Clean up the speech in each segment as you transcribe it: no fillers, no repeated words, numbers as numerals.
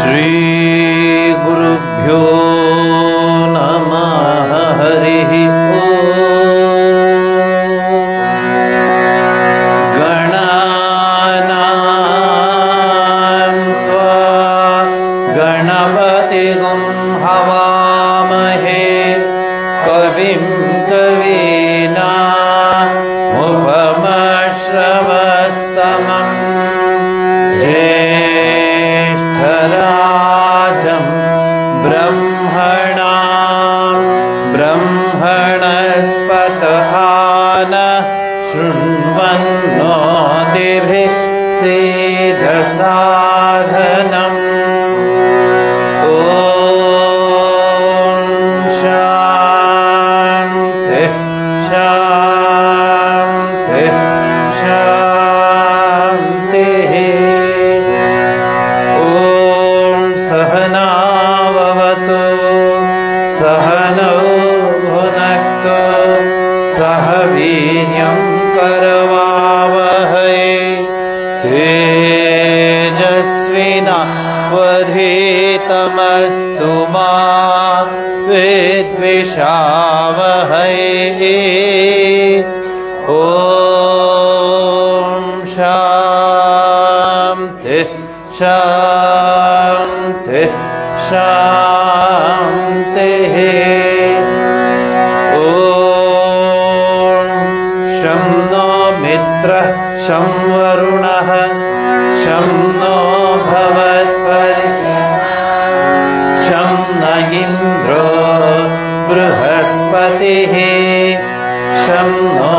श्रीगुरुभ्यो नमः। हरिः गणानां त्वा गणपतिगुं हवामहे कविं कवीनामुपमश्रवस्तमम् ज्येष्ठराजं ब्रह्मणां ब्रह्मणस्पतः नः शृण्वन्नोतिभिः सीदसाधनम्। ॐ शान्तिः शान्तिः शान्तिः। ॐ सहनाववतु सहनौ भुनक्तु सह वीर्यं करवावहै तेजस्विनावधीतमस्तु मा विद्विषावहै। ॐ शान्तिः शान्तिः शान्तिः। ॐ शं नो मित्रः शं वरुणः शं नो भवत्पर्यः शं न इन्द्रो बृहस्पतिः शं नो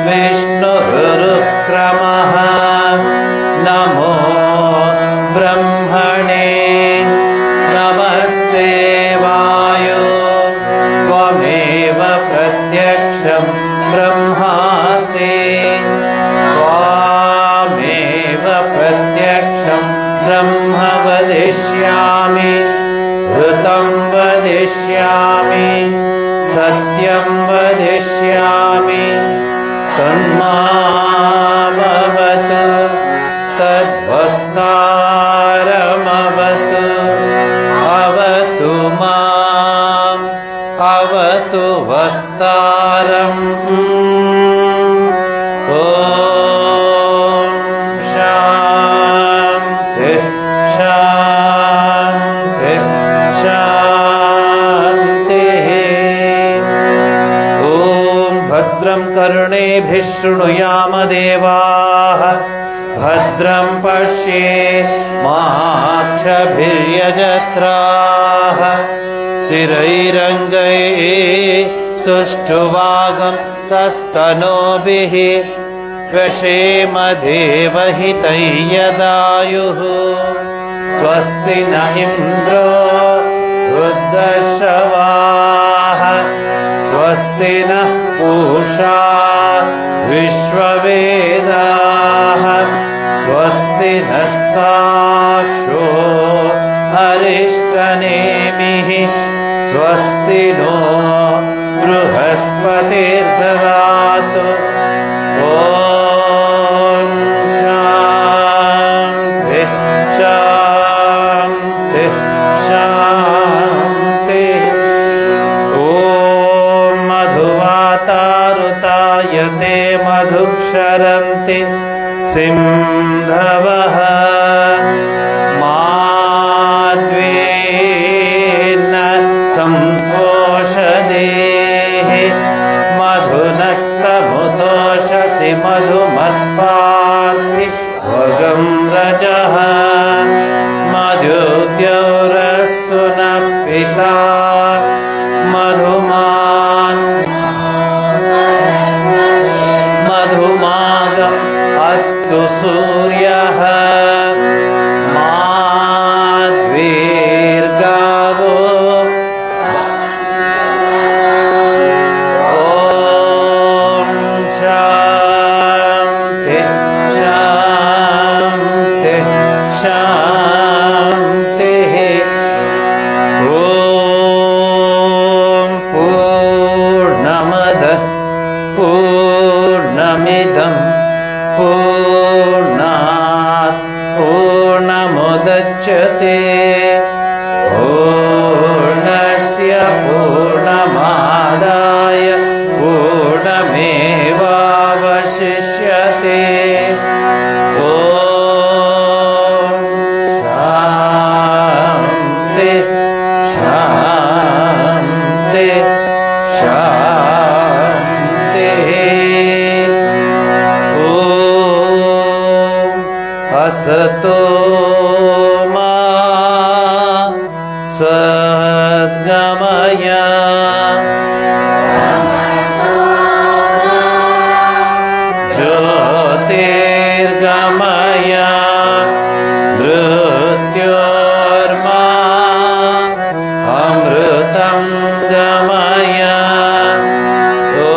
विष्णुरुक्रमः। नमो ब्रह्मणे नमस्ते वायो त्वमेव प्रत्यक्षं ब्रह्मासि त्वामेव प्रत्यक्षं ब्रह्म वदिष्यामि ऋतं वदिष्यामि सत्यं वदिष्यामि तन्मामवतु तद्वक्तारमवतु अवतु माम् अवतु वक्तारम्। ॐ शान्तिः शान्तिः शान्तिः। ॐ भद्रं कर्णेभिः शृणुयाम देवाः भद्रं पश्येमाक्षभिर्यजत्राः स्थिरैरङ्गैः सुष्ठुवागं सस्तनूभिः व्यशेम देवहितं यदायुः। स्वस्ति न इन्द्रो वृद्धश्रवाः स्वस्ति नः पूषा विश्ववेदाः स्वस्ति नस्ताक्षो अरिष्टनेमिः स्वस्ति नो बृहस्पतिर्ददातु। ॐ शान्तिः शान्तिः शान्तिः। ॐ मधुवातारुतायते मधुक्षरन्ति सिन्धवः माद्वेन्न संतोषदेः मधुनक्तमुतोषसि मधुमत्पार्थि भगं रजः मधुद्यौरस्तु नः पिता मधुमान् मधुमागम् अस्तु सूर्यः मुच्यते पूर्णस्य पूर्णमादाय पूर्णमेवावशिष्यते ॐ शान्ति शान्ति शान्तिः ॐ असतो मा सद्गमय ज्योतिर्गमय मृत्योर्मा अमृतं गमय ॐ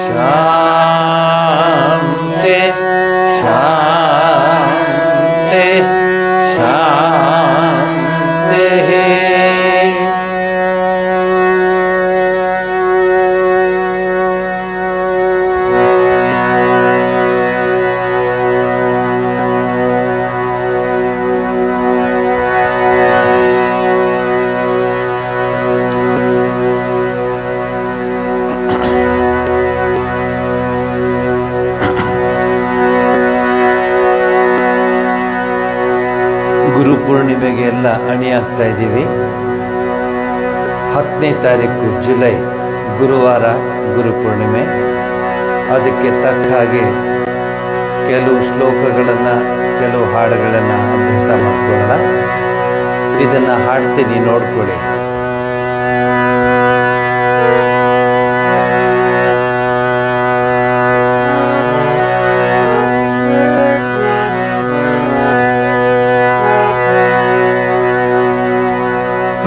शान्ति शान्ति शान्तिः ಗುರುಪೂರ್ಣಿಮೆಗೆ ಎಲ್ಲ ಅಣಿ ಆಗ್ತಾ ಇದ್ದೀವಿ. 10ನೇ ತಾರೀಕು ಜುಲೈ ಗುರುವಾರ ಗುರುಪೂರ್ಣಿಮೆ. ಅದಕ್ಕೆ ತಕ್ಕ ಹಾಗೆ ಕೆಲವು ಶ್ಲೋಕಗಳನ್ನು ಕೆಲವು ಹಾಡುಗಳನ್ನು ಅಭ್ಯಾಸ ಮಾಡ್ಕೊಳ್ಳೋಣ. ಇದನ್ನು ಹಾಡ್ತೀನಿ, ನೋಡ್ಕೊಳ್ಳಿ.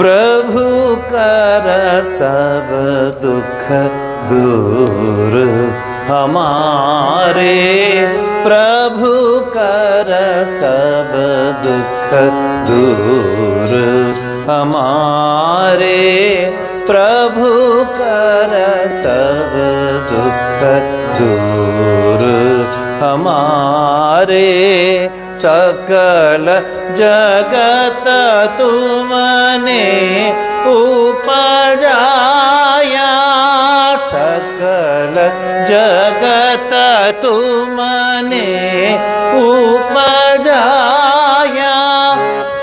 प्रभु कर सब दुख दूर हमारे, प्रभु कर सब दुख दूर हमारे, प्रभु कर सब दुख दूर हमारे। सकल जगत तुमने उपजाया, सकल जगत तुमने उपजाया,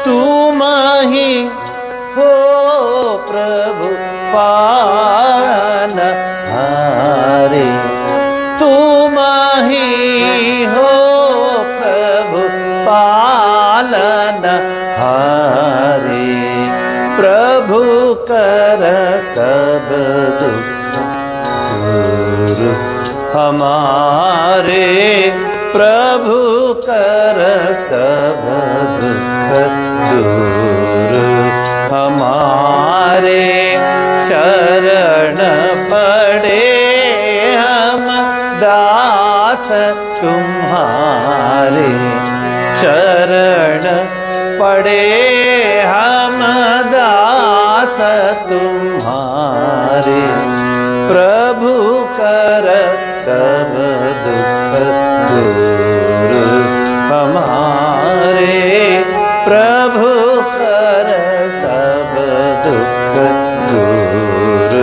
तुम ही हो प्रभु पालनहारे, तुम ही हो प्रभु पालनहारे। प्रभु कर सब दुख दूर हमारे, प्रभु कर सब दुख दूर हमारे। शरण पड़े हम दास तुम्हारे, शरण पड़े हम दास तुम्हारे। प्रभु कर सब दुख दूर हमारे, प्रभु कर सब दुख दूर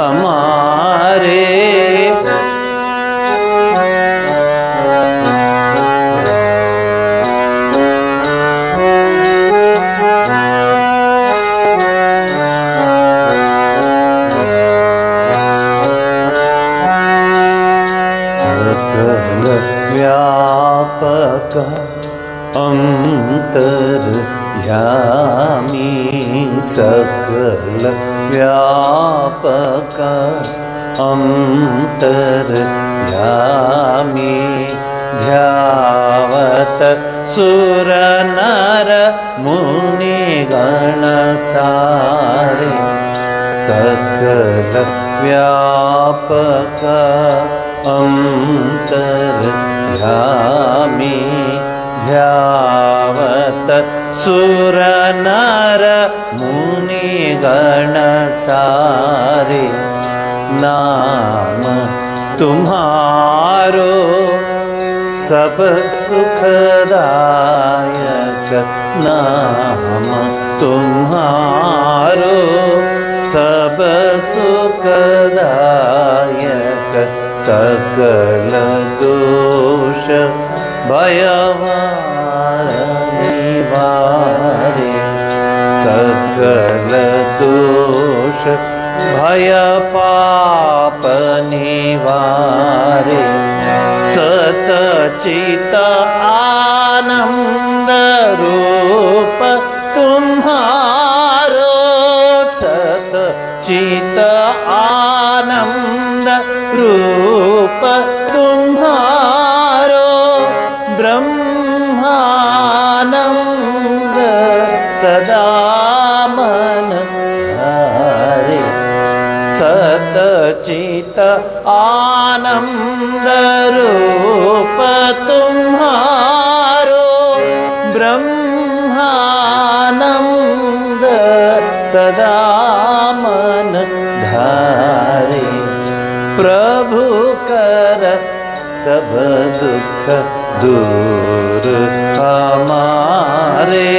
हमारे। सकल व्यापक अंतर्यामी, सकल व्यापक अंतर्यामी। ध्यावत सुर नर मुनि गण सारे, सकल व्यापक अंतर्यामी। ध्यावत सुर नर मुनि गण सारे। नाम तुम्हारो सब सुखदायक नाम तुम्हारो, सब सुखदायक सकल दोष भयवार निवारे, सकल दोष भय पाप निवारे, सतचित आनंद रूप तुम्हारो, सतचित आनंद रूप तुम्हारो, ब्रह्मानंद सदा मन धारे, सतचित आनंद रूप तुम्हारो, ब्रह्मानंद सदा मन धारे, प्रभु कर सब दुख दूर हमारे,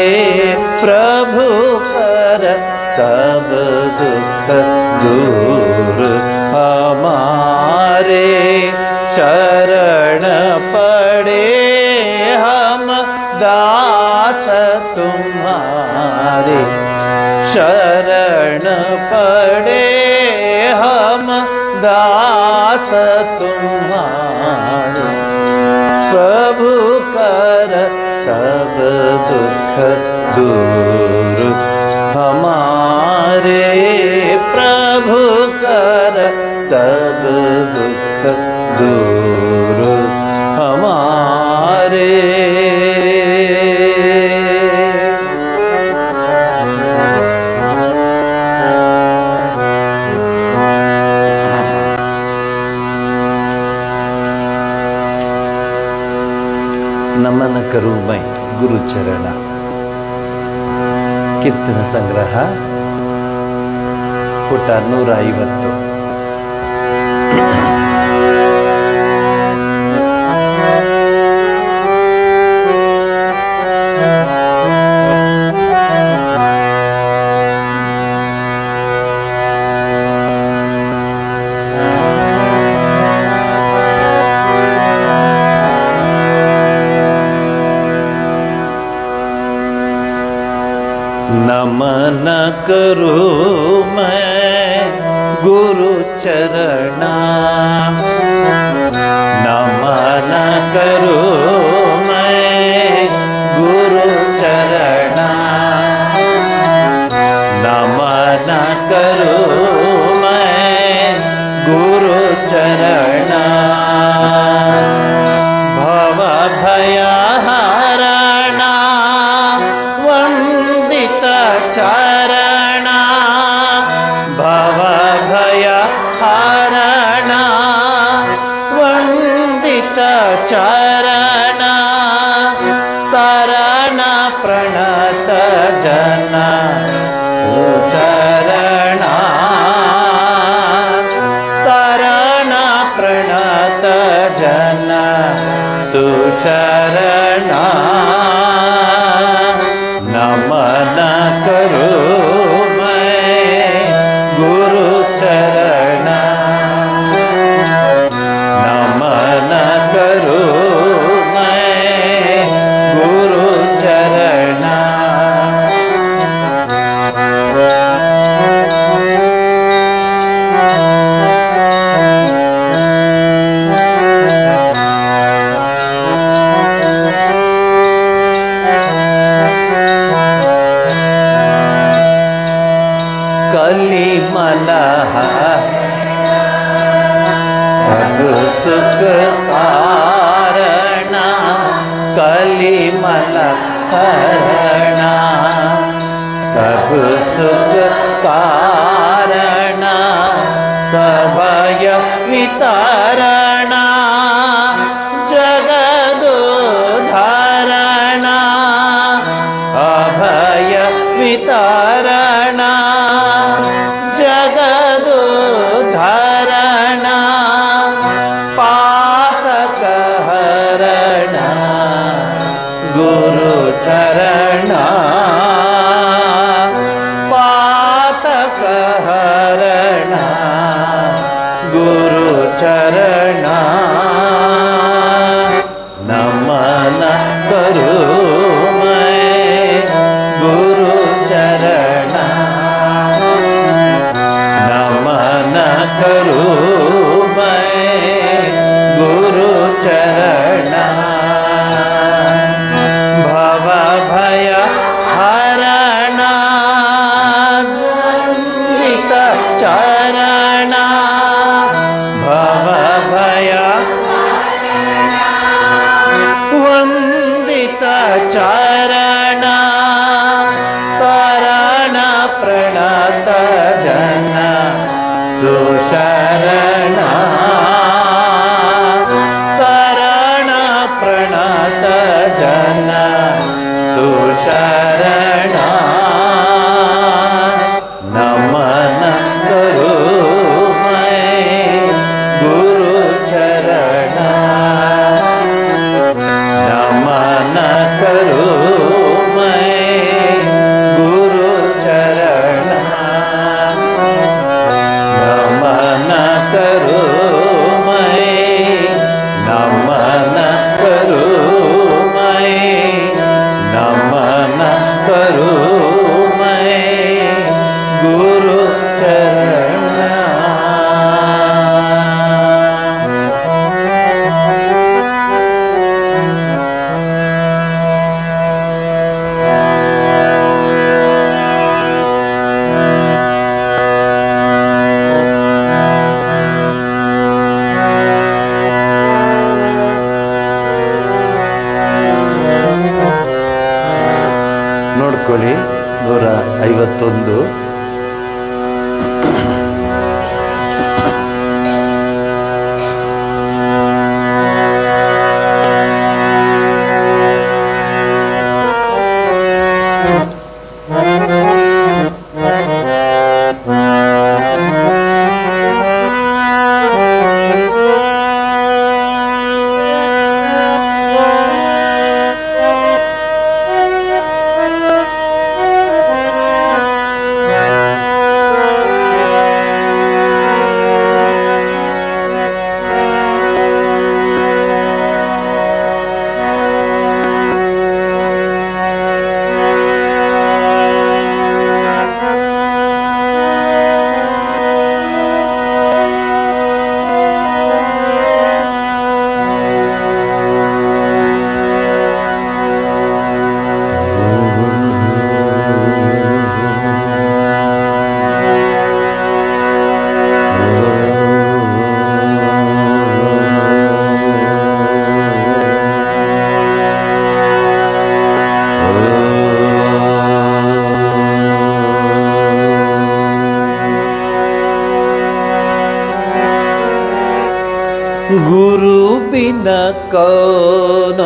प्रभु कर सब दुख दूर हमारे, शरण पड़े हम दास तुम्हारे, शरण पड़े हम दास तुम्हारे, प्रभु कर सब दुख दूर हमारे, प्रभु कर सब दुख दूर हमारे। ನಮನ ಕರು ಮೈ ಗುರುಚರಣ. ಕೀರ್ತನ ಸಂಗ್ರಹ ಪುಟ 150. नमन करूं मैं गुरु चरणा, नमन करूं मैं गुरु चरणा, नमन करूं मैं गुरु चरणा, भव भयहरणा वंदित चरणा, भव भयहरणा वंदित चरणा, तरण प्रणत जन चरणा, तरण प्रणत जन सुचरणा, नमन करूं मैं गुरु चरणा, नमन करूं मैं गुरु चरणा, कलिमलह सब सुख कारणा, कलिमलह हरणा सब सुख कारणा, भय वितरणा जगदोद्धरणा, अभय वितरणा जगदोद्धरणा, पातक हरणा ಚರಣ ಪಾತಕ ಹರಣ ಗುರು ಚರಣ ನಮನ ಕರು ಗುರು ಚರಣ ನಮನ ಕರು ಗುರು ಚರಣ ಭವ ಭಯ ಹರಣ ಜನ್ಮಿತ ಚರಣ ಭವ ಭಯ ವಂದಿತ ಚರಣ ತರಣ ಪ್ರಣತ ಜನ ಸುಶರಣ ತರಣ ಪ್ರಣತ ಜನ ಸುಶರಣ ನಮನ ಕರು ಗುರು ಚರಣ ನಮನ ಕರು ಗುರು ಚರಣ ನಮನ ಕರು ನಮನ ಕರು ನಮನ ಕರು ಗುರು ಚರಣ ನೋಡ್ಕೊಳ್ಳಿ 151. गुरु बिना कौन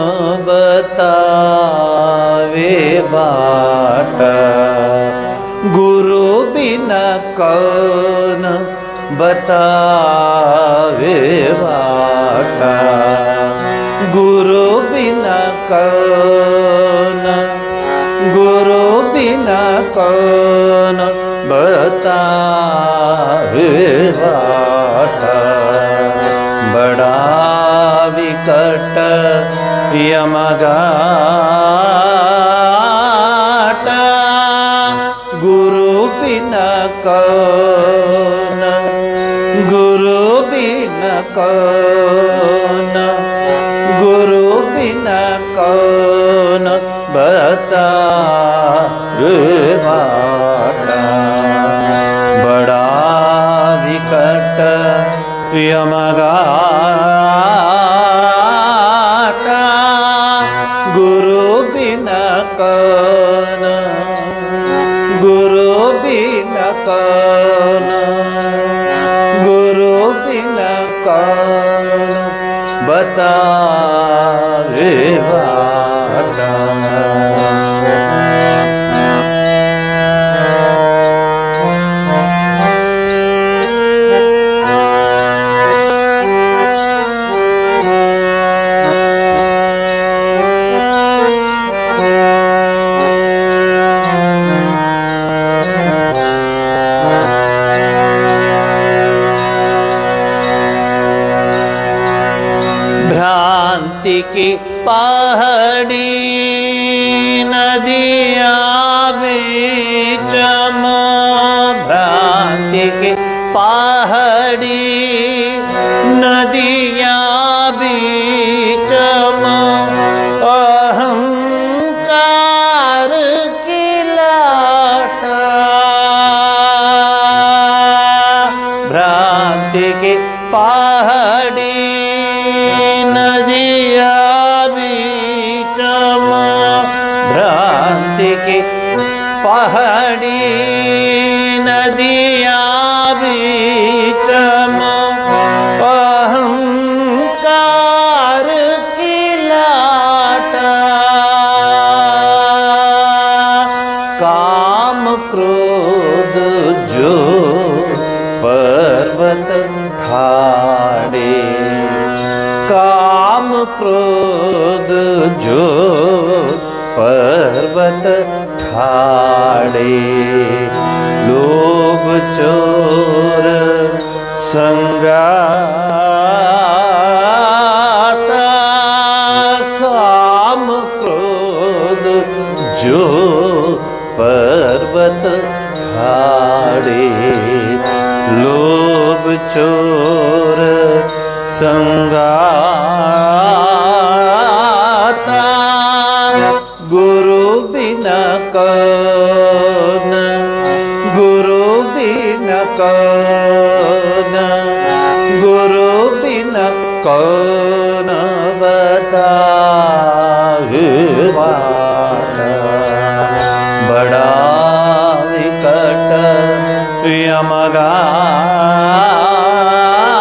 बतावे बाट, गुरु बिना कौन बतावे बाट, गुरु बिना कौन, गुरु बिना कौन बतावे बाट। बड़ा विकट यमघाट, गुरु बिना कौन, गुरु बिना कौन, गुरु बिना कौन बतावे बाट। बड़ा विकट यमघाट, गुरु बिना कौन, गुरु बिना कौन, गुरु बिना कौन बतावे बाट। की पहाड़ी नदिया बीच भ्रांति की पहाड़ी नदिया बीच अहंकार की लाटा भ्रांति की पहाड़ी नदिया बीच भ्रांति की पहाड़ी नदिया बीच अहंकार की लाटा काम क्रोध जो पर्वत ठाड़े काम क्रोध जो पर्वत ठाड़े लोभ चोर संगाता काम क्रोध जो पर्वत ठाड़े लोभ चोर संगाता गुरु बिना कौन गुरु बिना कौन गुरु बिना कौन बताए वाला बड़ा विकट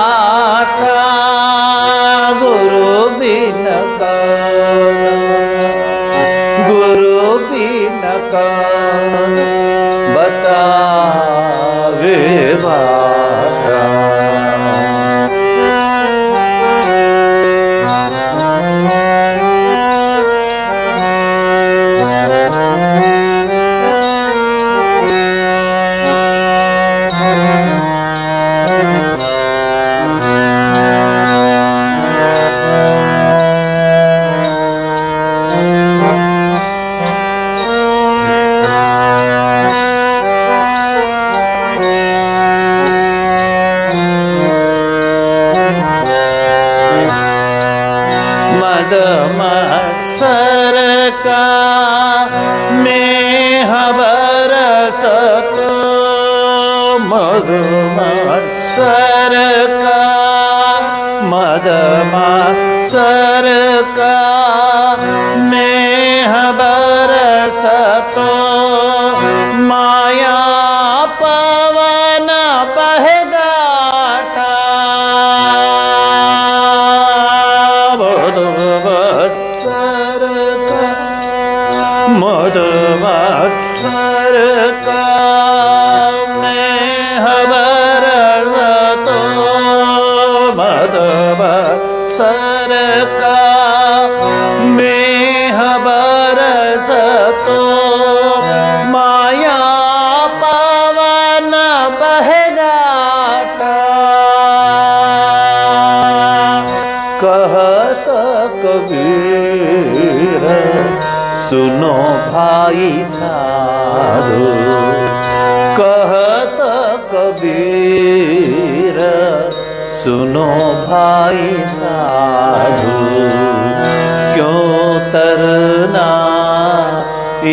यमगाता गुरु बिना कौन बतावे वाला मद मत्सर का मेह बरस तो मद मत्सर का मद मत्सर का मेह बरस तो माया पवन बहदाटा मद मत्सर का मेह बरस तो मद मत्सर का मेह बरस तो माया पवन बहदाटा कहत कबीर सुनो भाई साधु कहत कबीर सुनो भाई साधु क्यों तरना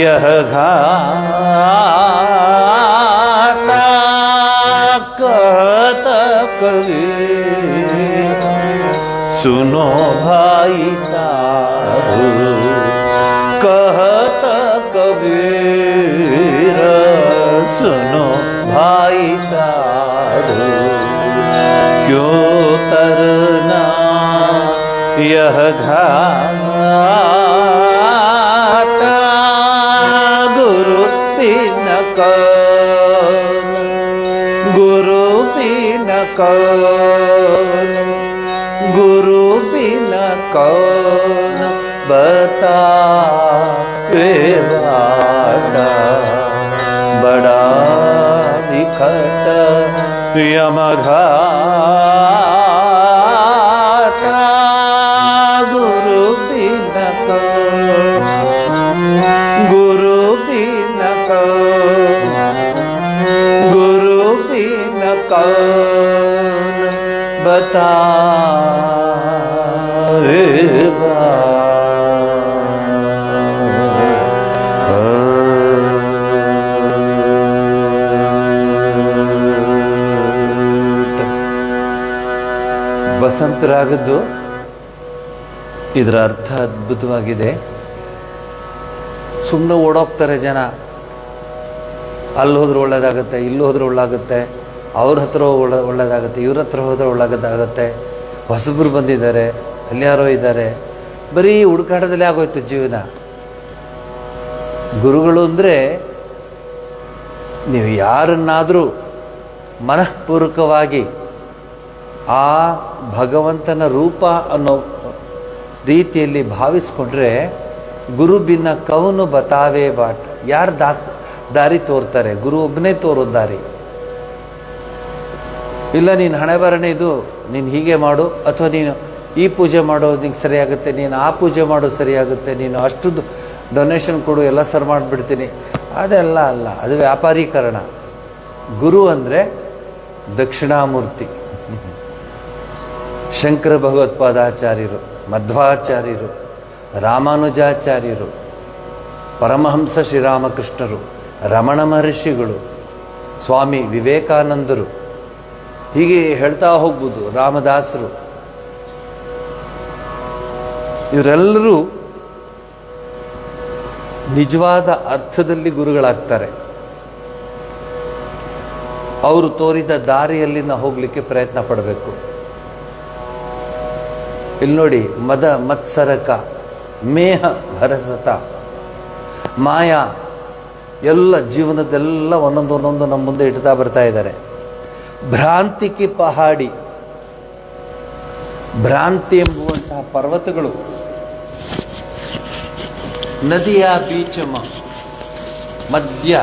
यह घाटा कहत कबीर सुनो भाई साधु कहत कबीर सुनो भाई साधु क्यों तरना यह घाटा गुरु बिन कौन गुरु बिन कौन गुरु बिन कौन बतावे वाला बड़ा विकट यमघाटा गुरु बतावे ಬಸಂತ ರಾಗದ್ದು ಇದರ ಅರ್ಥ ಅದ್ಭುತವಾಗಿದೆ. ಸುಮ್ಮನೆ ಓಡೋಗ್ತಾರೆ ಜನ, ಅಲ್ಲಿ ಹೋದ್ರೆ ಒಳ್ಳೇದಾಗುತ್ತೆ, ಇಲ್ಲಿ ಹೋದ್ರೆ ಒಳ್ಳಾಗುತ್ತೆ, ಅವ್ರ ಹತ್ರ ಒಳ್ಳೇದಾಗುತ್ತೆ, ಇವ್ರ ಹತ್ರ ಹೋದ್ರೆ ಒಳ್ಳೇದಾಗುತ್ತೆ, ಹೊಸಬ್ರು ಬಂದಿದ್ದಾರೆ, ಅಲ್ಲಿ ಯಾರೋ ಇದ್ದಾರೆ, ಬರೀ ಹುಡುಕಾಟದಲ್ಲಿ ಆಗೋಯ್ತು ಜೀವನ. ಗುರುಗಳು ಅಂದರೆ ನೀವು ಯಾರನ್ನಾದರೂ ಮನಃಪೂರ್ವಕವಾಗಿ ಆ ಭಗವಂತನ ರೂಪ ಅನ್ನೋ ರೀತಿಯಲ್ಲಿ ಭಾವಿಸ್ಕೊಂಡ್ರೆ, ಗುರು ಬಿನ್ನ ಕವನು ಬತಾವೆ ಬಾಟ್, ಯಾರು ದಾರಿ ತೋರ್ತಾರೆ? ಗುರು ಒಬ್ಬನೇ ತೋರೋ ದಾರಿ. ಇಲ್ಲ ನೀನು ಹಣೆ ಬರನೇ ಇದು, ನೀನು ಹೀಗೆ ಮಾಡು, ಅಥವಾ ನೀನು ಈ ಪೂಜೆ ಮಾಡೋದು ನಿಂಗೆ ಸರಿಯಾಗುತ್ತೆ, ನೀನು ಆ ಪೂಜೆ ಮಾಡೋದು ಸರಿಯಾಗುತ್ತೆ, ನೀನು ಅಷ್ಟು ಡೊನೇಷನ್ ಕೊಡು, ಎಲ್ಲ ಸರ್ ಮಾಡಿಬಿಡ್ತೀನಿ, ಅದೆಲ್ಲ ಅಲ್ಲ, ಅದು ವ್ಯಾಪಾರೀಕರಣ. ಗುರು ಅಂದರೆ ದಕ್ಷಿಣಾಮೂರ್ತಿ. ಶಂಕರ ಭಗವತ್ಪಾದಾಚಾರ್ಯರು, ಮಧ್ವಾಚಾರ್ಯರು, ರಾಮಾನುಜಾಚಾರ್ಯರು, ಪರಮಹಂಸ ಶ್ರೀರಾಮಕೃಷ್ಣರು, ರಮಣ ಮಹರ್ಷಿಗಳು, ಸ್ವಾಮಿ ವಿವೇಕಾನಂದರು, ಹೀಗೆ ಹೇಳ್ತಾ ಹೋಗ್ಬೋದು, ರಾಮದಾಸರು, ಇವರೆಲ್ಲರೂ ನಿಜವಾದ ಅರ್ಥದಲ್ಲಿ ಗುರುಗಳಾಗ್ತಾರೆ. ಅವರು ತೋರಿದ ದಾರಿಯಲ್ಲಿ ನಾವು ಹೋಗ್ಲಿಕ್ಕೆ ಪ್ರಯತ್ನ ಪಡಬೇಕು. ಇಲ್ಲಿ ನೋಡಿ, ಮದ ಮತ್ಸರಕ ಮೇಹ ಭರಸತ ಮಾಯಾ, ಎಲ್ಲ ಜೀವನದೆಲ್ಲ ಒಂದೊಂದು ನಮ್ಮ ಮುಂದೆ ಇಡ್ತಾ ಬರ್ತಾ ಇದ್ದಾರೆ. ಭ್ರಾಂತಿಗೆ ಪಹಾಡಿ, ಭ್ರಾಂತಿ ಎಂಬುವಂತಹ ಪರ್ವತಗಳು, ನದಿಯ ಬೀಚಮ ಮಧ್ಯ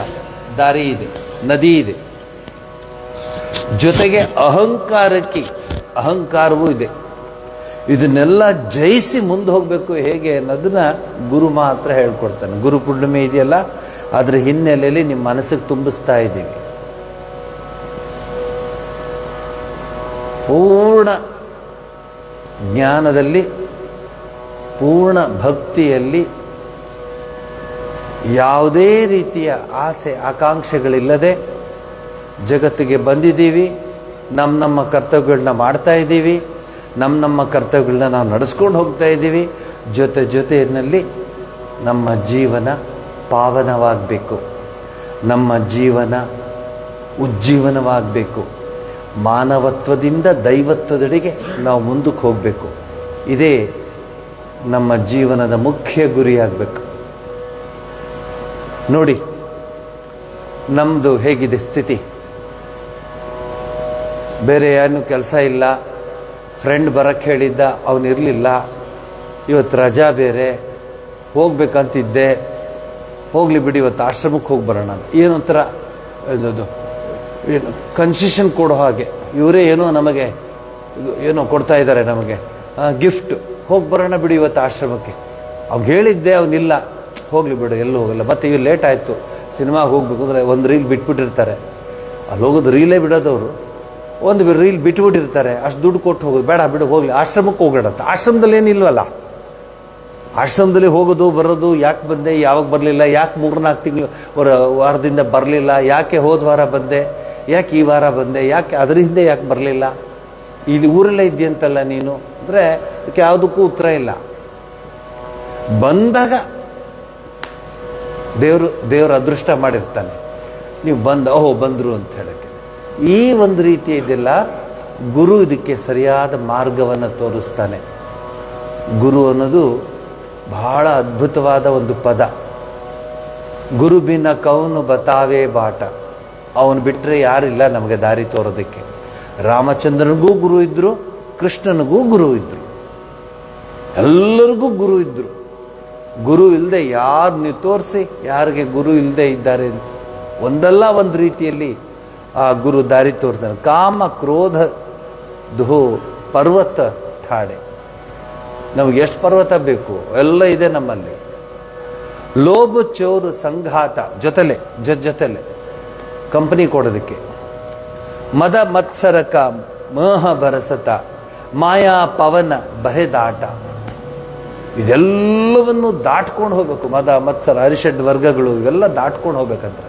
ದಾರಿ ಇದೆ, ನದಿ ಇದೆ, ಜೊತೆಗೆ ಅಹಂಕಾರವೂ ಇದೆ. ಇದನ್ನೆಲ್ಲ ಜಯಿಸಿ ಮುಂದೆ ಹೋಗಬೇಕು ಹೇಗೆ ಅನ್ನೋದನ್ನ ಗುರು ಮಾತ್ರ ಹೇಳ್ಕೊಡ್ತಾನೆ. ಗುರು ಪೂರ್ಣಿಮೆ ಇದೆಯಲ್ಲ, ಅದರ ಹಿನ್ನೆಲೆಯಲ್ಲಿ ನಿಮ್ಮ ಮನಸ್ಸಿಗೆ ತುಂಬಿಸ್ತಾ ಇದ್ದೀವಿ. ಪೂರ್ಣ ಜ್ಞಾನದಲ್ಲಿ, ಪೂರ್ಣ ಭಕ್ತಿಯಲ್ಲಿ, ಯಾವುದೇ ರೀತಿಯ ಆಸೆ ಆಕಾಂಕ್ಷೆಗಳಿಲ್ಲದೆ ಜಗತ್ತಿಗೆ ಬಂದಿದ್ದೀವಿ. ನಮ್ಮ ಕರ್ತವ್ಯಗಳನ್ನ ಮಾಡ್ತಾ ಇದ್ದೀವಿ, ನಮ್ಮ ಕರ್ತವ್ಯಗಳನ್ನ ನಾವು ನಡೆಸ್ಕೊಂಡು ಹೋಗ್ತಾ ಇದ್ದೀವಿ. ಜೊತೆಯಲ್ಲಿ ನಮ್ಮ ಜೀವನ ಪಾವನವಾಗಬೇಕು, ನಮ್ಮ ಜೀವನ ಉಜ್ಜೀವನವಾಗಬೇಕು, ಮಾನವತ್ವದಿಂದ ದೈವತ್ವದೆಡೆಗೆ ನಾವು ಮುಂದಕ್ಕೆ ಹೋಗಬೇಕು. ಇದೇ ನಮ್ಮ ಜೀವನದ ಮುಖ್ಯ ಗುರಿಯಾಗಬೇಕು. ನೋಡಿ ನಮ್ಮದು ಹೇಗಿದೆ ಸ್ಥಿತಿ. ಬೇರೆ ಏನು ಕೆಲಸ ಇಲ್ಲ, ಫ್ರೆಂಡ್ ಬರಕ್ಕೆ ಹೇಳಿದ್ದ, ಅವನಿರಲಿಲ್ಲ, ಇವತ್ತು ರಜಾ ಬೇರೆ, ಹೋಗ್ಬೇಕಂತಿದ್ದೆ, ಹೋಗಲಿ ಬಿಡಿ ಇವತ್ತು ಆಶ್ರಮಕ್ಕೆ ಹೋಗಿ ಬರೋಣ. ಏನೊಂಥರ ಇದು ಏನು ಕನ್ಸೆಷನ್ ಕೊಡೋ ಹಾಗೆ, ಇವರೇ ಏನೋ ನಮಗೆ ಏನೋ ಕೊಡ್ತಾ ಇದ್ದಾರೆ, ನಮಗೆ ಗಿಫ್ಟ್, ಹೋಗಿ ಬರೋಣ ಬಿಡಿ ಇವತ್ತು ಆಶ್ರಮಕ್ಕೆ. ಅವ್ಗೆ ಹೇಳಿದ್ದೆ, ಅವನಿಲ್ಲ, ಹೋಗಲಿ ಬಿಡು, ಎಲ್ಲೂ ಹೋಗಲ್ಲ. ಮತ್ತು ಇವ್ರು ಲೇಟ್ ಆಯಿತು, ಸಿನಿಮಾಗೆ ಹೋಗ್ಬೇಕು ಅಂದರೆ ಒಂದು ರೀಲ್ ಬಿಟ್ಬಿಟ್ಟಿರ್ತಾರೆ. ಅಲ್ಲಿ ಹೋಗೋದು ರೀಲೇ ಬಿಡೋದವರು, ಒಂದು ರೀಲ್ ಬಿಟ್ಬಿಟ್ಟಿರ್ತಾರೆ. ಅಷ್ಟು ದುಡ್ಡು ಕೊಟ್ಟು ಹೋಗೋದು ಬೇಡ, ಬಿಡು ಹೋಗಲಿ, ಆಶ್ರಮಕ್ಕೆ ಹೋಗೋಣಂತ. ಆಶ್ರಮದಲ್ಲಿ ಏನಿಲ್ವಲ್ಲ, ಆಶ್ರಮದಲ್ಲಿ ಹೋಗೋದು ಬರೋದು, ಯಾಕೆ ಬಂದೆ, ಯಾವಾಗ ಬರಲಿಲ್ಲ, ಯಾಕೆ 3-4 ತಿಂಗಳು ವಾರದಿಂದ ಬರಲಿಲ್ಲ, ಯಾಕೆ ಹೋದ ವಾರ ಬಂದೆ, ಯಾಕೆ ಈ ವಾರ ಬಂದೆ, ಯಾಕೆ ಅದರ ಹಿಂದೆ ಯಾಕೆ ಬರಲಿಲ್ಲ, ಇಲ್ಲಿ ಊರಲ್ಲೇ ಇದೆಯಂತಲ್ಲ ನೀನು ಅಂದರೆ ಅದಕ್ಕೆ ಯಾವುದಕ್ಕೂ ಉತ್ತರ ಇಲ್ಲ. ಬಂದಾಗ ದೇವರು ಅದೃಷ್ಟ ಮಾಡಿರ್ತಾನೆ, ನೀವು ಬಂದರು ಅಂತ ಹೇಳಕ್ಕೆ. ಈ ಒಂದು ರೀತಿ ಇದೆಲ್ಲ ಗುರು ಇದಕ್ಕೆ ಸರಿಯಾದ ಮಾರ್ಗವನ್ನು ತೋರಿಸ್ತಾನೆ. ಗುರು ಅನ್ನೋದು ಬಹಳ ಅದ್ಭುತವಾದ ಒಂದು ಪದ. ಗುರು ಬಿನ್ನ ಕವನು ಬತಾವೆ ಬಾಟ, ಅವನು ಬಿಟ್ಟರೆ ಯಾರಿಲ್ಲ ನಮಗೆ ದಾರಿ ತೋರೋದಕ್ಕೆ. ರಾಮಚಂದ್ರನಿಗೂ ಗುರು ಇದ್ದರು, ಕೃಷ್ಣನಿಗೂ ಗುರು ಇದ್ದರು, ಎಲ್ಲರಿಗೂ ಗುರು ಇದ್ದರು. ಗುರು ಇಲ್ಲದೆ ಯಾರು ನೀವು ತೋರಿಸಿ ಯಾರಿಗೆ ಗುರು ಇಲ್ಲದೆ ಇದ್ದಾರೆ ಅಂತ. ಒಂದಲ್ಲ ಒಂದು ರೀತಿಯಲ್ಲಿ ಆ ಗುರು ದಾರಿ ತೋರ್ತಾನೆ. ಕಾಮ ಕ್ರೋಧ ಧೋ ಪರ್ವತ ಠಾಡೆ, ನಮಗೆ ಎಷ್ಟು ಪರ್ವತ ಬೇಕು ಎಲ್ಲ ಇದೆ ನಮ್ಮಲ್ಲಿ. ಲೋಭ ಚೋರು ಸಂಘಾತ, ಜೊತೆಲೆ ಕಂಪನಿ ಕೊಡೋದಕ್ಕೆ. ಮದ ಮತ್ಸರಕ ಮೋಹ ಬರಸತ ಮಾಯಾ ಪವನ ಬಹೆದಾಟ. ಇದೆಲ್ಲವನ್ನು ದಾಟ್ಕೊಂಡು ಹೋಗ್ಬೇಕು. ಮದ ಮತ್ಸರ ಅರಿಷಡ್ ವರ್ಗಗಳು ಇವೆಲ್ಲ ದಾಟ್ಕೊಂಡು ಹೋಗ್ಬೇಕಂದ್ರೆ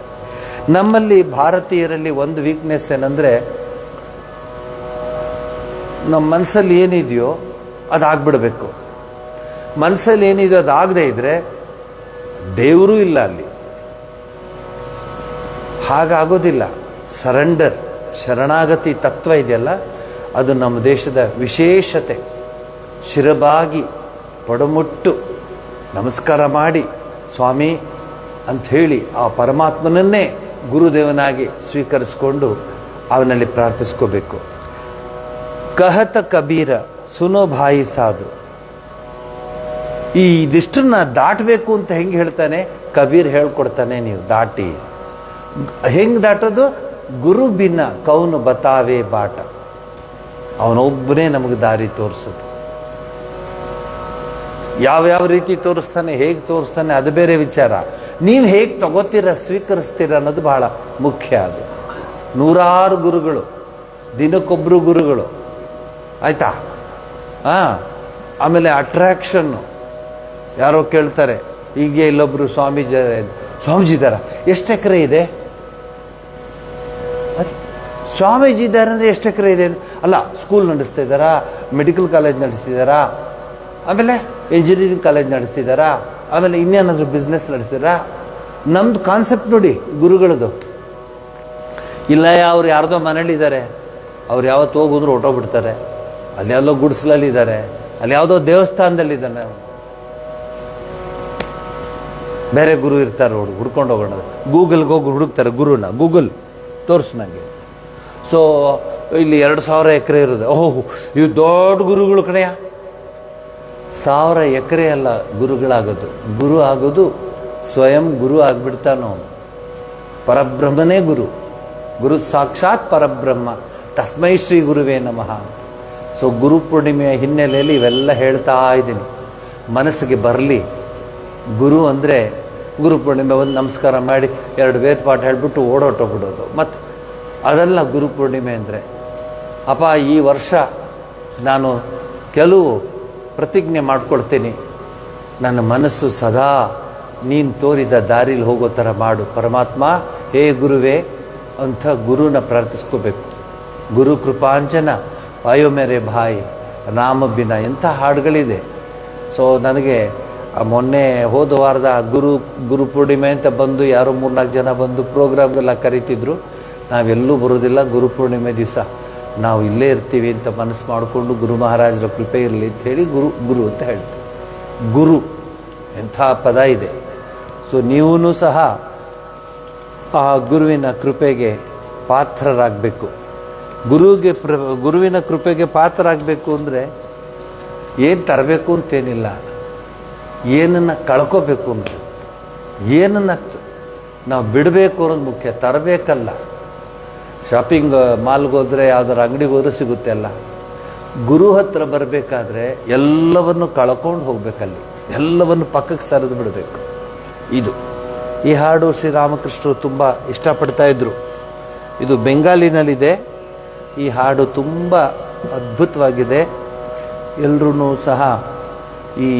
ನಮ್ಮಲ್ಲಿ ಭಾರತೀಯರಲ್ಲಿ ಒಂದು ವೀಕ್ನೆಸ್ ಏನಂದರೆ, ನಮ್ಮ ಮನಸ್ಸಲ್ಲಿ ಏನಿದೆಯೋ ಅದಾಗ್ಬಿಡ್ಬೇಕು. ಮನಸ್ಸಲ್ಲಿ ಏನಿದೆಯೋ ಅದಾಗದೇ ಇದ್ರೆ ದೇವರೂ ಇಲ್ಲ ಅಲ್ಲಿ. ಹಾಗಾಗೋದಿಲ್ಲ. ಸರೆಂಡರ್, ಶರಣಾಗತಿ ತತ್ವ ಇದೆಯಲ್ಲ, ಅದು ನಮ್ಮ ದೇಶದ ವಿಶೇಷತೆ. ಶಿರಬಾಗಿ ಪಡಮುಟ್ಟು ನಮಸ್ಕಾರ ಮಾಡಿ ಸ್ವಾಮಿ ಅಂಥೇಳಿ ಆ ಪರಮಾತ್ಮನನ್ನೇ ಗುರುದೇವನಾಗಿ ಸ್ವೀಕರಿಸಿಕೊಂಡು ಅವನಲ್ಲಿ ಪ್ರಾರ್ಥಿಸ್ಕೋಬೇಕು. ಕಹತ ಕಬೀರ ಸುನೋ ಭಾಯಿ ಸಾಧು. ಈ ಇದಿಷ್ಟನ್ನ ದಾಟಬೇಕು ಅಂತ ಹೆಂಗೆ ಹೇಳ್ತಾನೆ ಕಬೀರ್ ಹೇಳ್ಕೊಡ್ತಾನೆ. ನೀವು ದಾಟಿ ಹೆಂಗೆ ದಾಟೋದು? ಗುರು ಬಿನ್ನ ಕೌನು ಬತಾವೆ ಬಾಟ. ಅವನೊಬ್ಬನೇ ನಮಗೆ ದಾರಿ ತೋರಿಸೋದು. ಯಾವ್ಯಾವ ರೀತಿ ತೋರಿಸ್ತಾನೆ, ಹೇಗೆ ತೋರಿಸ್ತಾನೆ ಅದು ಬೇರೆ ವಿಚಾರ. ನೀವು ಹೇಗೆ ತಗೋತೀರ, ಸ್ವೀಕರಿಸ್ತೀರ ಅನ್ನೋದು ಬಹಳ ಮುಖ್ಯ. ಅದು ನೂರಾರು ಗುರುಗಳು, ದಿನಕ್ಕೊಬ್ಬರು ಗುರುಗಳು, ಆಯ್ತಾ? ಆಮೇಲೆ ಅಟ್ರಾಕ್ಷನ್ನು. ಯಾರೋ ಕೇಳ್ತಾರೆ, ಹೀಗೆ ಇಲ್ಲೊಬ್ರು ಸ್ವಾಮೀಜಿ ಇದ್ದಾರ, ಎಷ್ಟು ಎಕರೆ ಇದೆ? ಸ್ವಾಮೀಜಿ ಇದ್ದಾರೆ ಅಂದರೆ ಎಷ್ಟು ಎಕರೆ ಇದೆ? ಅಲ್ಲ, ಸ್ಕೂಲ್ ನಡೆಸ್ತಾ ಇದ್ದಾರಾ, ಮೆಡಿಕಲ್ ಕಾಲೇಜ್ ನಡೆಸ್ತಿದ್ದಾರಾ, ಆಮೇಲೆ ಇಂಜಿನಿಯರಿಂಗ್ ಕಾಲೇಜ್ ನಡೆಸ್ತಿದ್ದಾರಾ, ಆಮೇಲೆ ಇನ್ನೇನಾದರೂ ಬಿಸ್ನೆಸ್ ನಡೆಸ್ತಿದ್ದಾರಾ? ನಮ್ದು ಕಾನ್ಸೆಪ್ಟ್ ನೋಡಿ ಗುರುಗಳದು. ಇಲ್ಲ, ಅವ್ರು ಯಾರ್ದೋ ಮನೇಲಿದ್ದಾರೆ, ಅವ್ರು ಯಾವತ್ತು ಹೋಗಿದ್ರು ಹೊಟ್ಟೋಗ್ಬಿಡ್ತಾರೆ. ಅಲ್ಲಿ ಯಾವುದೋ ಗುಡಿಸಲಲ್ಲಿದ್ದಾರೆ, ಅಲ್ಲಿ ಯಾವುದೋ ದೇವಸ್ಥಾನದಲ್ಲಿದ್ದಾನೆ. ಬೇರೆ ಗುರು ಇರ್ತಾರೆ, ಹುಡ್ಕೊಂಡು ಹೋಗೋಣ. ಗೂಗಲ್ಗೆ ಹೋಗಿ ಹುಡುಕ್ತಾರೆ ಗುರುನ, ಗೂಗಲ್ ತೋರಿಸು ನನಗೆ. ಸೊ ಇಲ್ಲಿ 2000 ಎಕರೆ ಇರೋದು. ಓಹ್, ಇವು ದೊಡ್ಡ ಗುರುಗಳು ಕಣೆಯ. 1000 ಎಕರೆ ಅಲ್ಲ ಗುರುಗಳಾಗೋದು. ಗುರು ಆಗೋದು ಸ್ವಯಂ ಗುರು ಆಗ್ಬಿಡ್ತಾನೋ. ಪರಬ್ರಹ್ಮನೇ ಗುರು. ಗುರು ಸಾಕ್ಷಾತ್ ಪರಬ್ರಹ್ಮ. ತಸ್ಮೈ ಶ್ರೀ ಗುರುವೇ ನಮಃ. ಸೊ ಗುರು ಪೂರ್ಣಿಮೆಯ ಹಿನ್ನೆಲೆಯಲ್ಲಿ ಇವೆಲ್ಲ ಹೇಳ್ತಾ ಇದ್ದೀನಿ, ಮನಸ್ಸಿಗೆ ಬರಲಿ. ಗುರು ಅಂದರೆ ಗುರು ಪೂರ್ಣಿಮೆ ಒಂದು ನಮಸ್ಕಾರ ಮಾಡಿ 2 ವೇದ ಪಾಠ ಹೇಳಿಬಿಟ್ಟು ಓಡೋಟೋಗ್ಬಿಡೋದು. ಮತ್ತು ಅದೆಲ್ಲ ಗುರು ಪೂರ್ಣಿಮೆ ಅಂದರೆ. ಅಪ್ಪ, ಈ ವರ್ಷ ನಾನು ಕೆಲವು ಪ್ರತಿಜ್ಞೆ ಮಾಡ್ಕೊಳ್ತೀನಿ. ನನ್ನ ಮನಸ್ಸು ಸದಾ ನೀನು ತೋರಿದ ದಾರಿಲಿ ಹೋಗೋ ಥರ ಮಾಡು ಪರಮಾತ್ಮ. ಹೇ ಗುರುವೇ ಅಂಥ ಗುರುನ ಪ್ರಾರ್ಥಿಸ್ಕೋಬೇಕು. ಗುರು ಕೃಪಾಂಜನ ವಾಯೋ ಮೇರೆ ಭಾಯಿ ರಾಮ ಬಿನ, ಎಂಥ ಹಾಡುಗಳಿದೆ. ಸೊ ನನಗೆ ಮೊನ್ನೆ ಹೋದ ವಾರದ ಗುರು ಪೂರ್ಣಿಮೆ ಅಂತ ಬಂದು ಯಾರೋ 3-4 ಜನ ಬಂದು ಪ್ರೋಗ್ರಾಮ್ಗೆಲ್ಲ ಕರೀತಿದ್ರು. ನಾವೆಲ್ಲೂ ಬರೋದಿಲ್ಲ, ಗುರು ಪೂರ್ಣಿಮೆ ದಿವಸ ನಾವು ಇಲ್ಲೇ ಇರ್ತೀವಿ ಅಂತ ಮನಸ್ಸು ಮಾಡಿಕೊಂಡು ಗುರು ಮಹಾರಾಜರ ಕೃಪೆ ಇರಲಿ ಅಂತ ಹೇಳಿ ಗುರು ಅಂತ ಹೇಳ್ತೀವಿ. ಗುರು ಎಂಥ ಪದ ಇದೆ. ಸೊ ನೀವೂ ಸಹ ಆ ಗುರುವಿನ ಕೃಪೆಗೆ ಪಾತ್ರರಾಗಬೇಕು. ಗುರುವಿನ ಕೃಪೆಗೆ ಪಾತ್ರರಾಗಬೇಕು ಅಂದರೆ ಏನು ತರಬೇಕು ಅಂತೇನಿಲ್ಲ, ಏನನ್ನು ಕಳ್ಕೋಬೇಕು ಅಂದರೆ, ಏನನ್ನು ನಾವು ಬಿಡಬೇಕು ಅನ್ನೋದು ಮುಖ್ಯ, ತರಬೇಕಲ್ಲ. ಶಾಪಿಂಗ್ ಮಾಲ್ಗೆ ಹೋದರೆ ಯಾವ್ದಾರು ಅಂಗಡಿಗೆ ಹೋದ್ರೆ ಸಿಗುತ್ತೆ ಅಲ್ಲ. ಗುರು ಹತ್ರ ಬರಬೇಕಾದ್ರೆ ಎಲ್ಲವನ್ನು ಕಳ್ಕೊಂಡು ಹೋಗ್ಬೇಕಲ್ಲಿ, ಎಲ್ಲವನ್ನು ಪಕ್ಕಕ್ಕೆ ಸರಿದು ಬಿಡಬೇಕು. ಇದು ಈ ಹಾಡು ಶ್ರೀರಾಮಕೃಷ್ಣರು ತುಂಬ ಇಷ್ಟಪಡ್ತಾ ಇದ್ರು. ಇದು ಬೆಂಗಾಲಿನಲ್ಲಿದೆ. ಈ ಹಾಡು ತುಂಬ ಅದ್ಭುತವಾಗಿದೆ. ಎಲ್ಲರೂ ಸಹ ಈ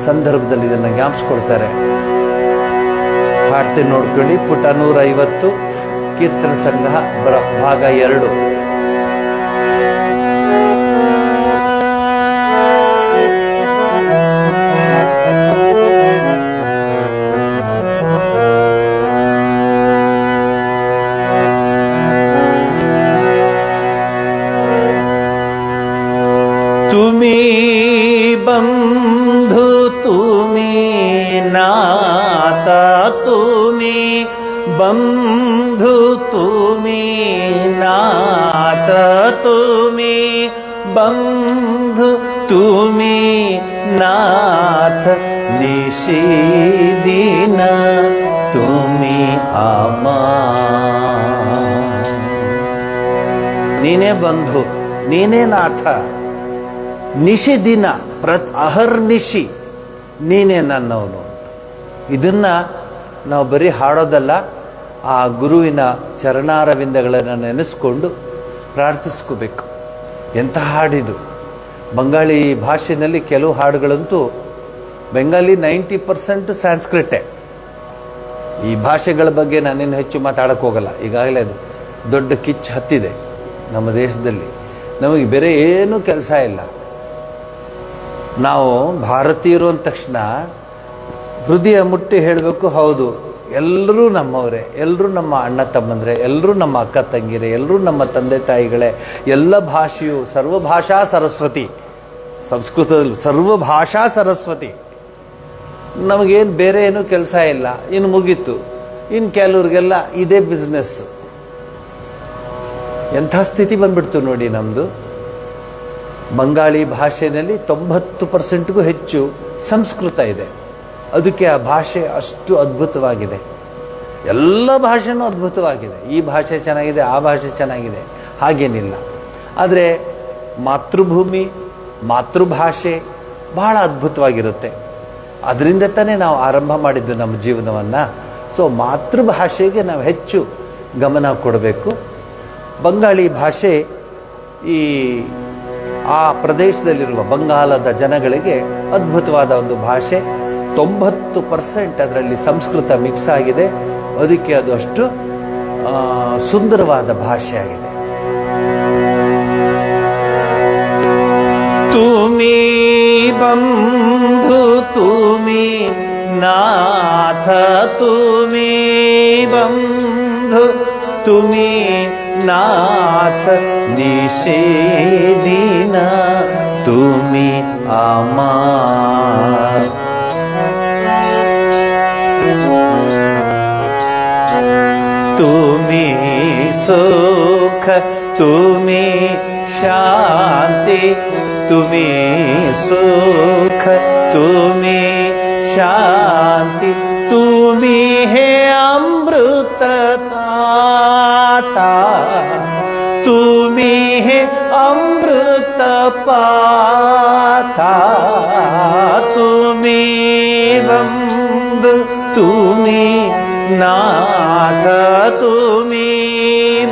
ಸಂದರ್ಭದಲ್ಲಿ ಇದನ್ನು ಜ್ಞಾಪಿಸ್ಕೊಳ್ತಾರೆ. ಹಾಡ್ತೀನಿ ನೋಡ್ಕೊಳ್ಳಿ. ಪುಟ 150 ಕೀರ್ತನ ಸಂಗ್ರಹ ಭಾಗ 2. ತುಮಿ ಬಂಧು ತುಮಿ ನಾತ ತುಮಿ ಬಂಧು ತುಮಿ ನಾಥ ತುಮಿ ಬಂಧು ತುಮಿ ನಾಥ ನಿಷಿದಿನ ತುಮಿ ಅಮ. ನೀನೇ ಬಂಧು, ನೀನೇ ನಾಥ. ನಿಷಿದಿನ ಅಹರ್ನಿಶಿ ನೀನೇ ನನ್ನವನು. ಇದನ್ನ ನಾವು ಬರೀ ಹಾಡೋದಲ್ಲ, ಆ ಗುರುವಿನ ಚರಣಾರವಿಂದಗಳನ್ನು ನೆನೆಸ್ಕೊಂಡು ಪ್ರಾರ್ಥಿಸ್ಕೋಬೇಕು. ಎಂಥ ಹಾಡಿದು! ಬಂಗಾಳಿ ಭಾಷೆಯಲ್ಲಿ ಕೆಲವು ಹಾಡುಗಳಂತೂ ಬೆಂಗಾಲಿ 90% ಸಂಸ್ಕೃತೆ. ಈ ಭಾಷೆಗಳ ಬಗ್ಗೆ ನಾನೇನು ಹೆಚ್ಚು ಮಾತಾಡಕ್ಕೆ ಹೋಗಲ್ಲ, ಈಗಾಗಲೇ ಅದು ದೊಡ್ಡ ಕಿಚ್ಚು ಹತ್ತಿದೆ ನಮ್ಮ ದೇಶದಲ್ಲಿ. ನಮಗೆ ಬೇರೆ ಏನೂ ಕೆಲಸ ಇಲ್ಲ. ನಾವು ಭಾರತೀಯರು ಅಂದ ತಕ್ಷಣ ಹೃದಯ ಮುಟ್ಟಿ ಹೇಳಬೇಕು, ಹೌದು ಎಲ್ಲರೂ ನಮ್ಮವರೇ, ಎಲ್ಲರೂ ನಮ್ಮ ಅಣ್ಣ ತಮ್ಮಂದ್ರೆ, ಎಲ್ಲರೂ ನಮ್ಮ ಅಕ್ಕ ತಂಗಿರೇ, ಎಲ್ಲರೂ ನಮ್ಮ ತಂದೆ ತಾಯಿಗಳೇ. ಎಲ್ಲ ಭಾಷೆಯು ಸರ್ವಭಾಷಾ ಸರಸ್ವತಿ, ಸಂಸ್ಕೃತದಲ್ಲಿ ಸರ್ವಭಾಷಾ ಸರಸ್ವತಿ. ನಮಗೇನು ಬೇರೆ ಏನೂ ಕೆಲಸ ಇಲ್ಲ, ಇನ್ನು ಮುಗೀತು. ಇನ್ನು ಕೆಲವ್ರಿಗೆಲ್ಲ ಇದೇ ಬಿಸ್ನೆಸ್ಸು. ಎಂಥ ಸ್ಥಿತಿ ಬಂದ್ಬಿಡ್ತು ನೋಡಿ ನಮ್ಮದು. ಬಂಗಾಳಿ ಭಾಷೆಯಲ್ಲಿ 90%ಗೂ ಹೆಚ್ಚು ಸಂಸ್ಕೃತ ಇದೆ. ಅದಕ್ಕೆ ಆ ಭಾಷೆ ಅಷ್ಟು ಅದ್ಭುತವಾಗಿದೆ. ಎಲ್ಲ ಭಾಷೆನೂ ಅದ್ಭುತವಾಗಿದೆ. ಈ ಭಾಷೆ ಚೆನ್ನಾಗಿದೆ, ಆ ಭಾಷೆ ಚೆನ್ನಾಗಿದೆ ಹಾಗೇನಿಲ್ಲ. ಆದರೆ ಮಾತೃಭೂಮಿ, ಮಾತೃಭಾಷೆ ಬಹಳ ಅದ್ಭುತವಾಗಿರುತ್ತೆ. ಅದರಿಂದ ತಾನೇ ನಾವು ಆರಂಭ ಮಾಡಿದ್ದು ನಮ್ಮ ಜೀವನವನ್ನು. ಸೊ ಮಾತೃಭಾಷೆಗೆ ನಾವು ಹೆಚ್ಚು ಗಮನ ಕೊಡಬೇಕು. ಬಂಗಾಳಿ ಭಾಷೆ ಈ ಆ ಪ್ರದೇಶದಲ್ಲಿರುವ ಬಂಗಾಲದ ಜನಗಳಿಗೆ ಅದ್ಭುತವಾದ ಒಂದು ಭಾಷೆ. 90% ಅದರಲ್ಲಿ ಸಂಸ್ಕೃತ ಮಿಕ್ಸ್ ಆಗಿದೆ. ಅದಕ್ಕೆ ಅದು ಅಷ್ಟು ಸುಂದರವಾದ ಭಾಷೆಯಾಗಿದೆ. ತುಮಿ ಬಂಧು ತುಮಿ ನಾಥ ತುಮಿ ಬಂಧು ತುಮಿ ನಾಥ ನಿಷೇದಿನ ತುಮಿ ಅಮಾರ್. ತುಮಿ ಸುಖ ತುಮಿ ಶಾಂತಿ ತುಮಿ ಸುಖ ತುಮಿ ಶಾಂತಿ ತುಮಿ ಹೇ ಅಮೃತ ತಾತಾ ತುಮಿ ಹೇ ಅಮೃತ ಪಾತಾ ತುಮಿ ಬಂಧು ತುಮಿ ನಾಥ ತುಮಿ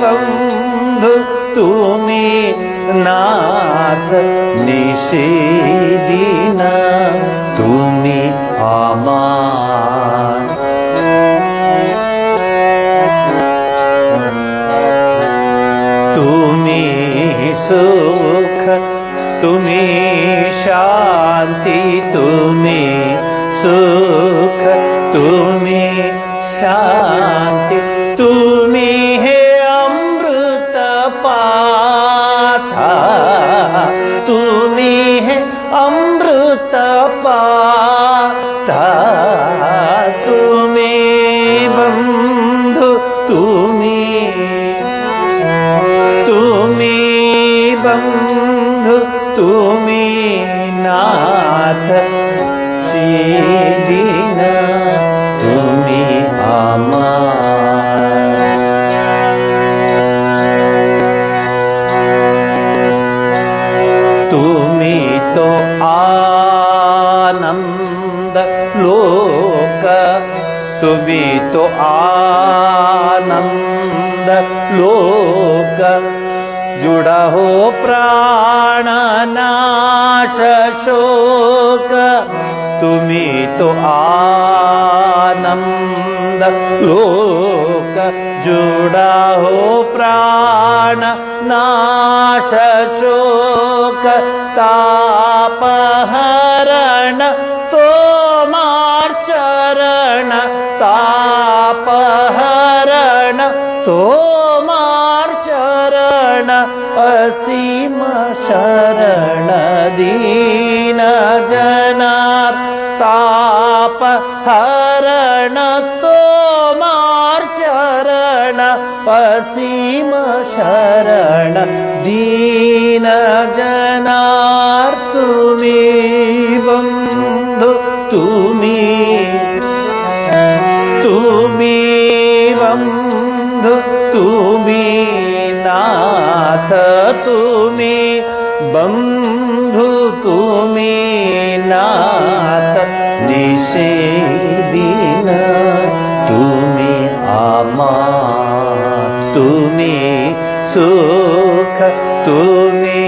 ಬಂಧು ತುಮಿ ನಾಥ ನಿಷೇದಿನ ತುಮಿ ಅಮಾನ್. ತುಮಿ ಸುಖ ತುಮಿ ಶಾಂತಿ ತುಮಿ ಸುಖ ತುಮಿ ಶಾಂತಿ ತುಮಿ ಹೇ ಅಮೃತ ಪಾತಾ ತುಮಿ ಹೇ ಅಮೃತ ಪಾತಾ ತುಮಿ ಬಂಧು ತುಮಿ ತುಮಿ ಬಂಧು ತುಮಿ ನಾಥ ಶ್ರೀದಿನ ತುಮಿ ಅಮಾರ್. ತುಮಿ ತೋ ಆನಂದ ಲೋಕ ತುಮಿ ತೋ ಆನಂದ ಲೋಕ जुड़ा हो प्राण नाश शोक तुमी तो आनंद लोक जुड़ा हो प्राण नाश शोक तापहरण तो मार चरण तापहरण तो असीम शरण दीन जनार ताप हरण तो मार चरण असीम शरण दीन जनार तुमी बंधु तुमी तुमी बंधु तुमी नाथ तुमी बंधु तुमी नाथ निषेदिन तुमी अमार तुमी सुख तुम्ही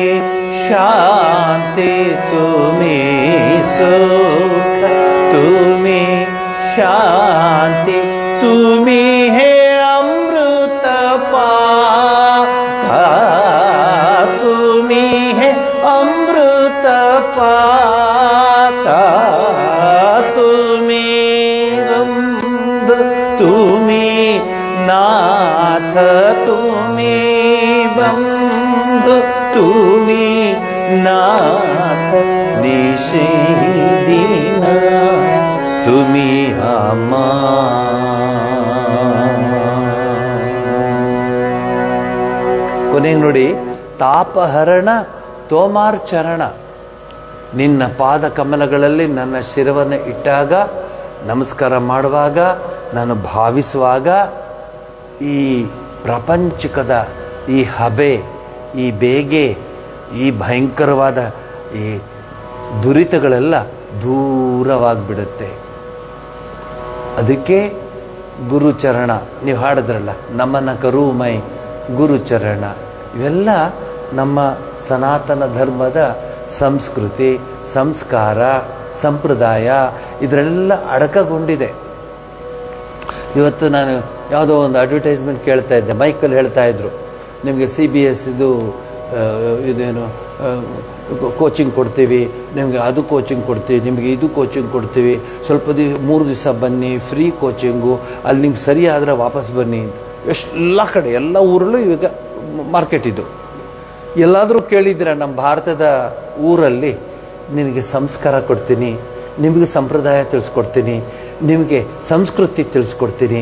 शांती तुम्ही सुख तुम्ही शांती तुम्ही हे अमृत पाता तुम्ही हे अमृत पाता तुम्ही बंधु तुम्ही नाथ तुम्ही बंधु तुम्ही नाथ दिशे दीन तुम्ही आमा ಕೊನೆಗೆ ನೋಡಿ ತಾಪಹರಣ ತೋಮಾರ್ ಚರಣ ನಿನ್ನ ಪಾದ ಕಮಲಗಳಲ್ಲಿ ನನ್ನ ಶಿರವನ್ನು ಇಟ್ಟಾಗ ನಮಸ್ಕಾರ ಮಾಡುವಾಗ ನಾನು ಭಾವಿಸುವಾಗ ಈ ಪ್ರಪಂಚಿಕದ ಈ ಹಬೆ ಈ ಬೇಗೆ ಈ ಭಯಂಕರವಾದ ಈ ದುರಿತಗಳೆಲ್ಲ ದೂರವಾಗಿಬಿಡುತ್ತೆ. ಅದಕ್ಕೆ ಗುರುಚರಣ ನೀವು ಹಾಡಿದ್ರಲ್ಲ, ನಮನ ಕರುಮೈ ಗುರುಚರಣ, ಇವೆಲ್ಲ ನಮ್ಮ ಸನಾತನ ಧರ್ಮದ ಸಂಸ್ಕೃತಿ ಸಂಸ್ಕಾರ ಸಂಪ್ರದಾಯ ಇದರೆಲ್ಲ ಅಡಕಗೊಂಡಿದೆ. ಇವತ್ತು ನಾನು ಯಾವುದೋ ಒಂದು ಅಡ್ವರ್ಟೈಸ್ಮೆಂಟ್ ಕೇಳ್ತಾ ಇದ್ದೆ, ಮೈಕಲ್ಲಿ ಹೇಳ್ತಾ ಇದ್ರು, ನಿಮಗೆ CBS ಇದೇನು ಕೋಚಿಂಗ್ ಕೊಡ್ತೀವಿ, ನಿಮಗೆ ಅದು ಕೋಚಿಂಗ್ ಕೊಡ್ತೀವಿ, ನಿಮಗೆ ಇದು ಕೋಚಿಂಗ್ ಕೊಡ್ತೀವಿ, ಸ್ವಲ್ಪ 3 ದಿವಸ ಬನ್ನಿ, ಫ್ರೀ ಕೋಚಿಂಗು, ಅಲ್ಲಿ ನಿಮ್ಗೆ ಸರಿ ಆದರೆ ವಾಪಸ್ ಬನ್ನಿ ಅಂತ. ಎಲ್ಲ ಕಡೆ ಎಲ್ಲ ಊರಲ್ಲೂ ಈಗ ಮಾರ್ಕೆಟ್ ಇದು. ಎಲ್ಲಾದರೂ ಕೇಳಿದ್ರೆ ನಮ್ಮ ಭಾರತದ ಊರಲ್ಲಿ ನಿನಗೆ ಸಂಸ್ಕಾರ ಕೊಡ್ತೀನಿ, ನಿಮಗೆ ಸಂಪ್ರದಾಯ ತಿಳಿಸ್ಕೊಡ್ತೀನಿ, ನಿಮಗೆ ಸಂಸ್ಕೃತಿ ತಿಳಿಸ್ಕೊಡ್ತೀನಿ,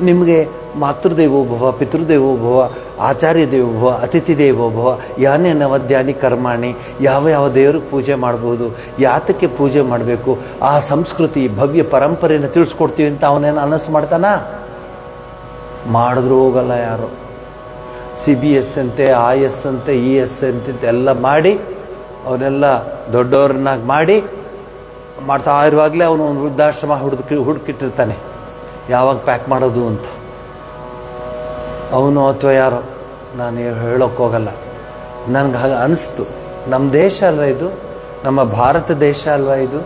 ನಿಮಗೆ ಮಾತೃದೇವೋಭವ ಪಿತೃದೇವೋಭವ ಆಚಾರ್ಯ ದೇವೋಭವ ಅತಿಥಿ ದೇವೋಭವ ಯಾನೇ ನವದ್ಯಾನಿ ಕರ್ಮಾಣಿ, ಯಾವ ಯಾವ ದೇವ್ರಿಗೆ ಪೂಜೆ ಮಾಡ್ಬೋದು, ಯಾತಕ್ಕೆ ಪೂಜೆ ಮಾಡಬೇಕು, ಆ ಸಂಸ್ಕೃತಿ ಭವ್ಯ ಪರಂಪರೆಯನ್ನು ತಿಳಿಸ್ಕೊಡ್ತೀವಿ ಅಂತ ಅವನೇನು ಅನಸ್ ಮಾಡ್ತಾನ? ಮಾಡಿದ್ರೂ ಹೋಗಲ್ಲ ಯಾರು. CBS ಅಂತೆ IS ಅಂತೆ ES ಅಂತ ಎಲ್ಲ ಮಾಡಿ ಅವನ್ನೆಲ್ಲ ದೊಡ್ಡವ್ರನ್ನಾಗಿ ಮಾಡಿ ಮಾಡ್ತಾ ಇರುವಾಗಲೇ ಅವನು ಒಂದು ವೃದ್ಧಾಶ್ರಮ ಹುಡುಕಿಟ್ಟಿರ್ತಾನೆ ಯಾವಾಗ ಪ್ಯಾಕ್ ಮಾಡೋದು ಅಂತ. ಅವನು ಅಥವಾ ಯಾರೋ, ನಾನು ಹೇಳೋಕ್ಕೆ ಹೋಗಲ್ಲ, ನನಗೆ ಹಾಗೆ ಅನಿಸ್ತು. ನಮ್ಮ ದೇಶ ಅಲ್ವ ಇದು, ನಮ್ಮ ಭಾರತ ದೇಶ ಅಲ್ವ ಇದು.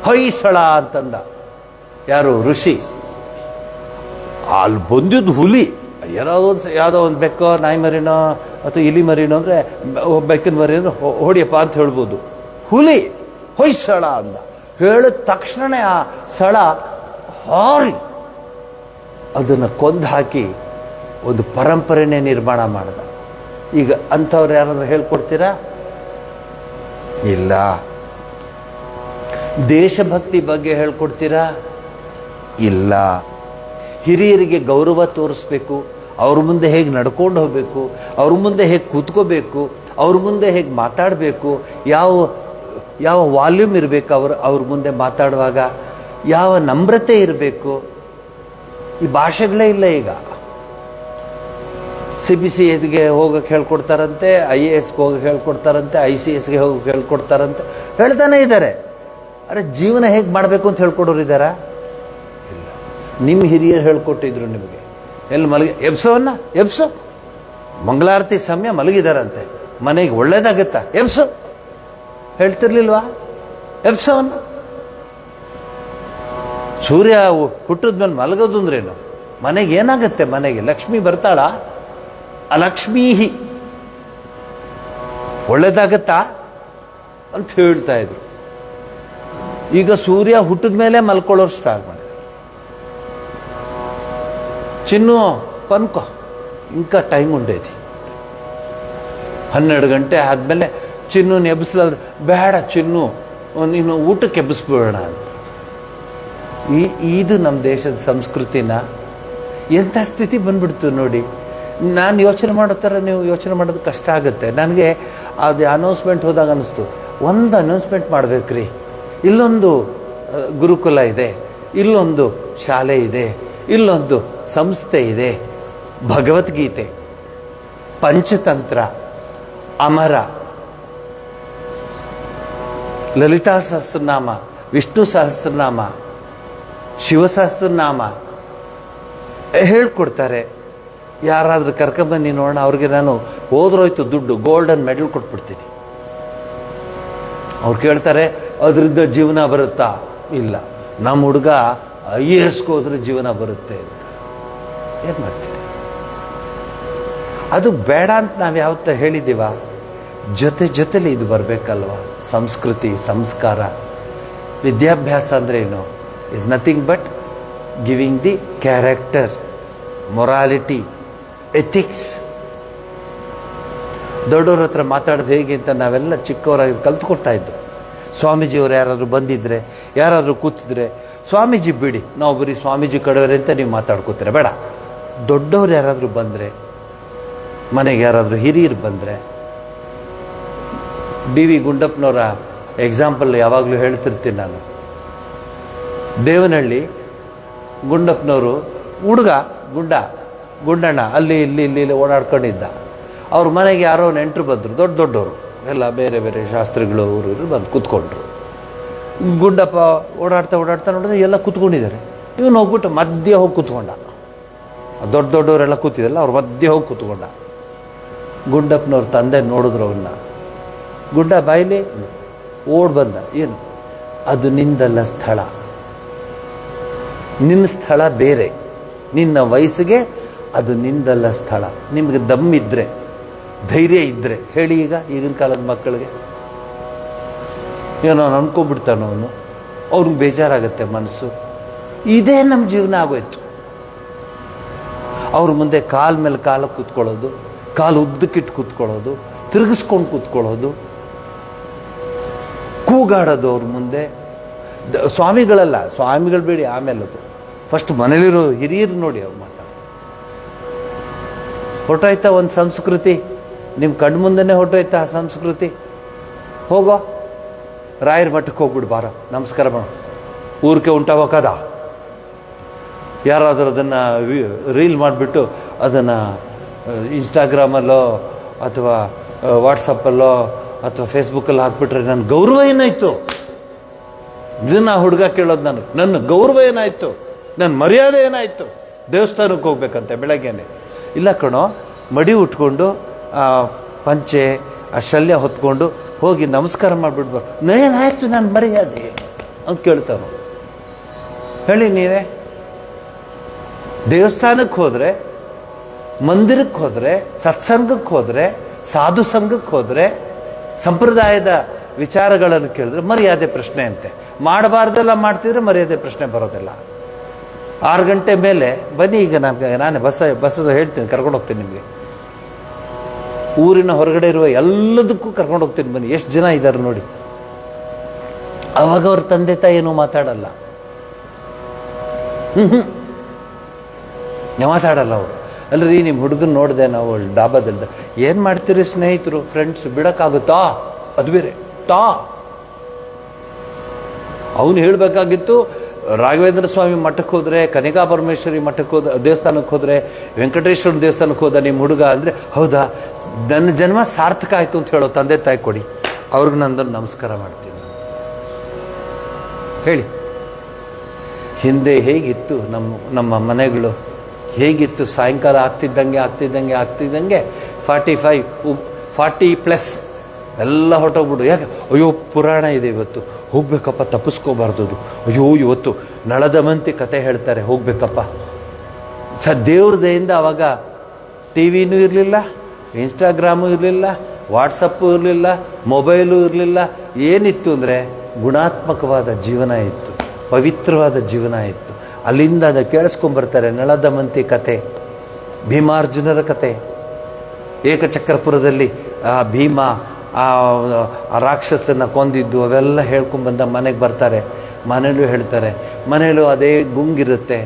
ಹೊಯ್ಸಳ ಅಂತಂದ ಯಾರು ಋಷಿ, ಅಲ್ಲಿ ಬಂದಿದ್ದು ಹುಲಿ, ಯಾವುದೋ ಒಂದು ಬೆಕ್ಕೋ ನಾಯಿ ಮರಿನೋ ಅಥವಾ ಇಲಿ ಮರಿನೋ ಅಂದರೆ ಬೆಕ್ಕಿನ ಮರಿ ಅಂದ್ರೆ ಹೊಡಿಯಪ್ಪ ಅಂತ ಹೇಳ್ಬೋದು. ಹುಲಿ ಹೊಯ್ಸಳ ಅಂದ. ಹೇಳಿದ ತಕ್ಷಣವೇ ಆ ಸಳ ಹಾರಿ ಅದನ್ನು ಕೊಂದು ಹಾಕಿ ಒಂದು ಪರಂಪರೆನೇ ನಿರ್ಮಾಣ ಮಾಡ್ದ. ಈಗ ಅಂಥವ್ರು ಯಾರಾದ್ರೂ ಹೇಳ್ಕೊಡ್ತೀರಾ? ಇಲ್ಲ. ದೇಶಭಕ್ತಿ ಬಗ್ಗೆ ಹೇಳ್ಕೊಡ್ತೀರಾ? ಇಲ್ಲ. ಹಿರಿಯರಿಗೆ ಗೌರವ ತೋರಿಸ್ಬೇಕು, ಅವ್ರ ಮುಂದೆ ಹೇಗೆ ನಡ್ಕೊಂಡು ಹೋಗಬೇಕು, ಅವ್ರ ಮುಂದೆ ಹೇಗೆ ಕೂತ್ಕೋಬೇಕು, ಅವ್ರ ಮುಂದೆ ಹೇಗೆ ಮಾತಾಡಬೇಕು, ಯಾವ ವಾಲ್ಯೂಮ್ ಇರಬೇಕು ಅವ್ರ ಮುಂದೆ ಮಾತಾಡುವಾಗ, ಯಾವ ನಮ್ರತೆ ಇರಬೇಕು, ಈ ಭಾಷೆಗಳೇ ಇಲ್ಲ ಈಗ. CBSE ಹೋಗಕ್ಕೆ ಹೇಳ್ಕೊಡ್ತಾರಂತೆ, IASಗೆ ಹೋಗಕ್ಕೆ ಹೇಳ್ಕೊಡ್ತಾರಂತೆ, ICSಗೆ ಹೋಗಕ್ಕೆ ಹೇಳ್ಕೊಡ್ತಾರಂತೆ, ಹೇಳ್ತಾನೆ ಇದ್ದಾರೆ. ಅರೆ ಜೀವನ ಹೇಗೆ ಮಾಡಬೇಕು ಅಂತ ಹೇಳ್ಕೊಡೋರು ಇದ್ದಾರಾ? ಇಲ್ಲ. ನಿಮ್ಮ ಹಿರಿಯರು ಹೇಳ್ಕೊಟ್ಟಿದ್ರು ನಿಮಗೆ. ಎಲ್ಲಿ ಎಬ್ಸೋವನ್ನ ಎಬ್ಸು, ಮಂಗಳಾರತಿ ಸಮಯ ಮಲಗಿದಾರಂತೆ, ಮನೆಗೆ ಒಳ್ಳೇದಾಗತ್ತಾ ಎಬ್ಸು ಹೇಳ್ತಿರ್ಲಿಲ್ವಾ? ಎಬ್ಸೋವನ್ನ. ಸೂರ್ಯ ಹುಟ್ಟಿದ್ಮೇಲೆ ಮಲಗೋದು ಅಂದ್ರೇನು? ಮನೆಗೆ ಏನಾಗುತ್ತೆ? ಮನೆಗೆ ಲಕ್ಷ್ಮಿ ಬರ್ತಾಳ? ಅಲಕ್ಷ್ಮೀಹಿ ಒಳ್ಳೇದಾಗತ್ತಾ ಅಂತ ಹೇಳ್ತಾ ಇದ್ರು. ಈಗ ಸೂರ್ಯ ಹುಟ್ಟಿದ ಮೇಲೆ ಮಲ್ಕೊಳ್ಳೋರು ಸ್ಟಾರ್ಟ್ ಮಾಡಿ. ಚಿನ್ನು ಪನ್ಕೋ ಇಂಕ ಟೈಮ್ ಉಂಡೇದಿ, 12 ಗಂಟೆ ಆದಮೇಲೆ ಚಿನ್ನು ಎಬ್ಬಿಸ್ಲಾದ್ರೆ ಬೇಡ ಚಿನ್ನು ನೀನು ಊಟಕ್ಕೆ ಎಬ್ಬಿಸ್ಬಿಡೋಣ ಅಂತ. ಇದು ನಮ್ಮ ದೇಶದ ಸಂಸ್ಕೃತಿನ ಎಂಥ ಸ್ಥಿತಿ ಬಂದ್ಬಿಡ್ತು ನೋಡಿ. ನಾನು ಯೋಚನೆ ಮಾಡೋ ಥರ ನೀವು ಯೋಚನೆ ಮಾಡೋದು ಕಷ್ಟ ಆಗುತ್ತೆ. ನನಗೆ ಅದು ಅನೌನ್ಸ್ಮೆಂಟ್ ಹೋದಾಗ ಅನ್ನಿಸ್ತು, ಒಂದು ಅನೌನ್ಸ್ಮೆಂಟ್ ಮಾಡ್ಬೇಕ್ರಿ, ಇಲ್ಲೊಂದು ಗುರುಕುಲ ಇದೆ, ಇಲ್ಲೊಂದು ಶಾಲೆ ಇದೆ, ಇಲ್ಲೊಂದು ಸಂಸ್ಥೆ ಇದೆ, ಭಗವದ್ಗೀತೆ, ಪಂಚತಂತ್ರ, ಅಮರ, ಲಲಿತಾ ಸಹಸ್ರನಾಮ, ವಿಷ್ಣು ಸಹಸ್ರನಾಮ, ಶಿವಸಹಸ್ರನಾಮ ಹೇಳ್ಕೊಡ್ತಾರೆ. ಯಾರಾದರೂ ಕರ್ಕೊಂಬನ್ನಿ ನೋಡೋಣ. ಅವ್ರಿಗೆ ನಾನು ಹೋದ್ರೋಯ್ತು ದುಡ್ಡು, ಗೋಲ್ಡನ್ ಮೆಡಲ್ ಕೊಟ್ಬಿಡ್ತೀನಿ. ಅವ್ರು ಕೇಳ್ತಾರೆ ಅದರಿಂದ ಜೀವನ ಬರುತ್ತಾ? ಇಲ್ಲ, ನಮ್ಮ ಹುಡುಗ IAS ಹೋದ್ರೆ ಜೀವನ ಬರುತ್ತೆ ಅಂತ. ಏನು ಮಾಡ್ತೀವಿ? ಅದು ಬೇಡ ಅಂತ ನಾವು ಯಾವತ್ತ ಹೇಳಿದ್ದೀವ? ಜೊತೆಲಿ ಇದು ಬರಬೇಕಲ್ವ? ಸಂಸ್ಕೃತಿ, ಸಂಸ್ಕಾರ, ವಿದ್ಯಾಭ್ಯಾಸ ಅಂದರೆ ಏನು? Is nothing but giving the character, morality, ethics. ದೊಡ್ಡವ್ರ ಹತ್ರ ಮಾತಾಡೋದು ಹೇಗೆ ಅಂತ ನಾವೆಲ್ಲ ಚಿಕ್ಕವರಾಗಿ ಕಲ್ತ್ಕೊಡ್ತಾ ಇದ್ದು. ಸ್ವಾಮೀಜಿಯವರು ಯಾರಾದರೂ ಬಂದಿದ್ರೆ, ಯಾರಾದರೂ ಕೂತಿದ್ರೆ, ಸ್ವಾಮೀಜಿ ಬಿಡಿ, ನಾವು ಬರೀ ಸ್ವಾಮೀಜಿ ಕಡೆಯವರೇ ಅಂತ ನೀವು ಮಾತಾಡ್ಕೋತೀರ, ಬೇಡ. ದೊಡ್ಡವ್ರು ಯಾರಾದರೂ ಬಂದರೆ, ಮನೆಗೆ ಯಾರಾದರೂ ಹಿರಿಯರು ಬಂದರೆ, DV ಗುಂಡಪ್ಪನವರ ಎಕ್ಸಾಂಪಲ್ ಯಾವಾಗಲೂ ಹೇಳ್ತಿರ್ತೀನಿ ನಾನು. ದೇವನಹಳ್ಳಿ ಗುಂಡಪ್ಪನವರು ಹುಡುಗ, ಗುಂಡಣ್ಣ ಅಲ್ಲಿ ಇಲ್ಲಿ ಓಡಾಡ್ಕೊಂಡಿದ್ದ. ಅವ್ರ ಮನೆಗೆ ಯಾರೋ ನೆಂಟರು ಬಂದರು, ದೊಡ್ಡವರು ಎಲ್ಲ, ಬೇರೆ ಬೇರೆ ಶಾಸ್ತ್ರಿಗಳು ಅವರು ಬಂದು ಕೂತ್ಕೊಂಡ್ರು. ಗುಂಡಪ್ಪ ಓಡಾಡ್ತಾ ನೋಡಿದ್ರೆ ಎಲ್ಲ ಕೂತ್ಕೊಂಡಿದ್ದಾರೆ. ಇವನು ಹೋಗ್ಬಿಟ್ಟು ಮಧ್ಯೆ ಹೋಗಿ ಕೂತ್ಕೊಂಡ. ದೊಡ್ಡವರೆಲ್ಲ ಕೂತಿದ್ರಲ್ಲ, ಅವ್ರ ಮಧ್ಯೆ ಹೋಗಿ ಕೂತ್ಕೊಂಡ. ಗುಂಡಪ್ಪನವ್ರ ತಂದೆ ನೋಡಿದ್ರು ಅವನ್ನ. ಗುಂಡ ಬಾಯಿಲಿ ಓಡ್ ಬಂದ. ಏನು ಅದು? ನಿಂದಲ್ಲ ಸ್ಥಳ, ನಿನ್ನ ಸ್ಥಳ ಬೇರೆ, ನಿನ್ನ ವಯಸ್ಸಿಗೆ ಅದು ನಿಂದಲ್ಲ ಸ್ಥಳ. ನಿಮಗೆ ದಮ್ಮಿದ್ರೆ, ಧೈರ್ಯ ಇದ್ದರೆ ಹೇಳಿ. ಈಗಿನ ಕಾಲದ ಮಕ್ಕಳಿಗೆ ಏನೋ ಅನ್ಕೊಂಡ್ಬಿಡ್ತಾನೋ ಅವನು, ಅವ್ನಿಗೆ ಬೇಜಾರಾಗತ್ತೆ ಮನಸ್ಸು. ಇದೇ ನಮ್ಮ ಜೀವನ ಆಗೋಯ್ತು. ಅವ್ರ ಮುಂದೆ ಕಾಲ ಮೇಲೆ ಕಾಲ ಕೂತ್ಕೊಳ್ಳೋದು, ಕಾಲು ಉದ್ದಕ್ಕಿಟ್ಟು ಕೂತ್ಕೊಳ್ಳೋದು, ತಿರುಗಿಸ್ಕೊಂಡು ಕೂತ್ಕೊಳ್ಳೋದು, ಕೂಗಾಡೋದು ಅವ್ರ ಮುಂದೆ. ಸ್ವಾಮಿಗಳಲ್ಲ, ಸ್ವಾಮಿಗಳು ಬೇಡಿ, ಆಮೇಲೆ ಅದು ಫಸ್ಟ್ ಮನೇಲಿರೋ ಹಿರಿಯರು ನೋಡಿ ಅವ್ರು ಮಾತಾಡ. ಹೊರಟೋಯ್ತಾ ಒಂದು ಸಂಸ್ಕೃತಿ, ನಿಮ್ಮ ಕಣ್ಮುಂದೆನೇ ಹೊರಟೋಯ್ತಾ ಆ ಸಂಸ್ಕೃತಿ. ಹೋಗೋ ರಾಯರ ಮಠಕ್ಕೆ ಹೋಗ್ಬಿಡು, ಬಾರ ನಮಸ್ಕಾರ ಮಾಡು, ಊರಿಕೆ ಉಂಟಾಗೋಕದ. ಯಾರಾದರೂ ಅದನ್ನು ರೀಲ್ ಮಾಡಿಬಿಟ್ಟು ಅದನ್ನು ಇನ್ಸ್ಟಾಗ್ರಾಮಲ್ಲೋ ಅಥವಾ ವಾಟ್ಸಪ್ಪಲ್ಲೋ ಅಥವಾ ಫೇಸ್ಬುಕ್ಕಲ್ಲಿ ಹಾಕ್ಬಿಟ್ರೆ ನನ್ನ ಗೌರವ ಏನಾಯಿತು? ಇದನ್ನ ಹುಡುಗ ಕೇಳೋದು ನನ್ನ ಗೌರವ ಏನಾಯಿತು? ನನ್ನ ಮರ್ಯಾದೆ ಏನಾಯಿತು? ದೇವಸ್ಥಾನಕ್ಕೆ ಹೋಗ್ಬೇಕಂತೆ ಬೆಳಗ್ಗೆನೆ. ಇಲ್ಲ ಕಣೋ, ಮಡಿ ಉಟ್ಕೊಂಡು ಪಂಚೆ ಆ ಶಲ್ಯ ಹೊತ್ಕೊಂಡು ಹೋಗಿ ನಮಸ್ಕಾರ ಮಾಡಿಬಿಡ್ಬಾರ್ದು. ಏನಾಯ್ತು ನನ್ನ ಮರ್ಯಾದೆ ಅಂತ ಕೇಳ್ತಾನು. ಹೇಳಿ ನೀವೇ. ದೇವಸ್ಥಾನಕ್ಕೆ ಹೋದರೆ, ಮಂದಿರಕ್ಕೆ ಹೋದರೆ, ಸತ್ಸಂಗಕ್ಕೆ ಹೋದರೆ, ಸಾಧು ಸಂಘಕ್ಕೆ ಹೋದರೆ, ಸಂಪ್ರದಾಯದ ವಿಚಾರಗಳನ್ನು ಕೇಳಿದ್ರೆ ಮರ್ಯಾದೆ ಪ್ರಶ್ನೆ ಅಂತೆ. ಮಾಡಬಾರ್ದೆಲ್ಲ ಮಾಡ್ತಿದ್ರೆ ಮರ್ಯಾದೆ ಪ್ರಶ್ನೆ ಬರೋದಿಲ್ಲ. 6 ಗಂಟೆ ಮೇಲೆ ಬನ್ನಿ, ಈಗ ನಾನೇ ಬಸ್ ಹೇಳ್ತೀನಿ, ಕರ್ಕೊಂಡು ಹೋಗ್ತೀನಿ ನಿಮಗೆ. ಊರಿನ ಹೊರಗಡೆ ಇರುವ ಎಲ್ಲದಕ್ಕೂ ಕರ್ಕೊಂಡು ಹೋಗ್ತೀನಿ, ಬನ್ನಿ. ಎಷ್ಟು ಜನ ಇದ್ದಾರೆ ನೋಡಿ. ಅವಾಗ ಅವ್ರ ತಂದೆ ತಾಯಿ ಏನೂ ಮಾತಾಡಲ್ಲ, ಮಾತಾಡಲ್ಲ ಅವರು. ಅಲ್ರಿ ನಿಮ್ಮ ಹುಡುಗನ ನೋಡಿದೆ ನಾವು ಡಾಬಾದಲ್ಲಿ, ಏನು ಮಾಡ್ತೀರಿ ಸ್ನೇಹಿತರು, ಫ್ರೆಂಡ್ಸ್, ಬಿಡೋಕ್ಕಾಗುತ್ತಾ? ಅದು ಬೇರೆ ಅವನು ಹೇಳಬೇಕಾಗಿತ್ತು. ರಾಘವೇಂದ್ರ ಸ್ವಾಮಿ ಮಠಕ್ಕೆ ಹೋದರೆ, ಕನಿಕಾ ಪರಮೇಶ್ವರಿ ಮಠಕ್ಕೆ ಹೋದ, ದೇವಸ್ಥಾನಕ್ಕೆ ಹೋದರೆ, ವೆಂಕಟೇಶ್ವರ ದೇವಸ್ಥಾನಕ್ಕೆ ಹೋದ ನಿಮ್ಮ ಹುಡುಗ ಅಂದರೆ, ಹೌದಾ ನನ್ನ ಜನ್ಮ ಸಾರ್ಥಕ ಆಯಿತು ಅಂತ ಹೇಳೋ ತಂದೆ ತಾಯಿ ಕೊಡಿ, ಅವ್ರಿಗೆ ನಂದೊಂದು ನಮಸ್ಕಾರ ಮಾಡ್ತೀನಿ. ಹೇಳಿ, ಹಿಂದೆ ಹೇಗಿತ್ತು ನಮ್ಮ ಮನೆಗಳು? ಹೇಗಿತ್ತು? ಸಾಯಂಕಾಲ ಆಗ್ತಿದ್ದಂಗೆ 40+ ಎಲ್ಲ ಹೊರಟೋಗ್ಬಿಡು. ಯಾಕೆ? ಅಯ್ಯೋ ಪುರಾಣ ಇದೆ ಇವತ್ತು, ಹೋಗ್ಬೇಕಪ್ಪ, ತಪ್ಪಿಸ್ಕೋಬಾರ್ದು. ಅಯ್ಯೋ ಇವತ್ತು ನಳದಮಂತಿ ಕತೆ ಹೇಳ್ತಾರೆ, ಹೋಗ್ಬೇಕಪ್ಪ. ದೇವ್ರ ದಯಿಂದ ಅವಾಗ TV ಇರಲಿಲ್ಲ, ಇನ್ಸ್ಟಾಗ್ರಾಮು ಇರಲಿಲ್ಲ, ವಾಟ್ಸಪ್ಪು ಇರಲಿಲ್ಲ, ಮೊಬೈಲು ಇರಲಿಲ್ಲ. ಏನಿತ್ತು ಅಂದರೆ ಗುಣಾತ್ಮಕವಾದ ಜೀವನ ಇತ್ತು, ಪವಿತ್ರವಾದ ಜೀವನ ಇತ್ತು. ಅಲ್ಲಿಂದ ಅದು ಕೇಳಿಸ್ಕೊಂಬರ್ತಾರೆ ನಳದಮಂತಿ ಕತೆ, ಭೀಮಾರ್ಜುನರ ಕತೆ. ಏಕಚಕ್ರಪುರದಲ್ಲಿ ಭೀಮ ಆ ರಾಕ್ಷಸನ್ನ ಕೊಂದಿದ್ದು ಅವೆಲ್ಲ ಹೇಳ್ಕೊಂಡ್ಬಂದ ಮನೆಗೆ ಬರ್ತಾರೆ. ಮನೇಲೂ ಹೇಳ್ತಾರೆ. ಮನೇಲೂ ಅದೇ ಗುಂಗಿರುತ್ತೆ,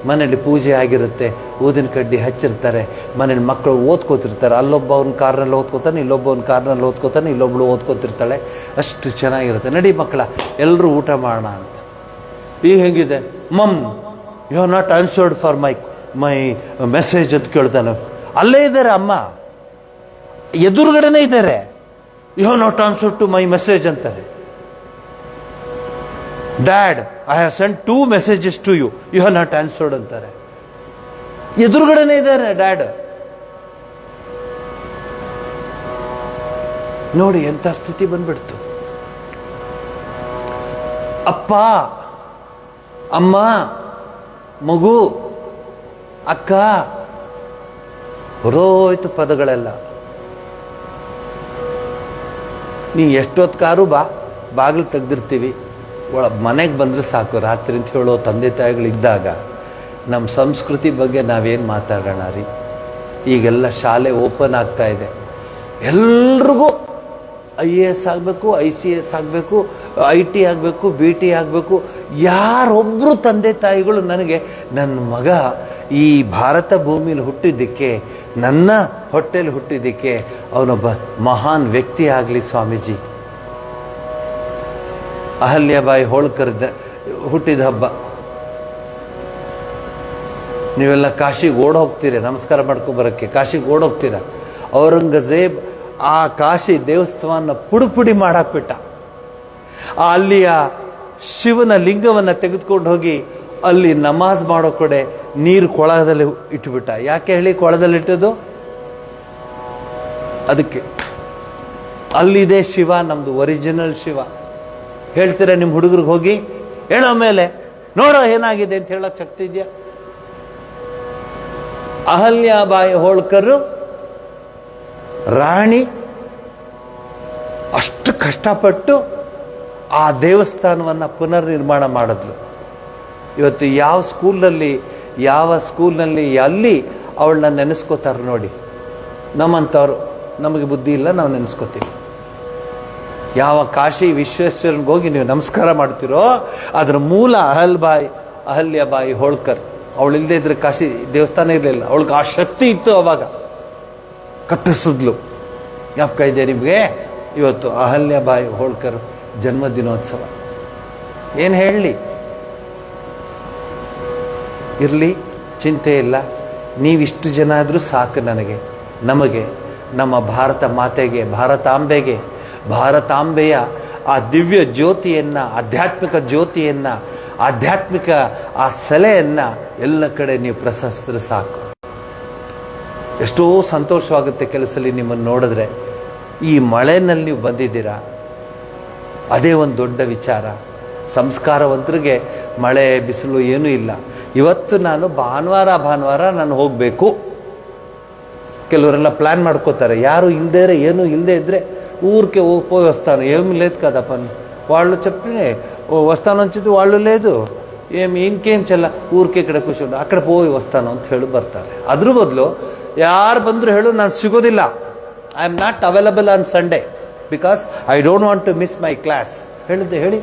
ಮನೇಲಿ ಪೂಜೆ ಆಗಿರುತ್ತೆ, ಊದಿನ ಕಡ್ಡಿ ಹಚ್ಚಿರ್ತಾರೆ. ಮನೇಲಿ ಮಕ್ಕಳು ಓದ್ಕೋತಿರ್ತಾರೆ. ಅಲ್ಲೊಬ್ಬ ಅವ್ನ ಕಾರ್ನಲ್ಲಿ ಓದ್ಕೋತಾನೆ, ಇಲ್ಲೊಬ್ಬ ಅವ್ನ ಕಾರ್ನಲ್ಲಿ ಓದ್ಕೋತಾನೆ, ಇಲ್ಲೊಬ್ಳು ಓದ್ಕೋತಿರ್ತಾಳೆ. ಅಷ್ಟು ಚೆನ್ನಾಗಿರುತ್ತೆ. ನಡಿ ಮಕ್ಕಳ, ಎಲ್ಲರೂ ಊಟ ಮಾಡೋಣ ಅಂತ. ಈಗ ಹೆಂಗಿದೆ? Mum you have not answered for my message ಅಂತ ಕೇಳ್ತಾನೆ. ಅಲ್ಲೇ ಇದ್ದಾರೆ ಅಮ್ಮ, ಎದುರುಗಡೆನೇ ಇದ್ದಾರೆ. You have not answered to my message ಅಂತಾರೆ. Dad I have sent 2 messages to you, you have not answered ಅಂತಾರೆ. ಎದುರುಗಡೆನೇ ಇದ್ದಾರೆ ಡ್ಯಾಡ್. ನೋಡಿ ಎಂಥ ಸ್ಥಿತಿ ಬಂದ್ಬಿಡ್ತು. ಅಪ್ಪ, ಅಮ್ಮ, ಮಗು, ಅಕ್ಕ, ಹೊರೋಯ್ತು ಪದಗಳೆಲ್ಲ. ನೀ ಎಷ್ಟೊತ್ಕಾರು ಬಾಗಿಲು ತೆಗ್ದಿರ್ತೀವಿ, ಮನೆಗೆ ಬಂದರೆ ಸಾಕು ರಾತ್ರಿ ಅಂತ ಹೇಳೋ ತಂದೆ ತಾಯಿಗಳಿದ್ದಾಗ ನಮ್ಮ ಸಂಸ್ಕೃತಿ ಬಗ್ಗೆ ನಾವೇನು ಮಾತಾಡೋಣ ರೀ? ಈಗೆಲ್ಲ ಶಾಲೆ ಓಪನ್ ಆಗ್ತಾ ಇದೆ, ಎಲ್ರಿಗೂ IAS ಆಗಬೇಕು, ICS ಆಗಬೇಕು, IT ಆಗಬೇಕು, BT ಆಗಬೇಕು. ಯಾರೊಬ್ಬರು ತಂದೆ ತಾಯಿಗಳು ನನಗೆ ನನ್ನ ಮಗ ಈ ಭಾರತ ಭೂಮಿಲಿ ಹುಟ್ಟಿದ್ದಕ್ಕೆ, ನನ್ನ ಹೊಟ್ಟೆಲಿ ಹುಟ್ಟಿದ್ದಕ್ಕೆ ಅವನೊಬ್ಬ ಮಹಾನ್ ವ್ಯಕ್ತಿ ಆಗಲಿ ಸ್ವಾಮೀಜಿ. ಅಹಲ್ಯಾಬಾಯಿ ಹೋಳ್ಕರ್ ಹುಟ್ಟಿದ ಹಬ್ಬ. ನೀವೆಲ್ಲ ಕಾಶಿಗೆ ಓಡೋಗ್ತೀರ ನಮಸ್ಕಾರ ಮಾಡ್ಕೊಬರೋಕ್ಕೆ, ಕಾಶಿಗೆ ಓಡೋಗ್ತೀರ. ಔರಂಗಜೇಬ್ ಆ ಕಾಶಿ ದೇವಸ್ಥಾನ ಪುಡಿ ಮಾಡಾಕ್ಬಿಟ್ಟ. ಅಲ್ಲಿಯ ಶಿವನ ಲಿಂಗವನ್ನು ತೆಗೆದುಕೊಂಡು ಹೋಗಿ ಅಲ್ಲಿ ನಮಾಜ್ ಮಾಡೋ ಕಡೆ ನೀರು ಕೊಳದಲ್ಲಿ ಇಟ್ಬಿಟ್ಟ. ಯಾಕೆ ಹೇಳಿ ಕೊಳದಲ್ಲಿ ಇಟ್ಟದು? ಅದಕ್ಕೆ ಅಲ್ಲಿದೆ ಶಿವ, ನಮ್ದು ಒರಿಜಿನಲ್ ಶಿವ. ಹೇಳ್ತೀರ ನಿಮ್ಮ ಹುಡುಗರಿಗೆ ಹೋಗಿ ಹೇಳೋ ಮೇಲೆ ನೋಡೋ ಏನಾಗಿದೆ ಅಂತ ಹೇಳಕ್ ಶಕ್ತಿ ಇದೆಯಾ? ಅಹಲ್ಯಾಬಾಯಿ ಹೋಳ್ಕರ್ ರಾಣಿ ಅಷ್ಟು ಕಷ್ಟಪಟ್ಟು ಆ ದೇವಸ್ಥಾನವನ್ನು ಪುನರ್ ನಿರ್ಮಾಣ ಮಾಡಿದ್ಲು. ಇವತ್ತು ಯಾವ ಸ್ಕೂಲ್ನಲ್ಲಿ ಅಲ್ಲಿ ಅವಳನ್ನ ನೆನೆಸ್ಕೋತಾರೆ ನೋಡಿ. ನಮ್ಮಂಥವ್ರು ನಮಗೆ ಬುದ್ಧಿ ಇಲ್ಲ, ನಾವು ನೆನೆಸ್ಕೋತೀವಿ. ಯಾವ ಕಾಶಿ ವಿಶ್ವೇಶ್ವರನಿಗೆ ಹೋಗಿ ನೀವು ನಮಸ್ಕಾರ ಮಾಡ್ತೀರೋ ಅದರ ಮೂಲ ಅಹಲ್ಯಾಬಾಯಿ ಹೋಳ್ಕರ್. ಅವಳಿಲ್ಲದೆ ಇದ್ರೆ ಕಾಶಿ ದೇವಸ್ಥಾನ ಇರಲಿಲ್ಲ. ಅವಳಿಗೆ ಆ ಶಕ್ತಿ ಇತ್ತು, ಅವಾಗ ಕಟ್ಟಿಸಿದ್ಲು. ಜ್ಞಾಪಕ ಇದೆ ನಿಮಗೆ? ಇವತ್ತು ಅಹಲ್ಯಾಬಾಯಿ ಹೋಳ್ಕರ್ ಜನ್ಮದಿನೋತ್ಸವ. ಏನು ಹೇಳಲಿ? ಇರಲಿ, ಚಿಂತೆ ಇಲ್ಲ. ನೀವಿಷ್ಟು ಜನ ಆದರೂ ಸಾಕು ನನಗೆ. ನಮಗೆ, ನಮ್ಮ ಭಾರತ ಮಾತೆಗೆ, ಭಾರತಾಂಬೆಯ ಆ ದಿವ್ಯ ಜ್ಯೋತಿಯನ್ನು, ಆಧ್ಯಾತ್ಮಿಕ ಜ್ಯೋತಿಯನ್ನು, ಆಧ್ಯಾತ್ಮಿಕ ಆ ಸೆಲೆಯನ್ನು ಎಲ್ಲ ಕಡೆ ನೀವು ಪ್ರಸರಿಸಿದ್ರೆ ಸಾಕು. ಎಷ್ಟೋ ಸಂತೋಷವಾಗುತ್ತೆ ಕೆಲಸದಲ್ಲಿ ನಿಮ್ಮನ್ನು ನೋಡಿದ್ರೆ. ಈ ಮಳೆನಲ್ಲಿ ನೀವು ಬಂದಿದ್ದೀರಾ, ಅದೇ ಒಂದು ದೊಡ್ಡ ವಿಚಾರ. ಸಂಸ್ಕಾರವಂತರಿಗೆ ಮಳೆ ಬಿಸಿಲು ಏನೂ ಇಲ್ಲ. ಇವತ್ತು ನಾನು ಭಾನುವಾರ ನಾನು ಹೋಗಬೇಕು. ಕೆಲವರೆಲ್ಲ ಪ್ಲ್ಯಾನ್ ಮಾಡ್ಕೋತಾರೆ. ಯಾರು ಇಲ್ಲದೇ ಏನೂ ಇಲ್ಲದೆ ಇದ್ದರೆ ఊరికే పోయి వస్తాను, ఏమి లేదు కదా పని. వాళ్ళు చెప్తే వస్తాను అని వాళ్ళు లేదు, ఇంకేం చెಲ್ಲ ఊరికే ఇక్కడ ಕೂತ್ಕೊಂಡು ಅక్కడ ಹೋಗಿ ವಸ್ತಾನು ಅಂತ ಹೇಳಿ ಬರ್ತಾರೆ. ಅದ್ರ ಬದಲು ಯಾರು ಬಂದರೂ ಹೇಳು, ನಾನು ಸಿಗೋದಿಲ್ಲ, I am not available on Sunday because I don't want to miss my class ಹೇಳಿದ್ದೆ. ಹೇಳಿ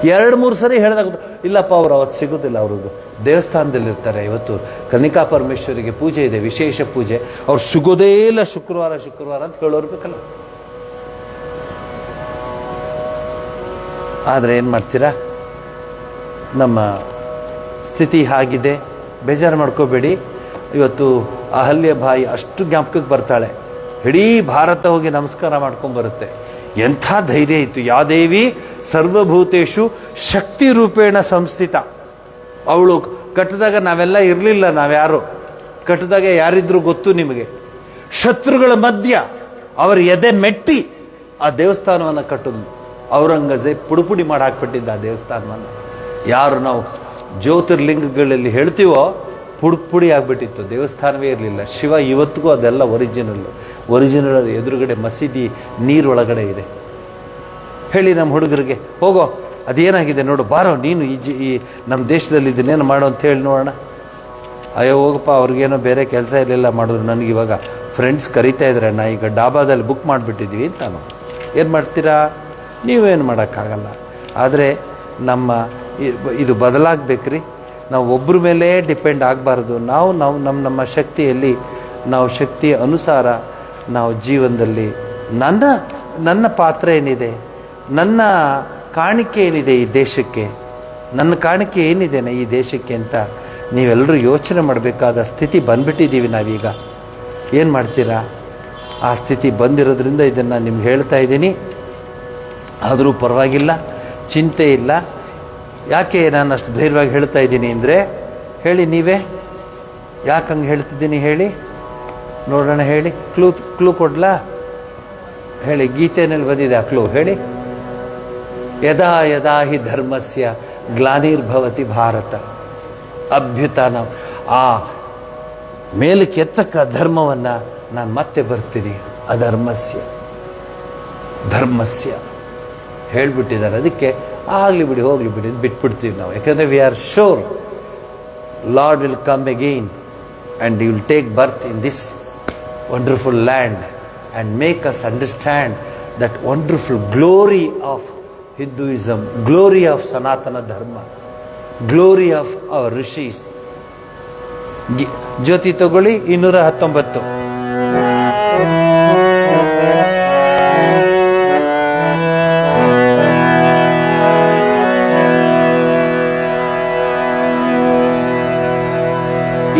2-3 ಸರಿ ಹೇಳಿದಾಗ ಇಲ್ಲಪ್ಪ ಅವ್ರು ಅವತ್ತು ಸಿಗೋದಿಲ್ಲ, ಅವ್ರದ್ದು ದೇವಸ್ಥಾನದಲ್ಲಿರ್ತಾರೆ. ಇವತ್ತು ಕನ್ನಿಕಾ ಪರಮೇಶ್ವರಿಗೆ ಪೂಜೆ ಇದೆ, ವಿಶೇಷ ಪೂಜೆ, ಅವ್ರು ಸಿಗೋದೇ ಇಲ್ಲ ಶುಕ್ರವಾರ ಅಂತ ಹೇಳೋರು ಬೇಕಲ್ಲ. ಆದರೆ ಏನು ಮಾಡ್ತೀರಾ? ನಮ್ಮ ಸ್ಥಿತಿ ಹಾಗಿದೆ. ಬೇಜಾರು ಮಾಡ್ಕೋಬೇಡಿ. ಇವತ್ತು ಅಹಲ್ಯಾಬಾಯಿ ಅಷ್ಟು ಜ್ಞಾಪಕಕ್ಕೆ ಬರ್ತಾಳೆ. ಇಡೀ ಭಾರತ ಹೋಗಿ ನಮಸ್ಕಾರ ಮಾಡ್ಕೊಂಡ್ಬರುತ್ತೆ. ಎಂಥ ಧೈರ್ಯ ಇತ್ತು. ಯಾದೇವಿ ಸರ್ವಭೂತೇಶು ಶಕ್ತಿ ರೂಪೇಣ ಸಂಸ್ಥಿತ. ಅವಳು ಕಟ್ಟಿದಾಗ ನಾವೆಲ್ಲ ಇರಲಿಲ್ಲ, ನಾವ್ಯಾರು ಕಟ್ಟಿದಾಗ ಯಾರಿದ್ರು ಗೊತ್ತು ನಿಮಗೆ? ಶತ್ರುಗಳ ಮಧ್ಯ ಅವರ ಎದೆ ಮೆಟ್ಟಿ ಆ ದೇವಸ್ಥಾನವನ್ನು ಕಟ್ಟಿದ್ಲು. ಔರಂಗಜೇಬ್ ಪುಡಿ ಮಾಡಿ ಹಾಕ್ಬಿಟ್ಟಿದ್ದ ಆ ದೇವಸ್ಥಾನವನ್ನು. ಯಾರು ನಾವು ಜ್ಯೋತಿರ್ಲಿಂಗಗಳಲ್ಲಿ ಹೇಳ್ತೀವೋ ಪುಡಿ ಆಗ್ಬಿಟ್ಟಿತ್ತು, ದೇವಸ್ಥಾನವೇ ಇರಲಿಲ್ಲ. ಶಿವ ಇವತ್ತಿಗೂ ಅದೆಲ್ಲ ಒರಿಜಿನಲ್ ಎದುರುಗಡೆ ಮಸೀದಿ ನೀರೊಳಗಡೆ ಇದೆ. ಹೇಳಿ ನಮ್ಮ ಹುಡುಗರಿಗೆ, ಹೋಗೋ ಅದೇನಾಗಿದೆ ನೋಡು, ಬಾರೋ ನೀನು ಈ ನಮ್ಮ ದೇಶದಲ್ಲಿ ಇದನ್ನೇನು ಮಾಡೋ ಅಂತ ಹೇಳಿ ನೋಡೋಣ. ಅಯ್ಯೋ ಹೋಗಪ್ಪ, ಅವ್ರಿಗೇನೋ ಬೇರೆ ಕೆಲಸ ಇರಲಿಲ್ಲ ಮಾಡಿದ್ರು. ನನಗಿವಾಗ ಫ್ರೆಂಡ್ಸ್ ಕರಿತಾ ಇದ್ದಾರೆ, ನಾ ಈಗ ಡಾಬಾದಲ್ಲಿ ಬುಕ್ ಮಾಡಿಬಿಟ್ಟಿದ್ದೀವಿ ಅಂತ. ನಾನು ಏನು ಮಾಡ್ತೀರಾ? ನೀವೇನು ಮಾಡೋಕ್ಕಾಗಲ್ಲ. ಆದರೆ ಇದು ಬದಲಾಗಬೇಕ್ರಿ. ನಾವು ಒಬ್ಬರ ಮೇಲೆ ಡಿಪೆಂಡ್ ಆಗಬಾರ್ದು. ನಾವು ನಮ್ಮ ಶಕ್ತಿಯಲ್ಲಿ, ನಾವು ಶಕ್ತಿಯ ಅನುಸಾರ ನಾವು ಜೀವನದಲ್ಲಿ ನನ್ನ ಪಾತ್ರ ಏನಿದೆ, ನನ್ನ ಕಾಣಿಕೆ ಏನಿದೆ ಈ ದೇಶಕ್ಕೆ, ನನ್ನ ಕಾಣಿಕೆ ಏನಿದೆ ಈ ದೇಶಕ್ಕೆ ಅಂತ ನೀವೆಲ್ಲರೂ ಯೋಚನೆ ಮಾಡಬೇಕಾದ ಸ್ಥಿತಿ ಬಂದ್ಬಿಟ್ಟಿದ್ದೀವಿ ನಾವೀಗ. ಏನು ಮಾಡ್ತೀರಾ? ಆ ಸ್ಥಿತಿ ಬಂದಿರೋದ್ರಿಂದ ಇದನ್ನು ನಿಮ್ಗೆ ಹೇಳ್ತಾ ಇದ್ದೀನಿ. ಆದರೂ ಪರವಾಗಿಲ್ಲ, ಚಿಂತೆ ಇಲ್ಲ. ಯಾಕೆ ನಾನು ಅಷ್ಟು ಧೈರ್ಯವಾಗಿ ಹೇಳ್ತಾ ಇದ್ದೀನಿ ಅಂದರೆ, ಹೇಳಿ ನೀವೇ ಯಾಕೆ ಹಂಗೆ ಹೇಳ್ತಿದ್ದೀನಿ ಹೇಳಿ? ನೋಡೋಣ ಹೇಳಿ. ಕ್ಲೂ ಕ್ಲೂ ಕೊಡ್ಲಾ? ಹೇಳಿ, ಗೀತೆಯಲ್ಲಿ ಬಂದಿದೆ ಆ ಕ್ಲೂ ಹೇಳಿ. ಯದಾ ಯದಾ ಹಿ ಧರ್ಮಸ್ಯ ಗ್ಲಾನಿರ್ಭವತಿ ಭಾರತ ಅಭ್ಯುತ್ಥಾನ. ಆ ಮೇಲಕ್ಕೆ ಎತ್ತಕ್ಕ ಧರ್ಮವನ್ನು ನಾನು ಮತ್ತೆ ಬರ್ತೀನಿ. ಅಧರ್ಮಸ್ಯ ಧರ್ಮಸ್ಯ ಹೇಳ್ಬಿಟ್ಟಿದ್ದಾರೆ. ಅದಕ್ಕೆ ಆಗಲಿ ಬಿಡಿ, ಹೋಗಲಿ ಬಿಡಿ, ಬಿಟ್ಬಿಡ್ತೀವಿ ನಾವು. ಯಾಕಂದರೆ we are sure Lord will come again and you will take birth in this wonderful land and make us understand that wonderful glory of Hinduism, glory of Sanatana Dharma, glory of our rishis. ಜ್ಯೋತಿ ತಗೊಳ್ಳಿ. 219.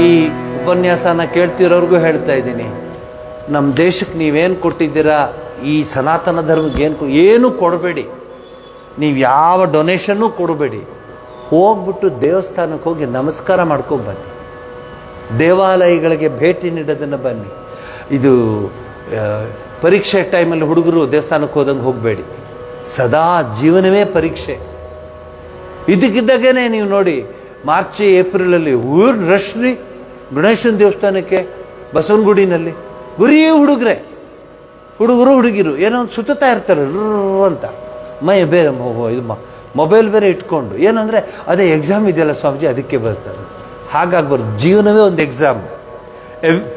ಈ ಉಪನ್ಯಾಸನ ಕೇಳ್ತಿರೋರ್ಗೂ ಹೇಳ್ತಾ ಇದ್ದೀನಿ, ನಮ್ಮ ದೇಶಕ್ಕೆ ನೀವೇನು ಕೊಟ್ಟಿದ್ದೀರಾ, ಈ ಸನಾತನ ಧರ್ಮಕ್ಕೆ ಏನು ಕೊಡಬೇಡಿ. ನೀವು ಯಾವ ಡೊನೇಷನ್ನೂ ಕೊಡಬೇಡಿ. ಹೋಗ್ಬಿಟ್ಟು ದೇವಸ್ಥಾನಕ್ಕೆ ಹೋಗಿ ನಮಸ್ಕಾರ ಮಾಡ್ಕೊಂಬನ್ನಿ. ದೇವಾಲಯಗಳಿಗೆ ಭೇಟಿ ನೀಡೋದನ್ನು ಬನ್ನಿ. ಇದು ಪರೀಕ್ಷೆ ಟೈಮಲ್ಲಿ ಹುಡುಗರು ದೇವಸ್ಥಾನಕ್ಕೆ ಹೋದಂಗೆ ಹೋಗಬೇಡಿ. ಸದಾ ಜೀವನವೇ ಪರೀಕ್ಷೆ. ಇದಕ್ಕಿದ್ದಾಗೇನೆ ನೀವು ನೋಡಿ, ಮಾರ್ಚ್ ಏಪ್ರಿಲಲ್ಲಿ ರಶ್ ರೀ ಗಣೇಶನ ದೇವಸ್ಥಾನಕ್ಕೆ, ಬಸವನಗುಡಿನಲ್ಲಿ ಹುಡುಗರು ಹುಡುಗಿರು ಏನೋ ಒಂದು ಸುತ್ತಾ ಇರ್ತಾರೆ ಅಂತ. ಬೇರೆ ಇದು ಮೊಬೈಲ್ ಬೇರೆ ಇಟ್ಕೊಂಡು ಏನಂದರೆ ಅದೇ ಎಕ್ಸಾಮ್ ಇದೆಯಲ್ಲ ಸ್ವಾಮೀಜಿ, ಅದಕ್ಕೆ ಬರ್ತಾರೆ. ಹಾಗಾಗ್ಬಾರ್ದು. ಜೀವನವೇ ಒಂದು ಎಕ್ಸಾಮ್,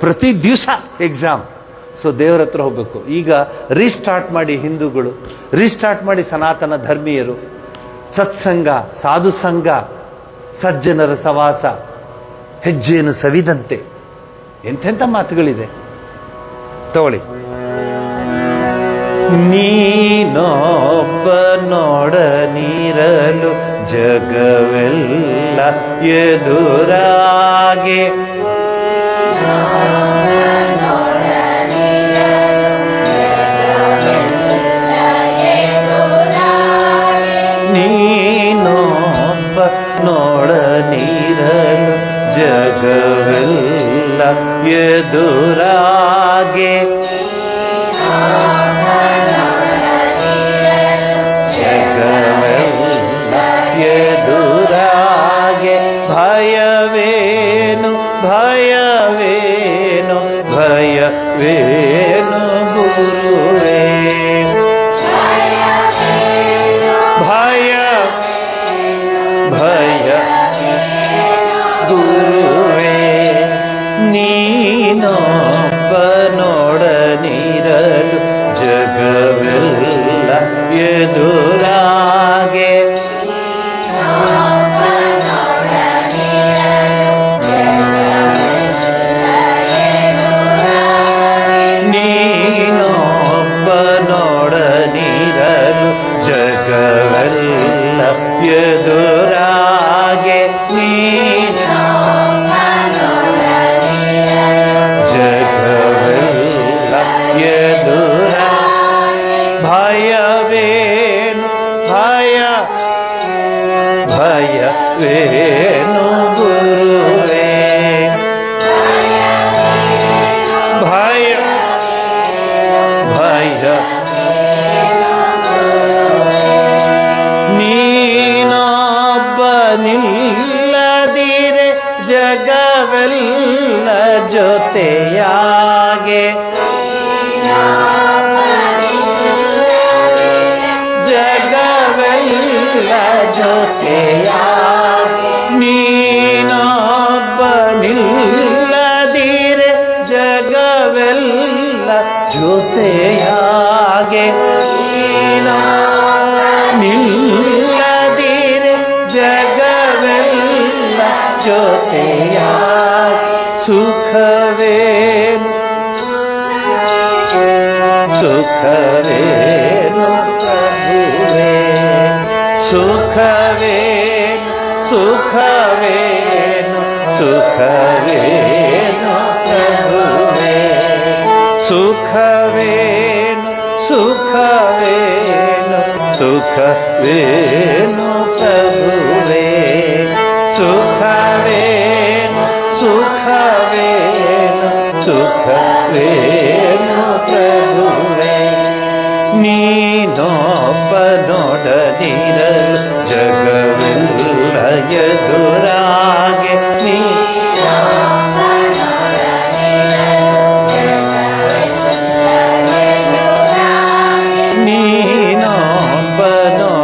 ಪ್ರತಿ ದಿವಸ ಎಕ್ಸಾಮ್. ಸೊ ದೇವರ ಹತ್ರ ಹೋಗಬೇಕು. ಈಗ ರೀಸ್ಟಾರ್ಟ್ ಮಾಡಿ ಹಿಂದೂಗಳು, ರೀಸ್ಟಾರ್ಟ್ ಮಾಡಿ ಸನಾತನ ಧರ್ಮೀಯರು. ಸತ್ಸಂಗ, ಸಾಧು ಸಂಘ, ಸಜ್ಜನರ ಸವಾಸ, ಹೆಜ್ಜೆಯನ್ನು ಸವಿದಂತೆ. ಎಂತೆಂಥ ಮಾತುಗಳಿದೆ, ತಗೊಳ್ಳಿ. ನೀನೊಬ್ಬ ನೋಡನಿರಲು ಜಗವೆಲ್ಲ ಎದುರಾಗೆ, ನೀನೊಬ್ಬ ನೋಡನಿರಲು ಜಗವೆಲ್ಲ ಎದುರಾಗೆ, ಎದುರಾಗೆ ಭಯವೇನು ಭಯವೇನು ಭಯವೇನು ಗುರುವೇ, ಭಯ ಭಯ ಗುರುವೇ. ನೀನೊಬ್ಬ ನೋಡನಿರಲು ಜಗವೆಲ್ಲ ಎದುರಾಗೆ, ನೀನೊಬ್ಬ ನೋಡನಿರಲು ಜಗವೆಲ್ಲ ಎದುರಾಗೆ, ಜಗವೆಲ್ಲ ಎದುರ. ಭಯವೇನು ಭಯ ಭಯವೇನು ಗುರುವೇ, ಭಯ ಭಯ ನೀನೊಬ್ಬನಿಲ್ಲದಿರೆ ಜಗವೆಲ್ಲ ಜೊತೆಯಾಗೆ, ಜಗವೆಲ್ಲ ಜೊತೆಯಾಗೆ. ನೀನೊಬ್ಬನಿಲ್ಲದಿರೆ ಜಗವೆಲ್ಲ ಜೊತೆಯಾಗೆ, ನಿಲ್ಲದಿರೆ ಜಗವೆಲ್ಲ ಜೊತೆಯಾಗೆ. ಸುಖವೇನು ಸುಖವೇನು ಪ್ರಭುವೇ, ಸುಖವೇನು ಸುಖವೇನು ಸುಖವೇನು ಪ್ರಭುವೇ, ಸುಖವೇನು ಸುಖವೇನು ಸುಖವೇನು ಪ್ರಭುವೇ, ಸುಖವೇನು ಸುಖವೇನು ಸುಖ ಎದುರಾಗೆ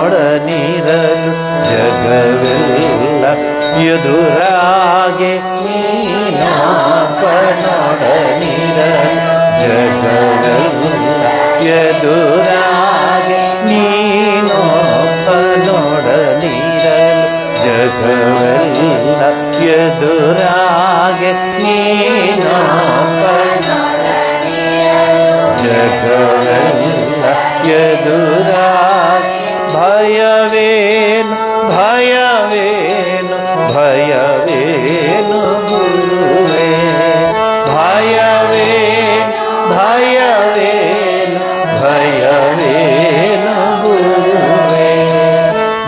ನೀನೊಬ್ಬನೊಡನಿರಲು ಜಗವೆಲ್ಲ ಎದುರಾಗೆ ನೀನೊಬ್ಬನೊಡನಿರಲು ಜಗವೆಲ್ಲ ಎದುರಾಗೆ ನೀನೊಬ್ಬನೊಡನಿರಲು ಜಗವೆಲ್ಲ ಎದುರಾಗೆ ಜಗವೆಲ್ಲ ಎದುರಾಗೆ ಭಯವೇನು ಭಯವೇನು ಭಯವೇನು ಗುರುವೇ ಭಯವೇನು ಭಯವೇನು ಭಯವೇನು ಗುರುವೇ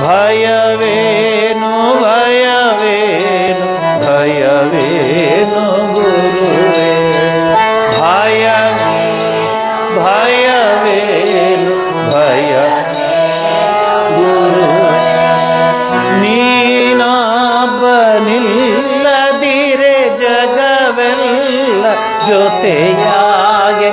ಭಯವೇನು ಭಯವೇನು ಭಯವೇನು ಗುರುವೇ ಭಯ ಭಯವೇನು ಭಯ ಗುರು ನೀನೊಬ್ಬನಿಲ್ಲದಿರೆ ಜಗವೆಲ್ಲ ಜೊತೆಯಾಗೆ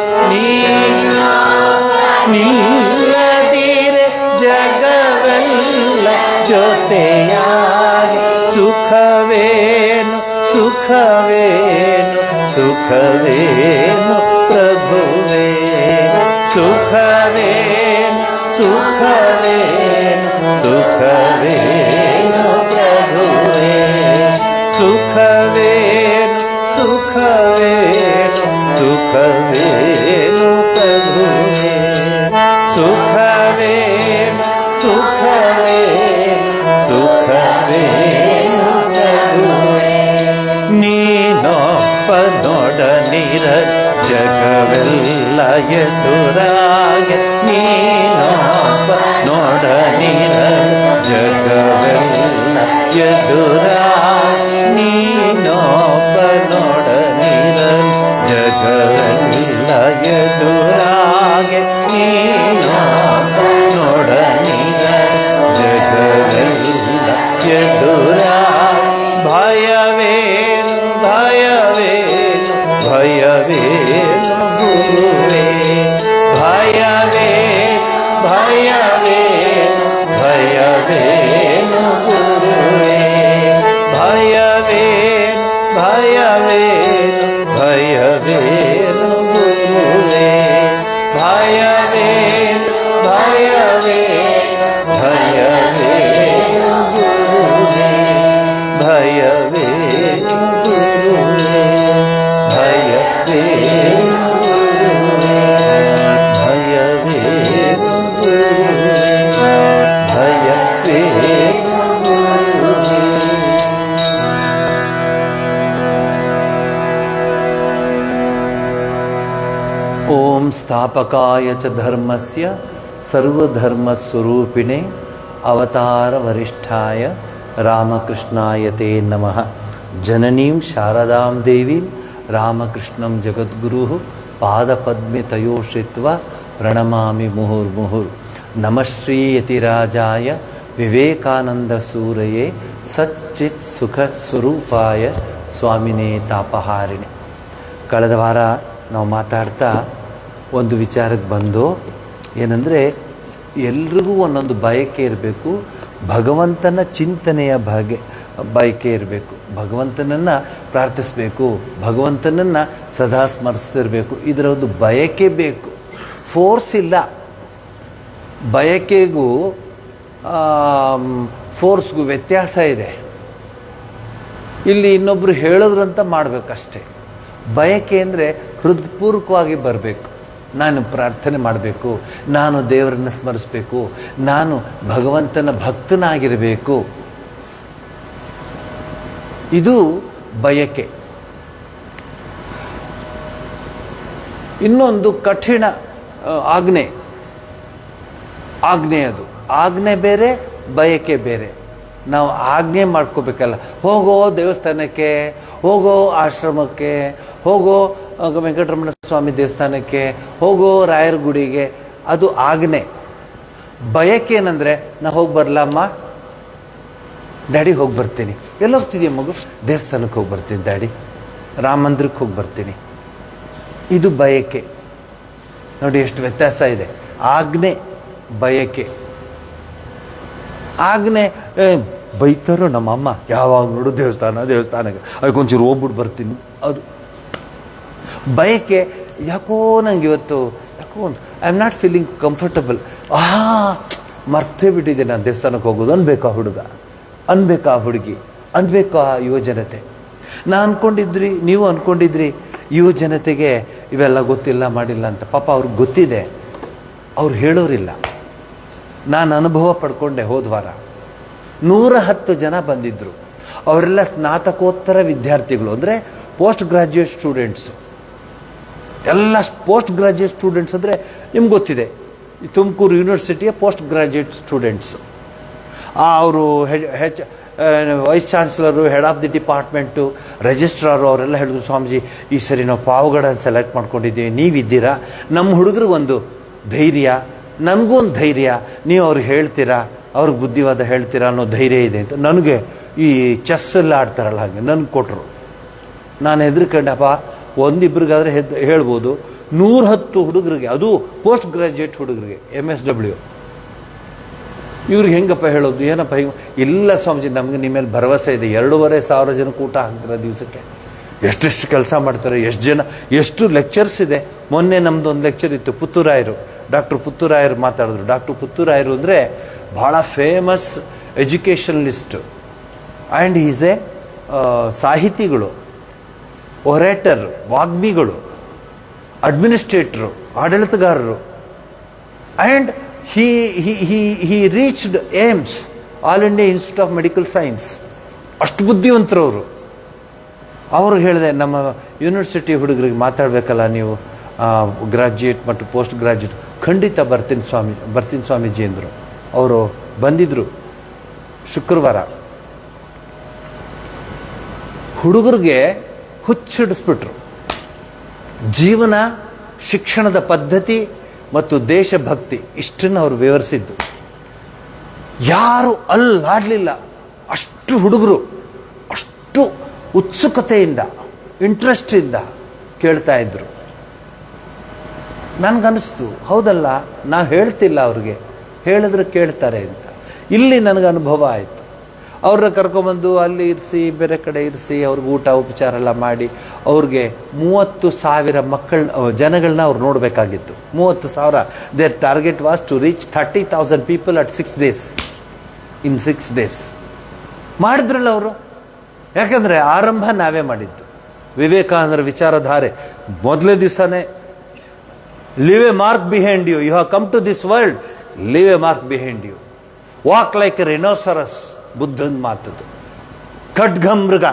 ನೀನಿಲ್ಲದಿರೆ ಜಗವೆಲ್ಲ ಜೊತೆಯಾಗೆ ಸುಖವೇನು ಸುಖವೇನು ಸುಖವೇನು ಪ್ರಭುವೇ ಸುಖವೇನು ಸುಖವೇನು ಸುಖವೇನು ಪ್ರಭುವೇ ಸುಖವೇನು ಸುಖವೇನು ಸುಖವೇನು ಪ್ರಭುವೇ ಸುಖವೇನು ಸುಖವೇನು ಸುಖವೇನು ಪ್ರಭುವೇ ನೀನೊಬ್ಬನೊಡನಿರ ಜಗವೆಲ್ಲ ಎದುರಾಗೆ ನೀನೊಬ್ಬನೊಡನಿರ ಜಗವೆಲ್ಲ ಎದುರಾಗೆ ನೀನೊಬ್ಬನೊಡನಿರ ಜಗವೆಲ್ಲ ಎದುರಾಗೆ ನೀನೊಬ್ಬನೊಡನಿರ ಜಗವೆಲ್ಲ ಎದುರಾಗೆ ಭಯವೇನು ಭಯವೇನು ಭಯವೇನು ಗುರುವೇ ಭಯವೇನು ಭಯವೇನು ಭಯವೇನು ಗುರುವೇ ಭಯವೇನು ಭಯವೇನು ಭಯವೇನು ಗುರುವೇ ಭಯವೇನು ಭಯವೇನು ಭಯವೇನು ಗುರುವೇ ಭಯವೇನು ಗುರುವೇ ಭಯವೇನು ಗುರುವೇ ಭಯವೇನು ಗುರುವೇ ಭಯವೇನು ಗುರುವೇ ಓಂ ಸ್ಥಾಪಕಾಯ ಚ ಧರ್ಮಸ್ಯ ಸರ್ವಧರ್ಮಸ್ವರೂಪಿಣೆ ಅವತಾರ ವರಿಷ್ಠಾಯ ರಾಮಕೃಷ್ಣಾಯ ತೇ ನಮಃ ಜನನೀಂ ಶಾರದಾಂ ದೇವೀಂ ರಾಮಕೃಷ್ಣಂ ಜಗದ್ಗುರು ಪಾದಪದ್ಮೆ ತಯೋಶ್ರಿತ್ವ ಪ್ರಣಮಾಮಿ ಮುಹುರ್ಮುಹುರ್ ನಮಃ ಶ್ರೀ ಯತಿರಾಜಾಯ ವಿವೇಕಾನಂದ ಸೂರಯೇ ಸಚ್ಚಿತ್ ಸುಖ ಸ್ವರೂಪಾಯ ಸ್ವಾಮಿನೇ ತಾಪಹಾರಿಣಿ. ಕಳೆದ ವಾರ ನಾವು ಮಾತಾಡ್ತಾ ಒಂದು ವಿಚಾರಕ್ಕೆ ಬಂದು ಏನಂದರೆ ಎಲ್ರಿಗೂ ಒಂದೊಂದು ಬಯಕೆ ಇರಬೇಕು, ಭಗವಂತನ ಚಿಂತನೆಯ ಬಯಕೆ ಇರಬೇಕು, ಭಗವಂತನನ್ನು ಪ್ರಾರ್ಥಿಸಬೇಕು, ಭಗವಂತನನ್ನು ಸದಾ ಸ್ಮರಿಸ್ತಿರಬೇಕು. ಇದರ ಒಂದು ಬಯಕೆ ಬೇಕು, ಫೋರ್ಸ್ ಇಲ್ಲ. ಬಯಕೆಗೂ ಫೋರ್ಸ್ಗೂ ವ್ಯತ್ಯಾಸ ಇದೆ. ಇಲ್ಲಿ ಇನ್ನೊಬ್ಬರು ಹೇಳಿದ್ರಂತ ಮಾಡಬೇಕಷ್ಟೆ. ಬಯಕೆ ಅಂದರೆ ಹೃತ್ಪೂರ್ವಕವಾಗಿ ಬರಬೇಕು. ನಾನು ಪ್ರಾರ್ಥನೆ ಮಾಡಬೇಕು, ನಾನು ದೇವರನ್ನು ಸ್ಮರಿಸಬೇಕು, ನಾನು ಭಗವಂತನ ಭಕ್ತನಾಗಿರಬೇಕು, ಇದು ಬಯಕೆ. ಇನ್ನೊಂದು ಕಠಿಣ ಆಜ್ಞೆ ಅದು. ಆಜ್ಞೆ ಬೇರೆ, ಬಯಕೆ ಬೇರೆ. ನಾವು ಆಜ್ಞೆ ಮಾಡ್ಕೋಬೇಕಲ್ಲ, ಹೋಗೋ ದೇವಸ್ಥಾನಕ್ಕೆ, ಹೋಗೋ ಆಶ್ರಮಕ್ಕೆ, ಹೋಗೋ ವೆಂಕಟರಮಣ ಸ್ವಾಮಿ ದೇವಸ್ಥಾನಕ್ಕೆ, ಹೋಗೋ ರಾಯರ ಗುಡಿಗೆ, ಅದು ಆಜ್ಞೆ. ಬಯಕೆ ಏನಂದರೆ ನಾ ಹೋಗಿ ಬರಲಮ್ಮ, ಡ್ಯಾಡಿ ಹೋಗಿ ಬರ್ತೀನಿ, ಎಲ್ಲೋಗ್ತಿದೆಯಾ ಮಗು? ದೇವಸ್ಥಾನಕ್ಕೆ ಹೋಗಿ ಬರ್ತೀನಿ ಡ್ಯಾಡಿ, ರಾಮ ಮಂದಿರಕ್ಕೆ ಹೋಗಿ ಬರ್ತೀನಿ. ಇದು ಬಯಕೆ. ನೋಡಿ ಎಷ್ಟು ವ್ಯತ್ಯಾಸ ಇದೆ. ಆಜ್ಞೆ, ಬಯಕೆ. ಆಜ್ಞೆ ಬೈತಾರೋ ನಮ್ಮಮ್ಮ, ಯಾವಾಗ ನೋಡು ದೇವಸ್ಥಾನಕ್ಕೆ ಅದಕ್ಕೊಂಚೂರು ಹೋಗ್ಬಿಟ್ಟು ಬರ್ತೀನಿ. ಅದು ಬಯಕೆ, ಯಾಕೋ ನಂಗೆ ಇವತ್ತು ಯಾಕೋ I am not feeling comfortable. ಮರ್ತೇ ಬಿಟ್ಟಿದ್ದೆ ನಾನು ದೇವಸ್ಥಾನಕ್ಕೆ ಹೋಗೋದು ಅನ್ಬೇಕಾ ಹುಡುಗ, ಅನ್ಬೇಕಾ ಹುಡುಗಿ, ಅನ್ಬೇಕಾ ಯುವ ಜನತೆ. ನೀವು ಅಂದ್ಕೊಂಡಿದ್ರಿ ಯುವ ಜನತೆಗೆ ಇವೆಲ್ಲ ಗೊತ್ತಿಲ್ಲ ಮಾಡಿಲ್ಲ ಅಂತ. ಪಾಪ ಅವ್ರಿಗೆ ಗೊತ್ತಿದೆ, ಅವ್ರು ಹೇಳೋರಿಲ್ಲ. ನಾನು ಅನುಭವ ಪಡ್ಕೊಂಡೆ. ಹೋದ ವಾರ 110 ಜನ ಬಂದಿದ್ದರು. ಅವರೆಲ್ಲ ಸ್ನಾತಕೋತ್ತರ ವಿದ್ಯಾರ್ಥಿಗಳು, ಅಂದರೆ ಪೋಸ್ಟ್ ಗ್ರಾಜ್ಯುಯೇಟ್ ಸ್ಟೂಡೆಂಟ್ಸು. ಎಲ್ಲ ಪೋಸ್ಟ್ ಗ್ರಾಜ್ಯುಯೇಟ್ ಸ್ಟೂಡೆಂಟ್ಸ್ ಅಂದರೆ ನಿಮ್ಗೆ ಗೊತ್ತಿದೆ, ತುಮಕೂರು ಯೂನಿವರ್ಸಿಟಿಯ ಪೋಸ್ಟ್ ಗ್ರಾಜ್ಯುಯೇಟ್ ಸ್ಟೂಡೆಂಟ್ಸು. ಅವರು vice chancellor, head of the department, registrar ಅವರೆಲ್ಲ ಹೇಳಿದ್ರು, ಸ್ವಾಮೀಜಿ ಈ ಸರಿ ನಾವು ಪಾವಗಡನ್ನು ಸೆಲೆಕ್ಟ್ ಮಾಡ್ಕೊಂಡಿದ್ದೀವಿ, ನೀವಿದ್ದೀರಾ, ನಮ್ಮ ಹುಡುಗರಿಗೊಂದು ಧೈರ್ಯ, ನನಗೂ ಒಂದು ಧೈರ್ಯ, ನೀವು ಅವ್ರಿಗೆ ಹೇಳ್ತೀರಾ, ಅವ್ರಿಗೆ ಬುದ್ಧಿವಾದ ಹೇಳ್ತೀರಾ ಅನ್ನೋ ಧೈರ್ಯ ಇದೆ ಅಂತ. ನನಗೆ ಈ ಚೆಸ್ಸೆಲ್ಲ ಆಡ್ತಾರಲ್ಲ ಹಾಗೆ ನನಗೆ ಕೊಟ್ಟರು. ನಾನು ಹೆದರ್ಕೊಂಡಪ್ಪ, ಒಂದಿಬ್ರಿಗಾದ್ರೆ ಹೇಳ್ಬೋದು, 110 ಹುಡುಗರಿಗೆ, ಅದು ಪೋಸ್ಟ್ ಗ್ರಾಜ್ಯುಯೇಟ್ ಹುಡುಗರಿಗೆ, MSW, ಇವ್ರಿಗೆ ಹೆಂಗಪ್ಪ ಹೇಳೋದು, ಏನಪ್ಪ ಹಿಂಗೆ? ಇಲ್ಲ ಸ್ವಾಮೀಜಿ, ನಮಗೆ ನಿಮ್ಮ ಮೇಲೆ ಭರವಸೆ ಇದೆ. 2,500 ಜನಕ್ಕೆ ಊಟ ಹಾಕ್ತಾರೆ ದಿವಸಕ್ಕೆ. ಎಷ್ಟೆಷ್ಟು ಕೆಲಸ ಮಾಡ್ತಾರೆ, ಎಷ್ಟು ಜನ, ಎಷ್ಟು ಲೆಕ್ಚರ್ಸ್ ಇದೆ. ಮೊನ್ನೆ ನಮ್ಮದು ಒಂದು ಲೆಕ್ಚರ್ ಇತ್ತು, ಪುತ್ತೂರಾಯರು, ಡಾಕ್ಟರ್ ಪುತ್ತೂರಾಯರು ಮಾತಾಡಿದ್ರು. ಡಾಕ್ಟರ್ ಪುತ್ತೂರಾಯರು ಅಂದರೆ ಭಾಳ famous educationalist and is a ಸಾಹಿತಿಗಳು, ಒರೇಟರ್, ವಾಗ್ಮಿಗಳು, ಅಡ್ಮಿನಿಸ್ಟ್ರೇಟ್ರು, ಆಡಳಿತಗಾರರು. And he reached AIIMS, All India Institute of Medical Science. ಅಷ್ಟು ಬುದ್ಧಿವಂತರು ಅವರು. ಅವರು ಹೇಳಿದೆ, ನಮ್ಮ ಯೂನಿವರ್ಸಿಟಿ ಹುಡುಗರಿಗೆ ಮಾತಾಡಬೇಕಲ್ಲ ನೀವು, ಗ್ರಾಜ್ಯುಯೇಟ್ ಮತ್ತು ಪೋಸ್ಟ್ ಗ್ರಾಜ್ಯುಯೇಟ್. ಖಂಡಿತ ಬರ್ತೀನಿ ಸ್ವಾಮೀಜಿ ಅಂದರು. ಅವರು ಬಂದಿದ್ದರು ಶುಕ್ರವಾರ. ಹುಡುಗರಿಗೆ ಹುಚ್ಚಿಡಿಸ್ಬಿಟ್ರು. ಜೀವನ, ಶಿಕ್ಷಣದ ಪದ್ಧತಿ ಮತ್ತು ದೇಶಭಕ್ತಿ ಇಷ್ಟನ್ನು ಅವರು ವಿವರಿಸಿದ್ದು. ಯಾರು ಅಲ್ಲಾಡಲಿಲ್ಲ. ಅಷ್ಟು ಹುಡುಗರು ಅಷ್ಟು ಉತ್ಸುಕತೆಯಿಂದ, ಇಂಟ್ರೆಸ್ಟಿಂದ ಕೇಳ್ತಾ ಇದ್ರು. ನನಗನ್ನಿಸ್ತು, ಹೌದಲ್ಲ, ನಾವು ಹೇಳ್ತಿಲ್ಲ ಅವ್ರಿಗೆ, ಹೇಳಿದ್ರೆ ಕೇಳ್ತಾರೆ ಅಂತ. ಇಲ್ಲಿ ನನಗೆ ಅನುಭವ ಆಯಿತು. ಅವ್ರನ್ನ ಕರ್ಕೊಂಬಂದು ಅಲ್ಲಿ ಇರಿಸಿ, ಬೇರೆ ಕಡೆ ಇರಿಸಿ, ಅವ್ರಿಗೆ ಊಟ ಉಪಚಾರ ಎಲ್ಲ ಮಾಡಿ, ಅವ್ರಿಗೆ 30,000 ಜನಗಳನ್ನ ಅವ್ರು ನೋಡಬೇಕಾಗಿತ್ತು. 30,000. Their target was to reach 30,000 people at 6 days. In 6 days ಮಾಡಿದ್ರಲ್ಲ ಅವರು. ಯಾಕಂದರೆ ಆರಂಭ ನಾವೇ ಮಾಡಿದ್ದು. ವಿವೇಕಾನಂದರ ವಿಚಾರಧಾರೆ ಮೊದಲೇ ದಿವಸನೇ, live a mark behind you, you have come to this world, live a mark behind you, walk like a rhinoceros. ಬುದ್ಧನ ಮಾತದು. ಖಡ್ಗಮೃಗ,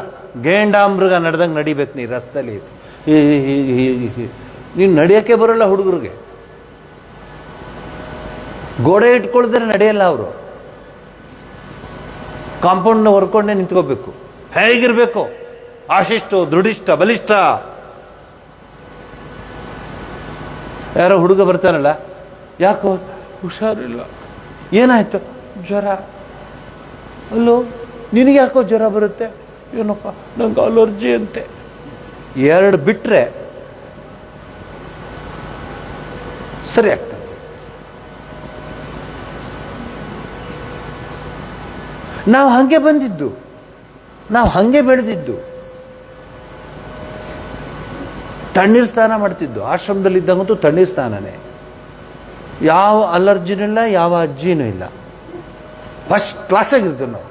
ಗೇಂಡಾಮೃಗ ನಡೆದಂಗೆ ನಡಿಬೇಕು ನೀ ರಸ್ತೆಯಲ್ಲಿ. ನೀನು ನಡೆಯೋಕ್ಕೆ ಬರೋಲ್ಲ ಹುಡುಗರಿಗೆ. ಗೋಡೆ ಇಟ್ಕೊಳ್ದ್ರೆ ನಡೆಯಲ್ಲ ಅವರು. ಕಾಂಪೌಂಡ್ನ ಹೊರ್ಕೊಂಡೇ ನಿಂತ್ಕೋಬೇಕು. ಹೇಗಿರ್ಬೇಕು? ಆಶಿಷ್ಟು, ದೃಢಿಷ್ಟ, ಬಲಿಷ್ಠ. ಯಾರೋ ಹುಡುಗ ಬರ್ತಾನಲ್ಲ, ಯಾಕೋ ಹುಷಾರಿಲ್ಲ, ಏನಾಯ್ತು? ಜ್ವರ. ಅಲ್ಲೋ, ನಿನಗೆ ಯಾಕೋ ಜ್ವರ ಬರುತ್ತೆ? ಏನಪ್ಪ, ನಂಗೆ ಅಲರ್ಜಿ ಅಂತೆ. 2 ಬಿಟ್ಟರೆ ಸರಿ ಆಗ್ತದೆ. ನಾವು ಹಾಗೆ ಬಂದಿದ್ದು, ನಾವು ಹಾಗೆ ಬೆಳೆದಿದ್ದು. ತಣ್ಣೀರು ಸ್ನಾನ ಮಾಡ್ತಿದ್ದು ಆಶ್ರಮದಲ್ಲಿದ್ದಂಗಂತೂ. ತಣ್ಣೀರು ಸ್ನಾನನೇ. ಯಾವ ಅಲರ್ಜಿನೂ ಇಲ್ಲ, ಯಾವ ಅಜ್ಜಿನೂ ಇಲ್ಲ. ಫಸ್ಟ್ ಕ್ಲಾಸಾಗಿರ್ತೀವಿ ನಾವು.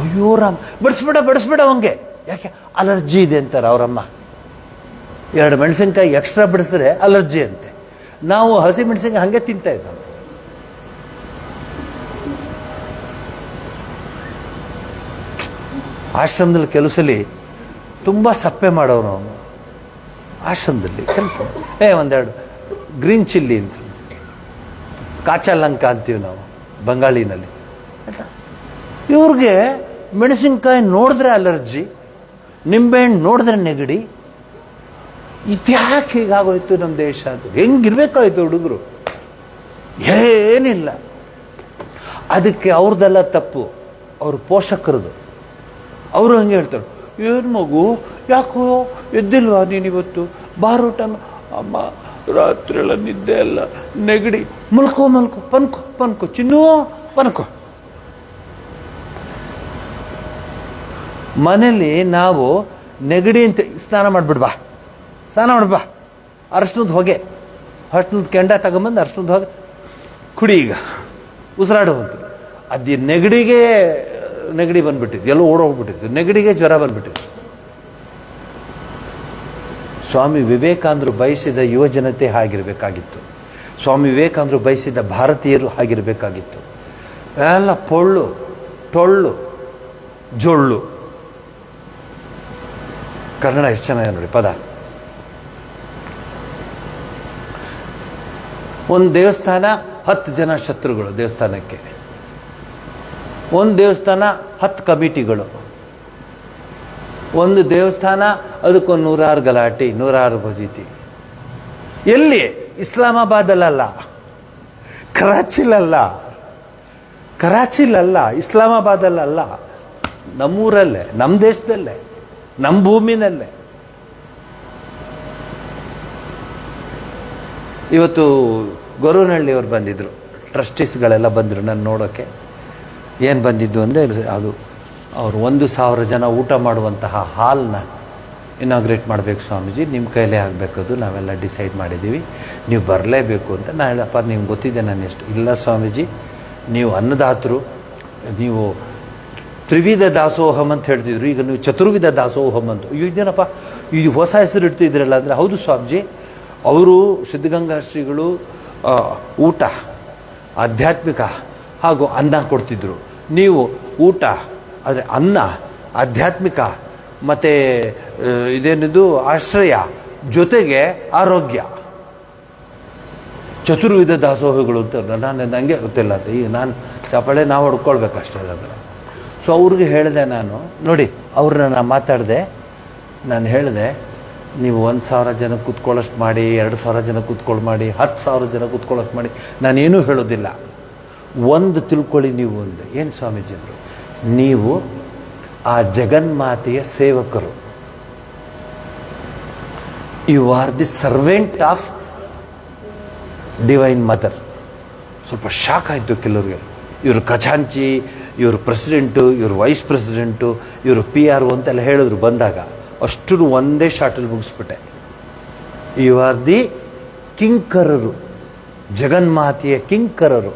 ಅಯ್ಯೋ ರಾಮ್, ಬಡಿಸ್ಬೇಡ ಅವಂಗೆ, ಯಾಕೆ ಅಲರ್ಜಿ ಇದೆ ಅಂತಾರೆ ಅವರಮ್ಮ. 2 ಮೆಣಸಿನ್ಕಾಯಿ ಎಕ್ಸ್ಟ್ರಾ ಬಿಡಿಸಿದ್ರೆ ಅಲರ್ಜಿ ಅಂತೆ. ನಾವು ಹಸಿ ಮೆಣಸಿನ್ಕಾಯಿ ಹಾಗೆ ತಿಂತಾ ಇದ್ದಾವೆ. ಆಶ್ರಮದಲ್ಲಿ ಕೆಲಸಲ್ಲಿ ತುಂಬ ಸಪ್ಪೆ ಮಾಡೋನು ಅವನು. ಆಶ್ರಮದಲ್ಲಿ ಕೆಲಸ, ಒಂದೆರಡು ಗ್ರೀನ್ ಚಿಲ್ಲಿ ಅಂತ, ಕಾಚಲಂಕ ಅಂತೀವಿ ನಾವು ಬಂಗಾಳಿನಲ್ಲಿ. ಇವ್ರಿಗೆ ಮೆಣಸಿನ್ಕಾಯಿ ನೋಡಿದ್ರೆ ಅಲರ್ಜಿ, ನಿಂಬೆಹಣ್ಣು ನೋಡಿದ್ರೆ ನೆಗಡಿ. ಇದ್ಯಾಕೆ ಹೀಗಾಗೋಯ್ತು ನಮ್ಮ ದೇಶ? ಅದು ಹೆಂಗಿರ್ಬೇಕಾಯ್ತು ಹುಡುಗರು? ಏನಿಲ್ಲ. ಅದಕ್ಕೆ ಅವ್ರದ್ದೆಲ್ಲ ತಪ್ಪು. ಅವ್ರ ಪೋಷಕರದು. ಅವರು ಹಂಗೆ ಹೇಳ್ತಾರೆ, ಏನು ಮಗು ಯಾಕೋ ಎದ್ದಿಲ್ವಾ ನೀನಿವತ್ತು, ಬಾರೋ ಟೈಮ್. ಅಮ್ಮ ರಾತ್ರಿ ಎಲ್ಲ ನಿದ್ದೆ ಎಲ್ಲ ನೆಗಡಿ, ಮಲ್ಕೋ ಮಲ್ಕೋ, ಪನ್ಕೋ ಪನ್ಕೋ ಚಿನ್ನು ಪನ್ಕೋ. ಮನೇಲಿ ನಾವು ನೆಗಡಿ ಅಂತ ಸ್ನಾನ ಮಾಡ್ಬಿಡ್ಬಾ, ಸ್ನಾನ ಮಾಡ್ಬಾ, ಅರಶಿನದ ಹೊಗೆ, ಅರಶಿನದ ಕೆಂಡ ತಗೊಂಬಂದು ಅರಶಿನದ ಹೊಗೆ ಕುಡಿ, ಈಗ ಉಸಿರಾಡು ಅಂತ. ಅದು ನೆಗಡಿ ಬಂದ್ಬಿಟ್ಟಿದ್ದು, ಎಲ್ಲೋ ಓಡೋಗ್ಬಿಟ್ಟಿತ್ತು, ನೆಗಡಿಗೆ ಜ್ವರ ಬಂದ್ಬಿಟ್ಟಿತ್ತು. ಸ್ವಾಮಿ ವಿವೇಕಾನಂದರು ಬಯಸಿದ ಯುವಜನತೆ ಹಾಗಿರಬೇಕಾಗಿತ್ತು. ಸ್ವಾಮಿ ವಿವೇಕಾನಂದರು ಬಯಸಿದ ಭಾರತೀಯರು ಹಾಗಿರಬೇಕಾಗಿತ್ತು. ಎಲ್ಲ ಪೊಳ್ಳು ಟೊಳ್ಳು ಜೊಳ್ಳು. ಕನ್ನಡ ಎಷ್ಟು ಚೆನ್ನಾಗಿದೆ ನೋಡಿ ಪದ. ಒಂದು ದೇವಸ್ಥಾನ 10 ಜನ ಶತ್ರುಗಳು ದೇವಸ್ಥಾನಕ್ಕೆ, ಒಂದು ದೇವಸ್ಥಾನ 10 ಕಮಿಟಿಗಳು, ಒಂದು ದೇವಸ್ಥಾನ ಅದಕ್ಕೊಂದು 100 ಗಲಾಟೆ, 100 ಭಜೀತಿ. ಎಲ್ಲಿ? ಇಸ್ಲಾಮಾಬಾದಲ್ಲ, ಕರಾಚಿಲಲ್ಲ, ಇಸ್ಲಾಮಾಬಾದಲ್ಲ, ನಮ್ಮೂರಲ್ಲೇ, ನಮ್ಮ ದೇಶದಲ್ಲೇ, ನಮ್ಮ ಭೂಮಿನಲ್ಲೇ. ಇವತ್ತು ಗೊರವನಹಳ್ಳಿಯವ್ರು ಬಂದಿದ್ರು, ಟ್ರಸ್ಟೀಸ್ಗಳೆಲ್ಲ ಬಂದರು ನನ್ನ ನೋಡೋಕ್ಕೆ. ಏನು ಬಂದಿದ್ದು ಅಂದರೆ ಅದು ಅವರು 1000 ಜನ ಊಟ ಮಾಡುವಂತಹ ಹಾಲ್ನ ಇನಾಗ್ರೇಟ್ ಮಾಡಬೇಕು ಸ್ವಾಮೀಜಿ, ನಿಮ್ಮ ಕೈಲೇ ಆಗಬೇಕದು, ನಾವೆಲ್ಲ ಡಿಸೈಡ್ ಮಾಡಿದ್ದೀವಿ, ನೀವು ಬರಲೇಬೇಕು ಅಂತ. ನಾನು ಹೇಳಪ್ಪ ನಿಮ್ಗೆ ಗೊತ್ತಿದೆ ನಾನು ಎಷ್ಟು. ಇಲ್ಲ ಸ್ವಾಮೀಜಿ, ನೀವು ಅನ್ನದಾತರು, ನೀವು ತ್ರಿವಿಧ ದಾಸೋಹಂ ಅಂತ ಹೇಳ್ತಿದ್ರು, ಈಗ ನೀವು ಚತುರ್ವಿಧ ದಾಸೋಹಂ ಅಂತ. ಇದೇನಪ್ಪ ಇದು ಹೊಸ ಹೆಸರು ಇಡ್ತಿದ್ರಲ್ಲ ಅಂದರೆ, ಹೌದು ಸ್ವಾಮೀಜಿ, ಅವರು ಸಿದ್ಧಗಂಗಾ ಶ್ರೀಗಳು ಊಟ ಆಧ್ಯಾತ್ಮಿಕ ಹಾಗೂ ಅನ್ನ ಕೊಡ್ತಿದ್ರು. ನೀವು ಊಟ ಆದರೆ ಅನ್ನ ಆಧ್ಯಾತ್ಮಿಕ ಮತ್ತು ಇದೇನಿದು ಆಶ್ರಯ ಜೊತೆಗೆ ಆರೋಗ್ಯ, ಚತುರ್ವಿಧ ದಾಸೋಹಗಳು ಅಂತ. ನನಗೆ ಗೊತ್ತಿಲ್ಲ ಅಂತ, ಈಗ ನಾನು ಚಪಳೆ ನಾವು ಹೊಡ್ಕೊಳ್ಬೇಕಷ್ಟೇ ಅದನ್ನು. ಸೊ ಅವ್ರಿಗೆ ಹೇಳಿದೆ ನಾನು, ನೋಡಿ ಅವ್ರನ್ನ ನಾನು ಮಾತಾಡಿದೆ, ನಾನು ಹೇಳಿದೆ ನೀವು 1000 ಜನ ಕೂತ್ಕೊಳ್ಳೋಷ್ಟು ಮಾಡಿ, 2000 ಜನ ಕೂತ್ಕೊಳ್ಳಿ ಮಾಡಿ, 10,000 ಜನ ಕೂತ್ಕೊಳ್ಳೋಷ್ಟು ಮಾಡಿ, ನಾನೇನೂ ಹೇಳೋದಿಲ್ಲ. ಒಂದು ತಿಳ್ಕೊಳ್ಳಿ ನೀವು ಒಂದು. ಏನು ಸ್ವಾಮೀಜಿ ಅಂದರು, ನೀವು ಆ ಜಗನ್ಮಾತೆಯ ಸೇವಕರು, you are the servant of divine mother. ಸ್ವಲ್ಪ ಶಾಕ್ ಆಯಿತು ಕೆಲವ್ರಿಗೆ. ಇವರು ಖಜಾಂಚಿ, ಇವರು ಪ್ರೆಸಿಡೆಂಟು, ಇವರು ವೈಸ್ ಪ್ರೆಸಿಡೆಂಟು, ಇವರು PRO ಅಂತೆಲ್ಲ ಹೇಳಿದ್ರು ಬಂದಾಗ. ಅಷ್ಟು ಒಂದೇ ಶಾರ್ಟಲ್ಲಿ ಮುಗಿಸ್ಬಿಟ್ಟೆ. ಯು ಆರ್ ದಿ ಕಿಂಕರರು, ಜಗನ್ಮಾತೆಯ ಕಿಂಕರರು.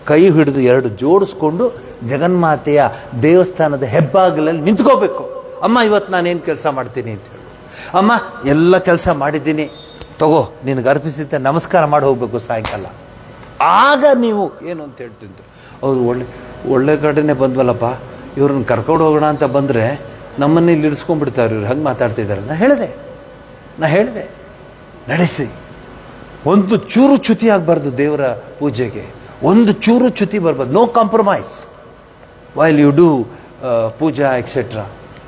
ಕೈ ಹಿಡಿದು 2 ಜೋಡಿಸ್ಕೊಂಡು ಜಗನ್ಮಾತೆಯ ದೇವಸ್ಥಾನದ ಹೆಬ್ಬಾಗಲಲ್ಲಿ ನಿಂತ್ಕೋಬೇಕು. ಅಮ್ಮ ಇವತ್ತು ನಾನೇನು ಕೆಲಸ ಮಾಡ್ತೀನಿ ಅಂತ ಹೇಳಿ, ಅಮ್ಮ ಎಲ್ಲ ಕೆಲಸ ಮಾಡಿದ್ದೀನಿ ತಗೋ ನಿನಗೆ ಅರ್ಪಿಸಿದ್ದೆ ನಮಸ್ಕಾರ ಮಾಡಿ ಹೋಗ್ಬೇಕು ಸಾಯಂಕಾಲ. ಆಗ ನೀವು ಏನು ಅಂತ ಹೇಳ್ತಿದ್ರು. ಅವರು ಒಳ್ಳೆ ಕಡೆನೇ ಬಂದ್ವಲ್ಲಪ್ಪ, ಇವ್ರನ್ನ ಕರ್ಕೊಂಡು ಹೋಗೋಣ ಅಂತ ಬಂದರೆ ನಮ್ಮನ್ನ ಇಲ್ಲಿ ಇಳಿಸ್ಕೊಂಡ್ಬಿಡ್ತಾರೆ ಇವ್ರು, ಹಂಗೆ ಮಾತಾಡ್ತಿದ್ದಾರೆ. ನಾ ಹೇಳಿದೆ ನಡೆಸಿ. ಒಂದು ಚೂರು ಚ್ಯುತಿ ಆಗಬಾರ್ದು ದೇವರ ಪೂಜೆಗೆ, ಒಂದು ಚೂರು ಚ್ಯುತಿ ಬರಬಾರ್ದು. No compromise while you do puja etcetera.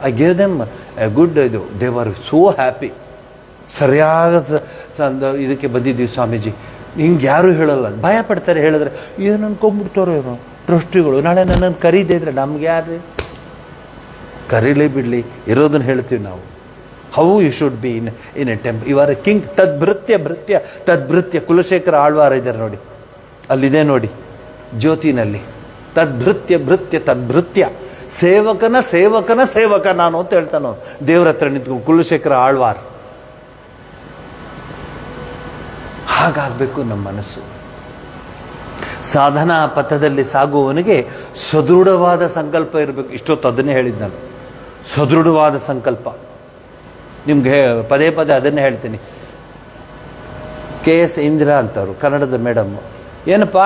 I gave them a good ಇದು. They are so happy. ಸರಿಯಾದ ಇದಕ್ಕೆ ಬಂದಿದ್ದೀವಿ ಸ್ವಾಮೀಜಿ, ಹಿಂಗೆ ಯಾರೂ ಹೇಳೋಲ್ಲ, ಭಯ ಪಡ್ತಾರೆ. ಹೇಳಿದ್ರೆ ಏನು ಅನ್ಕೊಂಡ್ಬಿಡ್ತಾರೋ ಏನೋ ಟ್ರಸ್ಟಿಗಳು, ನಾಳೆ ನನ್ನನ್ನು ಕರೀದೇ ಇದ್ರೆ ನಮ್ಗೆ ಯಾರು ಕರೀಲಿ ಬಿಡಲಿ, ಇರೋದನ್ನು ಹೇಳ್ತೀವಿ ನಾವು. How you should be in a temple. You are a king. ತದ್ಭೃತ್ಯ ಕುಲಶೇಖರ ಆಳ್ವಾರ ಇದ್ದಾರೆ ನೋಡಿ, ಅಲ್ಲಿದೆ ನೋಡಿ ಜ್ಯೋತಿನಲ್ಲಿ. ತದ್ಭೃತ್ಯ ಸೇವಕ ನಾನು ಅಂತ ಹೇಳ್ತಾನೋ ದೇವ್ರ ಹತ್ರ ನಿಂತ್ಕೊಂಡು ಕುಲಶೇಖರ ಆಳ್ವಾರ್. ಹಾಗಾಗಬೇಕು ನಮ್ಮ ಮನಸ್ಸು. ಸಾಧನಾ ಪಥದಲ್ಲಿ ಸಾಗುವವನಿಗೆ ಸದೃಢವಾದ ಸಂಕಲ್ಪ ಇರಬೇಕು. ಇಷ್ಟೊತ್ತು ಅದನ್ನೇ ಹೇಳಿದ್ದು ನಾನು, ಸದೃಢವಾದ ಸಂಕಲ್ಪ. ನಿಮ್ಗೆ ಪದೇ ಅದನ್ನೇ ಹೇಳ್ತೀನಿ. KS ಇಂದಿರಾ ಅಂತವ್ರು, ಕನ್ನಡದ ಮೇಡಮ್. ಏನಪ್ಪ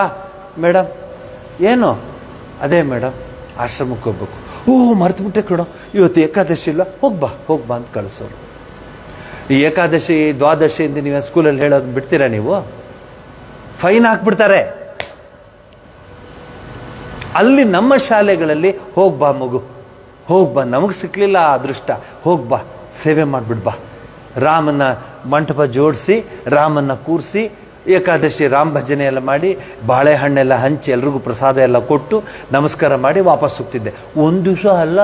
ಮೇಡಮ್, ಏನು? ಅದೇ ಮೇಡಮ್, ಆಶ್ರಮಕ್ಕೆ ಹೋಗ್ಬೇಕು. ಮರ್ತುಬಿಟ್ಟೆ ಕಣೋ, ಇವತ್ತು ಏಕಾದಶಿ ಇಲ್ಲ, ಹೋಗ್ಬಾ ಅಂತ ಕಳಿಸೋರು. ಈ ಏಕಾದಶಿ ದ್ವಾದಶಿಯಿಂದ ನೀವು ಸ್ಕೂಲಲ್ಲಿ ಹೇಳೋದು ಬಿಡ್ತೀರಾ ನೀವು? ಫೈನ್ ಹಾಕ್ಬಿಡ್ತಾರೆ. ಅಲ್ಲಿ ನಮ್ಮ ಶಾಲೆಗಳಲ್ಲಿ ಹೋಗ್ಬಾ ಮಗು, ಹೋಗ್ಬಾ, ನಮಗೆ ಸಿಕ್ಕಲಿಲ್ಲ ಆ ಅದೃಷ್ಟ, ಹೋಗ್ಬಾ ಸೇವೆ ಮಾಡಿಬಿಡ್ಬಾ. ರಾಮನ ಮಂಟಪ ಜೋಡಿಸಿ, ರಾಮನ್ನ ಕೂರಿಸಿ, ಏಕಾದಶಿ ರಾಮ ಭಜನೆ ಎಲ್ಲ ಮಾಡಿ ಬಾಳೆಹಣ್ಣೆಲ್ಲ ಹಂಚಿ ಎಲ್ರಿಗೂ ಪ್ರಸಾದ ಎಲ್ಲ ಕೊಟ್ಟು ನಮಸ್ಕಾರ ಮಾಡಿ ವಾಪಸ್ ಹೋಗ್ತಿದ್ದೆ. ಒಂದು ದಿವಸ ಅಲ್ಲ,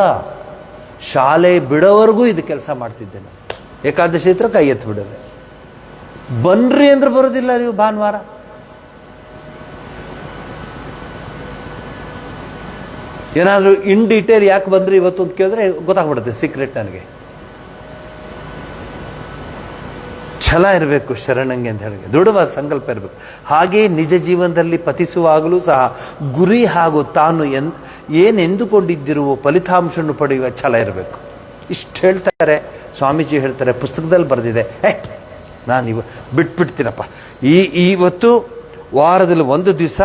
ಶಾಲೆ ಬಿಡೋವರೆಗೂ ಇದು ಕೆಲಸ ಮಾಡ್ತಿದ್ದೆ ನಾನು. ಏಕಾದಶಿ ಹತ್ರ ಕೈ ಎತ್ತು ಬಿಡೋದೆ. ಬನ್ರಿ ಅಂದ್ರೆ ಬರೋದಿಲ್ಲ ನೀವು ಭಾನುವಾರ. ಏನಾದರೂ ಇನ್ ಡೀಟೇಲ್ ಯಾಕೆ ಬಂದ್ರಿ ಇವತ್ತು ಅಂತ ಕೇಳಿದ್ರೆ ಗೊತ್ತಾಗ್ಬಿಡುತ್ತೆ ಸೀಕ್ರೆಟ್ ನನಗೆ. ಛಲ ಇರಬೇಕು ಶರಣಂಗೆ ಅಂತ ಹೇಳಿ, ದೃಢವಾದ ಸಂಕಲ್ಪ ಇರಬೇಕು. ಹಾಗೆಯೇ ನಿಜ ಜೀವನದಲ್ಲಿ ಪತಿಸುವಾಗಲೂ ಸಹ ಗುರಿ ಹಾಗೂ ತಾನು ಏನೆಂದುಕೊಂಡಿದ್ದಿರುವ ಫಲಿತಾಂಶವನ್ನು ಪಡೆಯುವ ಛಲ ಇರಬೇಕು. ಇಷ್ಟು ಹೇಳ್ತಾರೆ ಸ್ವಾಮೀಜಿ, ಹೇಳ್ತಾರೆ, ಪುಸ್ತಕದಲ್ಲಿ ಬರೆದಿದೆ. ನಾನು ಬಿಟ್ಬಿಡ್ತೀನಪ್ಪ, ಇವತ್ತು ವಾರದಲ್ಲಿ ಒಂದು ದಿವಸ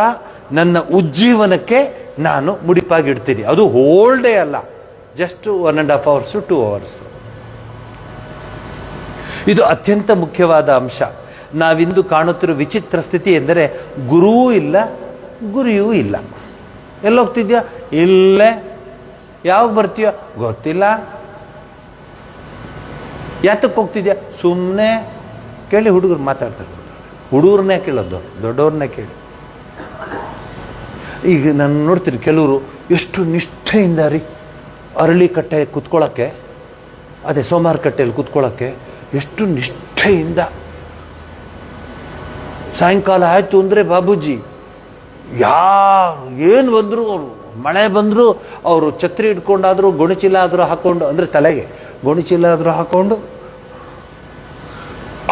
ನನ್ನ ಉಜ್ಜೀವನಕ್ಕೆ ನಾನು ಮುಡಿಪಾಗಿಡ್ತೀನಿ. ಅದು ಹೋಲ್ ಡೇ ಅಲ್ಲ, ಜಸ್ಟ್ 1.5 hours, 2 hours. ಇದು ಅತ್ಯಂತ ಮುಖ್ಯವಾದ ಅಂಶ. ನಾವಿಂದು ಕಾಣುತ್ತಿರುವ ವಿಚಿತ್ರ ಸ್ಥಿತಿ ಎಂದರೆ ಗುರುವೂ ಇಲ್ಲ, ಗುರಿಯೂ ಇಲ್ಲ. ಎಲ್ಲೋಗ್ತಿದ್ಯಾ? ಇಲ್ಲೇ. ಯಾವಾಗ ಬರ್ತೀಯೋ ಗೊತ್ತಿಲ್ಲ. ಯಾತಕ್ಕೆ ಹೋಗ್ತಿದ್ಯಾ? ಸುಮ್ಮನೆ. ಕೇಳಿ, ಹುಡುಗರು ಮಾತಾಡ್ತಾರೆ. ಹುಡುಗರನ್ನೇ ಕೇಳೋದು, ದೊಡ್ಡವ್ರನ್ನೇ ಕೇಳಿ. ಈಗ ನಾನು ನೋಡ್ತೀನಿ ಕೆಲವರು ಎಷ್ಟು ನಿಷ್ಠೆಯಿಂದ ರೀ ಅರಳಿ ಕಟ್ಟೆ ಕುತ್ಕೊಳ್ಳೋಕ್ಕೆ, ಅದೇ ಸೋಮವಾರ ಕಟ್ಟೆಯಲ್ಲಿ ಕುತ್ಕೊಳ್ಳೋಕ್ಕೆ ಎಷ್ಟು ನಿಷ್ಠೆಯಿಂದ. ಸಾಯಂಕಾಲ ಆಯಿತು ಅಂದರೆ ಬಾಬೂಜಿ ಏನು ಬಂದರು, ಅವರು ಮಳೆ ಬಂದರು, ಅವರು ಛತ್ರಿ ಹಿಡ್ಕೊಂಡಾದರೂ ಗೊಣಚೀಲ ಆದರೂ ಹಾಕ್ಕೊಂಡು, ಅಂದರೆ ತಲೆಗೆ ಗೊಣಚೀಲ ಆದರೂ ಹಾಕ್ಕೊಂಡು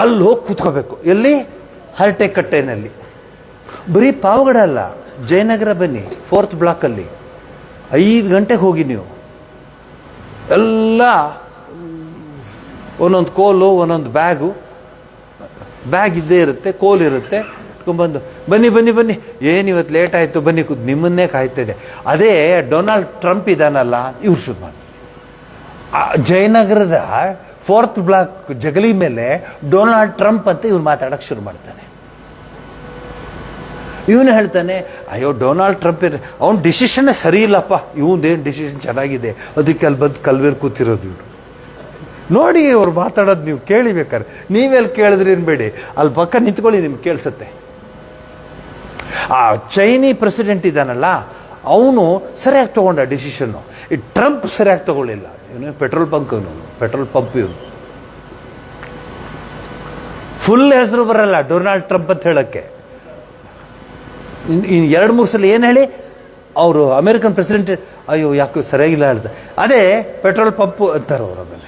ಅಲ್ಲಿ ಹೋಗಿ ಕೂತ್ಕೋಬೇಕು. ಎಲ್ಲಿ? ಹರಟೆ ಕಟ್ಟೆನಲ್ಲಿ. ಬರೀ ಪಾವಗಡ ಅಲ್ಲ, ಜಯನಗರ ಬನ್ನಿ, 4th ಬ್ಲಾಕಲ್ಲಿ 5 ಗಂಟೆಗೆ ಹೋಗಿ ನೀವು. ಎಲ್ಲ ಒಂದೊಂದು ಕೋಲು, ಒಂದೊಂದು ಬ್ಯಾಗ್ ಇದ್ದೇ ಇರುತ್ತೆ, ಕೋಲ್ ಇರುತ್ತೆ. ಬಂದು ಬನ್ನಿ ಬನ್ನಿ ಬನ್ನಿ, ಏನು ಇವತ್ತು ಲೇಟ್ ಆಯಿತು, ಬನ್ನಿ ನಿಮ್ಮನ್ನೇ ಕಾಯ್ತಿದೆ. ಅದೇ ಡೊನಾಲ್ಡ್ ಟ್ರಂಪ್ ಇದಾನಲ್ಲ, ಇವ್ರು ಶುರು ಮಾಡಿ ಜಯನಗರದ 4th ಬ್ಲಾಕ್ ಜಗಲಿ ಮೇಲೆ ಡೊನಾಲ್ಡ್ ಟ್ರಂಪ್ ಅಂತ ಇವ್ರು ಮಾತಾಡೋಕ್ಕೆ ಶುರು ಮಾಡ್ತಾನೆ. ಇವನು ಹೇಳ್ತಾನೆ, ಅಯ್ಯೋ ಡೊನಾಲ್ಡ್ ಟ್ರಂಪ್ ಅವ್ನ ಡಿಸಿಷನ್ನೇ ಸರಿ ಇಲ್ಲಪ್ಪ, ಇವನ್ದೇನು ಡಿಸಿಷನ್ ಚೆನ್ನಾಗಿದೆ, ಅದಕ್ಕೆ ಅಲ್ಲಿ ಬಂದು ಕಲ್ವೇರು ಕೂತಿರೋದು ಇವರು. ನೋಡಿ ಅವ್ರು ಮಾತಾಡೋದು ನೀವು ಕೇಳಿಬೇಕಾದ್ರೆ. ನೀವೆಲ್ಲಿ ಕೇಳಿದ್ರಿ ಅನ್ಬೇಡಿ, ಅಲ್ಲಿ ಪಕ್ಕ ನಿಂತ್ಕೊಳ್ಳಿ, ನಿಮ್ಗೆ ಕೇಳಿಸುತ್ತೆ. ಆ ಚೈನಿ ಪ್ರೆಸಿಡೆಂಟ್ ಇದ್ದಾನಲ್ಲ, ಅವನು ಸರಿಯಾಗಿ ತಗೊಂಡ ಡಿಸಿಷನ್ನು. ಈ ಟ್ರಂಪ್ ಸರಿಯಾಗಿ ತಗೊಳ್ಳಿಲ್ಲ. ಇವನು ಪೆಟ್ರೋಲ್ ಪಂಪ್ ಇವನು. ಫುಲ್ ಹೆಸರು ಬರಲ್ಲ ಡೊನಾಲ್ಡ್ ಟ್ರಂಪ್ ಅಂತ ಹೇಳೋಕ್ಕೆ. 2-3 ಸಲ ಏನು ಹೇಳಿ ಅವರು ಅಮೇರಿಕನ್ ಪ್ರೆಸಿಡೆಂಟ್, ಅಯ್ಯೋ ಯಾಕೆ ಸರಿಯಾಗಿಲ್ಲ ಹೇಳ್ತಾರೆ. ಅದೇ ಪೆಟ್ರೋಲ್ ಪಂಪು ಅಂತಾರೆ ಅವ್ರ ಮೇಲೆ.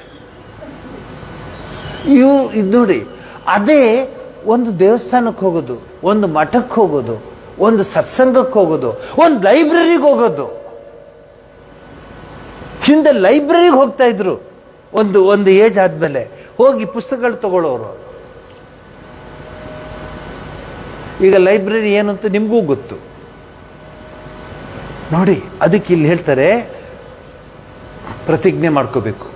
ಇದು ನೋಡಿ, ಅದೇ ಒಂದು ದೇವಸ್ಥಾನಕ್ಕೆ ಹೋಗೋದು, ಒಂದು ಮಠಕ್ಕೆ ಹೋಗೋದು, ಒಂದು ಸತ್ಸಂಗಕ್ಕೆ ಹೋಗೋದು, ಒಂದು ಲೈಬ್ರರಿಗೆ ಹೋಗೋದು. ಹಿಂದೆ ಲೈಬ್ರರಿಗೆ ಹೋಗ್ತಾ ಇದ್ರು ಒಂದು ಏಜ್ ಆದಮೇಲೆ, ಹೋಗಿ ಪುಸ್ತಕಗಳು ತಗೊಳ್ಳೋರು. ಈಗ ಲೈಬ್ರರಿ ಏನು ಅಂತ ನಿಮಗೂ ಗೊತ್ತು ನೋಡಿ. ಅದಕ್ಕೆ ಇಲ್ಲಿ ಹೇಳ್ತಾರೆ, ಪ್ರತಿಜ್ಞೆ ಮಾಡ್ಕೋಬೇಕು.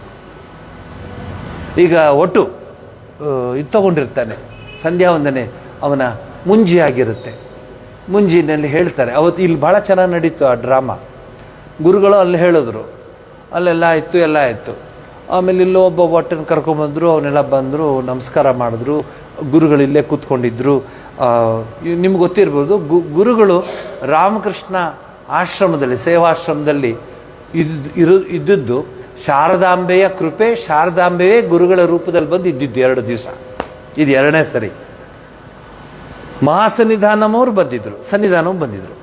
ಈಗ ಒಟ್ಟು ಇದು ತಗೊಂಡಿರ್ತಾನೆ, ಸಂಧ್ಯಾ ವಂದನೆ ಅವನ ಮುಂಜಿ ಆಗಿರುತ್ತೆ. ಮುಂಜಿನಲ್ಲಿ ಹೇಳ್ತಾರೆ, ಅವತ್ತು ಇಲ್ಲಿ ಭಾಳ ಚೆನ್ನಾಗಿ ನಡೀತು ಆ ಡ್ರಾಮಾ. ಗುರುಗಳು ಅಲ್ಲಿ ಹೇಳಿದ್ರು, ಅಲ್ಲೆಲ್ಲ ಆಯಿತು, ಎಲ್ಲ ಆಯಿತು. ಆಮೇಲೆ ಇಲ್ಲೋ ಒಬ್ಬ ಒಟ್ಟನ್ನು ಕರ್ಕೊಂಬಂದರು, ಅವನ್ನೆಲ್ಲ ಬಂದರು, ನಮಸ್ಕಾರ ಮಾಡಿದ್ರು. ಗುರುಗಳಿಲ್ಲೇ ಕೂತ್ಕೊಂಡಿದ್ರು. ನಿಮ್ಗೆ ಗೊತ್ತಿರ್ಬೋದು, ಗುರುಗಳು ರಾಮಕೃಷ್ಣ ಆಶ್ರಮದಲ್ಲಿ, ಸೇವಾಶ್ರಮದಲ್ಲಿ ಇದ್ದದ್ದು ಶಾರದಾಂಬೆಯ ಕೃಪೆ, ಶಾರದಾಂಬೆಯೇ ಗುರುಗಳ ರೂಪದಲ್ಲಿ ಬಂದು ಇದ್ದಿದ್ದು 2 ದಿವಸ. ಇದು 2ನೇ ಸರಿ. ಮಹಾಸನ್ನಿಧಾನಮವ್ರು ಬಂದಿದ್ರು, ಸನ್ನಿಧಾನವು ಬಂದಿದ್ರು.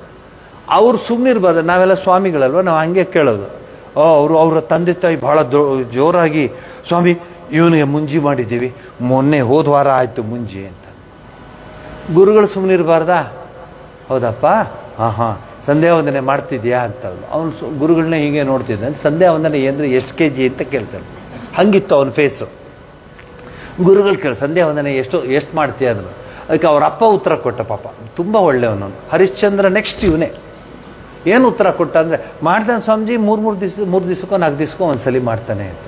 ಅವ್ರು ಸುಮ್ಮನಿರ್ಬಾರ್ದು, ನಾವೆಲ್ಲ ಸ್ವಾಮಿಗಳಲ್ವ, ನಾವು ಹಂಗೆ ಕೇಳೋದು. ಅವರ ತಂದೆ ತಾಯಿ ಭಾಳ ಜೋರಾಗಿ, ಸ್ವಾಮಿ ಇವನಿಗೆ ಮುಂಜಿ ಮಾಡಿದ್ದೀವಿ, ಮೊನ್ನೆ ಹೋದ ವಾರ ಆಯಿತು ಮುಂಜಿ ಅಂತ. ಗುರುಗಳು ಸುಮ್ಮನಿರಬಾರ್ದಾ? ಹೌದಪ್ಪ, ಹಾಂ ಸಂಧ್ಯಾ ವಂದನೆ ಮಾಡ್ತಿದ್ಯಾ ಅಂತ. ಅವನು ಗುರುಗಳನ್ನ ಹೀಗೆ ನೋಡ್ತಿದ್ದ. ಸಂಧ್ಯಾ ವಂದನೆ ಏನಂದ್ರೆ ಎಷ್ಟು kg ಅಂತ ಕೇಳ್ತಾನೆ. ಹಂಗಿತ್ತು ಅವನ ಫೇಸು. ಗುರುಗಳು ಕೇಳಿ, ಸಂಧ್ಯಾ ವಂದನೆ ಎಷ್ಟು ಮಾಡ್ತೀಯ ಅಂದರು. ಅದಕ್ಕೆ ಅವ್ರ ಅಪ್ಪ ಉತ್ತರ ಕೊಟ್ಟ. ಪಾಪ ತುಂಬ ಒಳ್ಳೆಯವನು ಹರಿಶ್ಚಂದ್ರ. ನೆಕ್ಸ್ಟ್ ಇವನೇ ಏನು ಉತ್ತರ ಕೊಟ್ಟ ಅಂದರೆ, ಮಾಡ್ತಾನೆ ಸ್ವಾಮೀಜಿ, 3 ದಿವಸಕ್ಕೋ 4 ದಿವಸಕ್ಕೋ ಒಂದ್ಸಲಿ ಮಾಡ್ತಾನೆ ಅಂತ.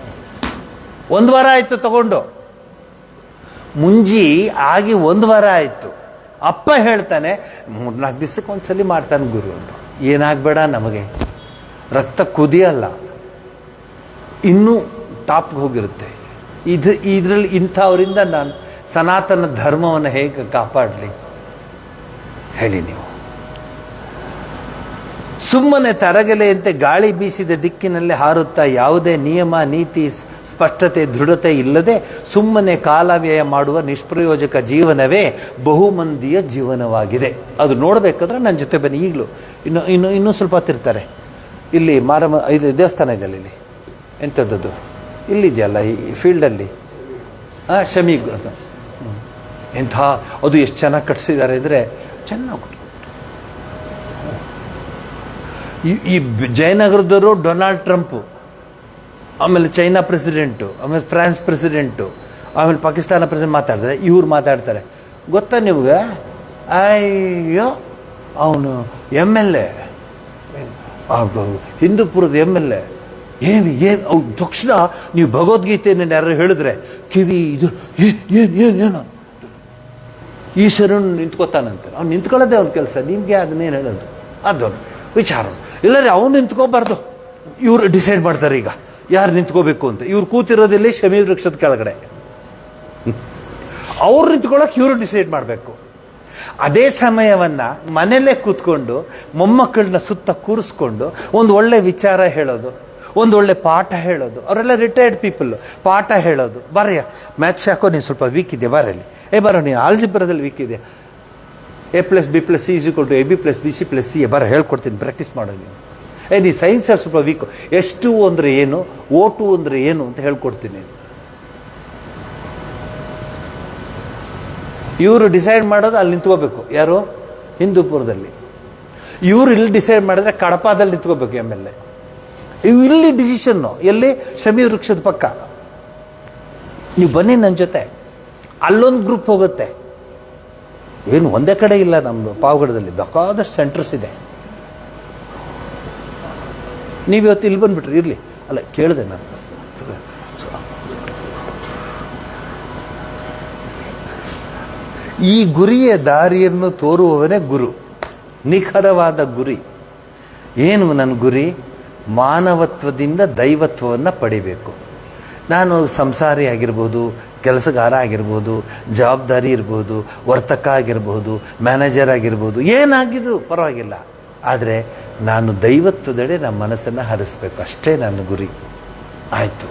1 ವಾರ ಆಯಿತು ತಗೊಂಡು, ಮುಂಜಿ ಆಗಿ 1 ವಾರ ಆಯಿತು. ಅಪ್ಪ ಹೇಳ್ತಾನೆ 3-4 ದಿವಸಕ್ಕೆ ಒಂದ್ಸಲಿ ಮಾಡ್ತಾನೆ ಗುರು ಅಂದರು. ಏನಾಗಬೇಡ, ನಮಗೆ ರಕ್ತ ಕುದಿಯಲ್ಲ, ಇನ್ನೂ ಟಾಪ್ಗೆ ಹೋಗಿರುತ್ತೆ. ಇದರಲ್ಲಿ ಇಂಥವರಿಂದ ನಾನು ಸನಾತನ ಧರ್ಮವನ್ನು ಹೇಗೆ ಕಾಪಾಡಲಿ? ಹೇಳಿ ನೀವು. ಸುಮ್ಮನೆ ತರಗೆಲೆಯಂತೆ ಗಾಳಿ ಬೀಸಿದ ದಿಕ್ಕಿನಲ್ಲಿ ಹಾರುತ್ತಾ ಯಾವುದೇ ನಿಯಮ ನೀತಿ ಸ್ಪಷ್ಟತೆ ದೃಢತೆ ಇಲ್ಲದೆ ಸುಮ್ಮನೆ ಕಾಲವ್ಯಯ ಮಾಡುವ ನಿಷ್ಪ್ರಯೋಜಕ ಜೀವನವೇ ಬಹುಮಂದಿಯ ಜೀವನವಾಗಿದೆ. ಅದು ನೋಡಬೇಕಾದ್ರೆ ನನ್ನ ಜೊತೆ ಬನ್ನಿ. ಈಗಲೂ ಇನ್ನೂ ಸ್ವಲ್ಪ ಹೊತ್ತಿರ್ತಾರೆ. ಇಲ್ಲಿ ಇದು ದೇವಸ್ಥಾನ ಇದೆಯಲ್ಲ, ಇಲ್ಲಿ ಎಂಥದ್ದು ಇಲ್ಲಿದೆಯಲ್ಲ ಈ ಫೀಲ್ಡಲ್ಲಿ, ಶಮಿ ಎಂಥ ಅದು ಎಷ್ಟು ಚೆನ್ನಾಗಿ ಕಟ್ಸಿದ್ದಾರೆ ಅಂದರೆ ಚೆನ್ನಾಗಿ. ಈ ಜಯನಗರದವರು ಡೊನಾಲ್ಡ್ ಟ್ರಂಪು, ಆಮೇಲೆ ಚೈನಾ ಪ್ರೆಸಿಡೆಂಟು, ಆಮೇಲೆ ಫ್ರಾನ್ಸ್ ಪ್ರೆಸಿಡೆಂಟು, ಆಮೇಲೆ ಪಾಕಿಸ್ತಾನ ಪ್ರೆಸಿಡೆಂಟ್ ಮಾತಾಡಿದ್ರೆ ಇವ್ರು ಮಾತಾಡ್ತಾರೆ. ಗೊತ್ತಾ ನಿಮ್ಗೆ? ಅಯ್ಯೋ ಅವನು MLA, ಹಿಂದೂಪುರದ MLA ಏನು ತಕ್ಷಣ ನೀವು ಭಗವದ್ಗೀತೆಯನ್ನು ಯಾರು ಹೇಳಿದ್ರೆ ಕಿವಿ ಇದು ಏನು ಈಶ್ವರನು ನಿಂತ್ಕೋತಾನಂತೆ. ಅವ್ನು ನಿಂತ್ಕೊಳ್ಳೋದೇ ಅವ್ನ ಕೆಲಸ. ನಿಮ್ಗೆ ಅದನ್ನೇನು ಹೇಳೋದು? ಅದವನು ವಿಚಾರ. ಇಲ್ಲರಿ ಅವ್ನು ನಿಂತ್ಕೋಬಾರ್ದು, ಇವ್ರು ಡಿಸೈಡ್ ಮಾಡ್ತಾರೆ ಈಗ ಯಾರು ನಿಂತ್ಕೋಬೇಕು ಅಂತ. ಇವ್ರು ಕೂತಿರೋದಿಲ್ಲಿ ಶಮಿ ವೃಕ್ಷದ ಕೆಳಗಡೆ, ಅವ್ರು ನಿಂತ್ಕೊಳ್ಳೋಕೆ ಇವರು ಡಿಸೈಡ್ ಮಾಡಬೇಕು. ಅದೇ ಸಮಯವನ್ನು ಮನೆಯಲ್ಲೇ ಕೂತ್ಕೊಂಡು ಮೊಮ್ಮಕ್ಕಳನ್ನ ಸುತ್ತ ಕೂರಿಸ್ಕೊಂಡು ಒಂದು ಒಳ್ಳೆ ವಿಚಾರ ಹೇಳೋದು, ಒಂದು ಒಳ್ಳೆ ಪಾಠ ಹೇಳೋದು. ಅವರೆಲ್ಲ ರಿಟೈರ್ಡ್ ಪೀಪಲ್. ಪಾಠ ಹೇಳೋದು. ಬರೆಯ ಮ್ಯಾಥ್ಸ್ ಯಾಕೋ ನೀನು ಸ್ವಲ್ಪ ವೀಕ್ ಇದೆಯಾ, ಬರಲಿ. ಬರೋ ನೀನು ಆಲ್ಜಿಬ್ರಾದಲ್ಲಿ ವೀಕ್ ಇದೆಯಾ, A+B+C = AB + BC + C. ಬರ ಹೇಳ್ಕೊಡ್ತೀನಿ, ಪ್ರಾಕ್ಟೀಸ್ ಮಾಡೋ ನೀವು. ನೀ ಸೈನ್ಸಲ್ಲಿ ಸ್ವಲ್ಪ ವೀಕು. S2 ಅಂದರೆ ಏನು, O2 ಅಂದರೆ ಏನು ಅಂತ ಹೇಳ್ಕೊಡ್ತೀನಿ. ಇವರು ಡಿಸೈಡ್ ಮಾಡೋದು ಅಲ್ಲಿ ನಿಂತ್ಕೋಬೇಕು. ಯಾರು? ಹಿಂದೂಪುರದಲ್ಲಿ. ಇವರು ಇಲ್ಲಿ ಡಿಸೈಡ್ ಮಾಡಿದ್ರೆ ಕಡಪದಲ್ಲಿ ನಿಂತ್ಕೋಬೇಕು MLA. ಇಲ್ಲಿ ಡಿಸಿಷನ್ನು ಎಲ್ಲಿ? ಶಮಿ ವೃಕ್ಷದ ಪಕ್ಕ. ನೀವು ಬನ್ನಿ ನನ್ನ ಜೊತೆ, ಅಲ್ಲೊಂದು ಗ್ರೂಪ್ ಹೋಗುತ್ತೆ. ಏನು ಒಂದೇ ಕಡೆ ಇಲ್ಲ, ನಮ್ಮದು ಪಾವಗಡದಲ್ಲಿ ಬೇಕಾದಷ್ಟು ಸೆಂಟರ್ಸ್ ಇದೆ. ನೀವು ಇವತ್ತು ಇಲ್ಲಿ ಬಂದುಬಿಟ್ರಿ, ಇರಲಿ ಅಲ್ಲ ಕೇಳಿದೆ ನಾನು. ಈ ಗುರಿಯ ದಾರಿಯನ್ನು ತೋರುವವನೇ ಗುರು, ನಿಖರವಾದ ಗುರಿ. ಏನು ನನ್ನ ಗುರಿ? ಮಾನವತ್ವದಿಂದ ದೈವತ್ವವನ್ನು ಪಡಿಬೇಕು. ನಾನು ಸಂಸಾರಿ ಆಗಿರ್ಬೋದು, ಕೆಲಸಗಾರ ಆಗಿರ್ಬೋದು, ಜವಾಬ್ದಾರಿ ಇರ್ಬೋದು, ವರ್ತಕ ಆಗಿರ್ಬೋದು, ಮ್ಯಾನೇಜರ್ ಆಗಿರ್ಬೋದು, ಏನಾಗಿದ್ದು ಪರವಾಗಿಲ್ಲ. ಆದರೆ ನಾನು ದೈವತ್ವದೆಡೆ ನಮ್ಮ ಮನಸ್ಸನ್ನು ಹರಿಸ್ಬೇಕು, ಅಷ್ಟೇ ನನ್ನ ಗುರಿ. ಆಯಿತು.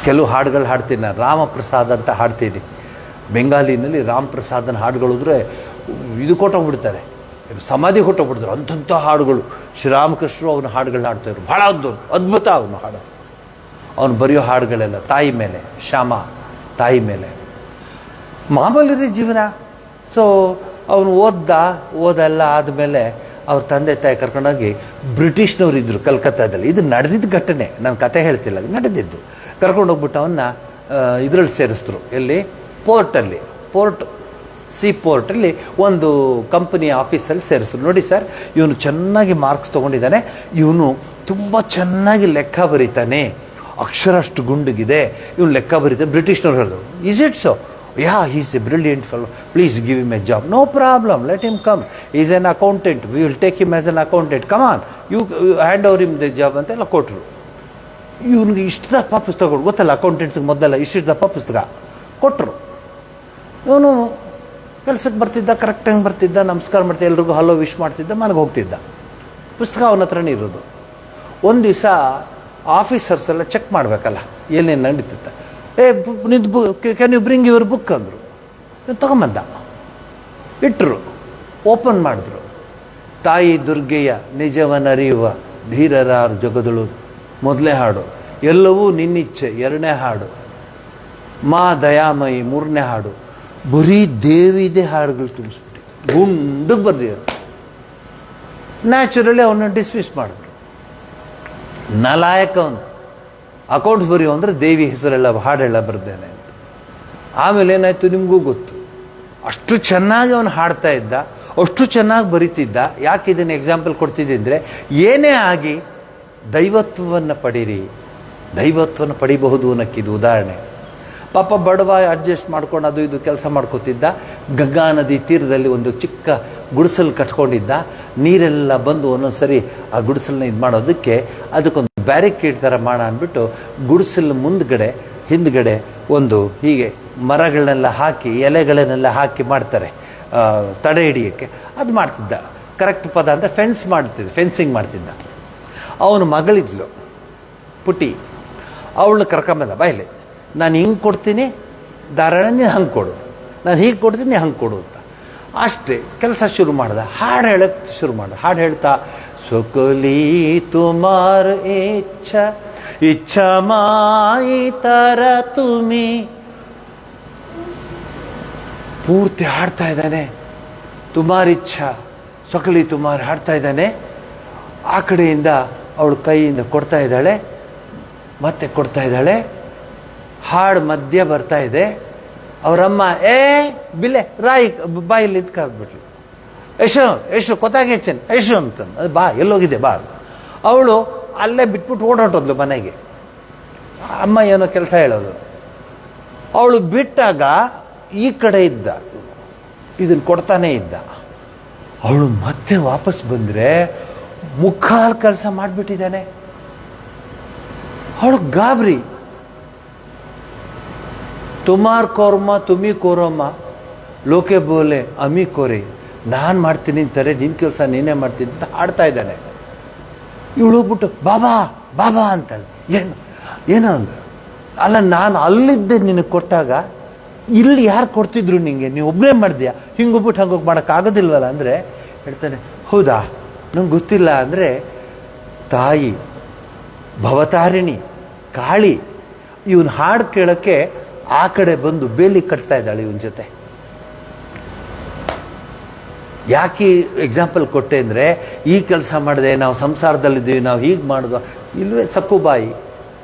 ಕೆಲವು ಹಾಡುಗಳು ಹಾಡ್ತೀನಿ ನಾನು. ರಾಮಪ್ರಸಾದ್ ಅಂತ ಹಾಡ್ತೀನಿ. ಬೆಂಗಾಲಿನಲ್ಲಿ ರಾಮ್ ಪ್ರಸಾದನ ಹಾಡುಗಳು ಅಂದರೆ ಇದು ಕೊಟ್ಟೋಗ್ಬಿಡ್ತಾರೆ, ಸಮಾಧಿ ಕೊಟ್ಟೋಗ್ಬಿಡ್ತಾರೆ. ಅಂಥ ಹಾಡುಗಳು ಶ್ರೀರಾಮಕೃಷ್ಣರು ಅವನ ಹಾಡುಗಳನ್ನ ಹಾಡ್ತಾಯಿದ್ರು. ಭಾಳ ಅದ್ಭುತ ಅವನು ಹಾಡು. ಅವನು ಬರೆಯೋ ಹಾಡುಗಳೆಲ್ಲ ತಾಯಿ ಮೇಲೆ, ಶ್ಯಾಮ ತಾಯಿ ಮೇಲೆ. ಮಾಮೂಲಿ ಜೀವನ. ಸೊ ಅವನು ಓದೆಲ್ಲ ಆದಮೇಲೆ ಅವ್ರ ತಂದೆ ತಾಯಿ ಕರ್ಕೊಂಡೋಗಿ ಬ್ರಿಟಿಷ್ನವ್ರು ಇದ್ದರು ಕಲ್ಕತ್ತಾದಲ್ಲಿ. ಇದು ನಡೆದಿದ್ದ ಘಟನೆ, ನಾನು ಕತೆ ಹೇಳ್ತಿಲ್ಲ, ನಡೆದಿದ್ದು. ಕರ್ಕೊಂಡೋಗ್ಬಿಟ್ಟು ಅವನ್ನ ಇದರಲ್ಲಿ ಸೇರಿಸಿದ್ರು. ಎಲ್ಲಿ? ಪೋರ್ಟಲ್ಲಿ, ಸಿ ಪೋರ್ಟಲ್ಲಿ ಒಂದು ಕಂಪನಿಯ ಆಫೀಸಲ್ಲಿ ಸೇರಿಸಿದ್ರು. ನೋಡಿ ಸರ್, ಇವನು ಚೆನ್ನಾಗಿ ಮಾರ್ಕ್ಸ್ ತೊಗೊಂಡಿದ್ದಾನೆ, ಇವನು ತುಂಬ ಚೆನ್ನಾಗಿ ಲೆಕ್ಕ ಬರೀತಾನೆ, ಅಕ್ಷರ ಅಷ್ಟು ಗುಂಡಿಗಿದೆ, ಇವನು ಲೆಕ್ಕ ಬರೀತಾನೆ. ಬ್ರಿಟಿಷ್ನವ್ರು ಹೇಳಿದ್ರು, is it so? Yeah, is a brilliant fellow, please give him a job. No problem, let him come, is an accountant, we will take him as an accountant, come on, you hand over him the job ಅಂತೆಲ್ಲ ಕೊಟ್ಟರು. ಇವನಿಗೆ ಇಷ್ಟು ದಪ್ಪ ಪುಸ್ತಕಗಳು ಗೊತ್ತಲ್ಲ, ಅಕೌಂಟೆಂಟ್ಸ್ಗೆ ಮೊದಲೆಲ್ಲ ಇಷ್ಟು ದಪ್ಪ ಪುಸ್ತಕ ಕೊಟ್ಟರು. ಇವನು ಕೆಲಸಕ್ಕೆ ಬರ್ತಿದ್ದ, ಕರೆಕ್ಟಾಗಿ ಬರ್ತಿದ್ದ, ನಮಸ್ಕಾರ ಮಾಡ್ತಿದ್ದ, ಎಲ್ರಿಗೂ ಹಲೋ ವಿಶ್ ಮಾಡ್ತಿದ್ದ, ಮನೆಗೆ ಹೋಗ್ತಿದ್ದ. ಪುಸ್ತಕ ಅವನ ಹತ್ರನೇ ಇರೋದು. ಒಂದು ದಿವಸ ಆಫೀಸರ್ಸ್ ಎಲ್ಲ ಚೆಕ್ ಮಾಡಬೇಕಲ್ಲ ಏನೇನು ನಡೀತಿತ್ತ. ನಿಂದು can you bring your book ಅಂದರು. ತೊಗೊಂಬಂದ, ಇಟ್ಟರು, ಓಪನ್ ಮಾಡಿದ್ರು. ತಾಯಿ ದುರ್ಗೆಯ ನಿಜವನರಿಯುವ ಧೀರರಾರು ಜಗದಳು ಮೊದಲೇ ಹಾಡು, ಎಲ್ಲವೂ ನಿನ್ನಿಚ್ಛೆ ಎರಡನೇ ಹಾಡು, ಮಾ ದಯಾಮಯಿ ಮೂರನೇ ಹಾಡು. ಬರೀ ದೇವಿದೆ ಹಾಡುಗಳು ತುಂಬಿಸ್ಬಿಟ್ಟು ಗುಂಡಿಗೆ ಬರ್ದಿದ್ರು. ನ್ಯಾಚುರಲಿ ಅವನ್ನ ಡಿಸ್ಮಿಸ್ ಮಾಡಿದ್ರು. ನಲಾಯಕ ಅವನು. ಅಕೌಂಟ್ಸ್ ಬರೆಯೋ ಅಂದರೆ ದೇವಿ ಹೆಸರೆಲ್ಲ ಹಾಡೆಲ್ಲ ಬರ್ದೇನೆ ಅಂತ. ಆಮೇಲೆ ಏನಾಯಿತು ನಿಮಗೂ ಗೊತ್ತು, ಅಷ್ಟು ಚೆನ್ನಾಗಿ ಅವನು ಹಾಡ್ತಾ ಇದ್ದ, ಅಷ್ಟು ಚೆನ್ನಾಗಿ ಬರೀತಿದ್ದ. ಯಾಕೆ ಇದನ್ನು ಎಕ್ಸಾಂಪಲ್ ಕೊಡ್ತಿದ್ದೆ ಅಂದರೆ, ಏನೇ ಆಗಿ ದೈವತ್ವವನ್ನು ಪಡೀರಿ, ದೈವತ್ವವನ್ನು ಪಡಿಬಹುದು ಅನ್ನೋಕ್ಕಿದು ಉದಾಹರಣೆ. ಪಾಪ ಬಡವ ಅಡ್ಜಸ್ಟ್ ಮಾಡ್ಕೊಂಡು ಅದು ಇದು ಕೆಲಸ ಮಾಡ್ಕೋತಿದ್ದ. ಗಂಗಾ ನದಿ ತೀರದಲ್ಲಿ ಒಂದು ಚಿಕ್ಕ ಗುಡಿಸಲು ಕಟ್ಕೊಂಡಿದ್ದ. ನೀರೆಲ್ಲ ಬಂದು ಒಂದೊಂದು ಸರಿ ಆ ಗುಡಿಸಲನ್ನ ಇದು ಮಾಡೋದಕ್ಕೆ ಅದಕ್ಕೊಂದು ಬ್ಯಾರಿಕೇಡ್ ಥರ ಮಾಡ ಅಂದ್ಬಿಟ್ಟು ಗುಡಿಸಲು ಮುಂದ್ಗಡೆ ಹಿಂದ್ಗಡೆ ಒಂದು ಹೀಗೆ ಮರಗಳನ್ನೆಲ್ಲ ಹಾಕಿ ಎಲೆಗಳನ್ನೆಲ್ಲ ಹಾಕಿ ಮಾಡ್ತಾರೆ. ತಡೆ ಹಿಡಿಯೋಕ್ಕೆ ಅದು ಮಾಡ್ತಿದ್ದ. ಕರೆಕ್ಟ್ ಪದ ಅಂದರೆ ಫೆನ್ಸಿಂಗ್ ಮಾಡ್ತಿದ್ದ. ಅವನ ಮಗಳಿದ್ಲು ಪುಟಿ, ಅವಳನ್ನ ಕರ್ಕೊಂಬಂದ, ಬಾಯಿಲೆ ನಾನು ಹಿಂಗೆ ಕೊಡ್ತೀನಿ ಧಾರಾಳ, ನೀನು ಹಂಗೆ ಕೊಡು, ನಾನು ಹೀಗೆ ಕೊಡ್ತೀನಿ ನೀನು ಹಂಗೆ ಕೊಡು ಅಂತ. ಅಷ್ಟೇ ಕೆಲಸ ಶುರು ಮಾಡ್ದ. ಹಾಡು ಹೇಳಕ್ಕೆ ಶುರು ಮಾಡ್ದ. ಹಾಡು ಹೇಳ್ತಾ ಸೊಕೊಲಿ ತುಮಾರ್ ಇಚ್ಛಾ ಇಚ್ಛಾ ಮಾಯಿ ತರ ತುಮಿ, ಪೂರ್ತಿ ಹಾಡ್ತಾ ಇದ್ದಾನೆ. ತುಮಾರ್ ಇಚ್ಛಾ ಸೊಕಲಿ ತುಮಾರ್ ಹಾಡ್ತಾ ಇದ್ದಾನೆ. ಆ ಕಡೆಯಿಂದ ಅವಳು ಕೈಯಿಂದ ಕೊಡ್ತಾ ಇದ್ದಾಳೆ, ಮತ್ತೆ ಕೊಡ್ತಾ ಇದ್ದಾಳೆ. ಹಾಡು ಮಧ್ಯ ಬರ್ತಾ ಇದೆ. ಅವರಮ್ಮ ಬಿಲೆ ರಾಯಿ ಬಾಯಲ್ಲಿ ಇದ್ಕಾಗ್ಬಿಟ್ಲು. ಯಶು ಕೊತ್ತಾಗೆಚ್ಚನ್ ಯಶು ಅಂತ, ಅದು ಬಾ ಎಲ್ಲೋಗಿದೆ ಬಾ. ಅವಳು ಅಲ್ಲೇ ಬಿಟ್ಬಿಟ್ಟು ಓಡಾಟೋದ್ಲು ಮನೆಗೆ. ಅಮ್ಮ ಏನೋ ಕೆಲಸ ಹೇಳೋದು. ಅವಳು ಬಿಟ್ಟಾಗ ಈ ಕಡೆ ಇದ್ದ, ಇದನ್ನು ಕೊಡ್ತಾನೇ ಇದ್ದ. ಅವಳು ಮತ್ತೆ ವಾಪಸ್ ಬಂದರೆ ಮುಕ್ಕಾಲು ಕೆಲಸ ಮಾಡಿಬಿಟ್ಟಿದ್ದಾನೆ. ಅವಳು ಗಾಬರಿ. ತುಮಾರ್ ಕೋರ್ಮ ತುಮಿ ಕೋರಮ್ಮ ಲೋಕೆ ಬೋಲೆ ಅಮಿ ಕೋರೆ, ನಾನು ಮಾಡ್ತೀನಿ ಅಂತಾರೆ, ನಿನ್ನ ಕೆಲಸ ನೀನೇ ಮಾಡ್ತೀನಿ ಅಂತ ಹಾಡ್ತಾ ಇದ್ದಾನೆ. ಇವಳು ಹೋಗ್ಬಿಟ್ಟು ಬಾಬಾ ಬಾಬಾ ಅಂತಾಳೆ. ಏನೋ ಅಂದ್ರೆ, ಅಲ್ಲ ನಾನು ಅಲ್ಲಿದ್ದೆ ನಿನಗೆ ಕೊಟ್ಟಾಗ, ಇಲ್ಲಿ ಯಾರು ಕೊಡ್ತಿದ್ರು ನಿಂಗೆ, ನೀವು ಒಬ್ಬನೇ ಮಾಡಿದ್ಯಾ, ಹಿಂಗೋಗ್ಬಿಟ್ಟು ಹಂಗೋಗಿ ಮಾಡೋಕ್ಕಾಗೋದಿಲ್ವಲ್ಲ ಅಂದರೆ ಹೇಳ್ತಾನೆ, ಹೌದಾ ನಂಗೆ ಗೊತ್ತಿಲ್ಲ ಅಂದರೆ ತಾಯಿ ಭವತಾರಿಣಿ ಕಾಳಿ ಇವನ್ ಹಾಡು ಕೇಳೋಕ್ಕೆ ಆ ಕಡೆ ಬಂದು ಬೇಲಿ ಕಟ್ತಾ ಇದ್ದಾಳೆ ಇವನ ಜೊತೆ. ಯಾಕೆ ಎಕ್ಸಾಂಪಲ್ ಕೊಟ್ಟೆ ಅಂದರೆ, ಈ ಕೆಲಸ ಮಾಡಿದೆ, ನಾವು ಸಂಸಾರದಲ್ಲಿದ್ದೀವಿ, ನಾವು ಹೀಗೆ ಮಾಡಿದ್ವ, ಇಲ್ವೇ ಸಕ್ಕುಬಾಯಿ.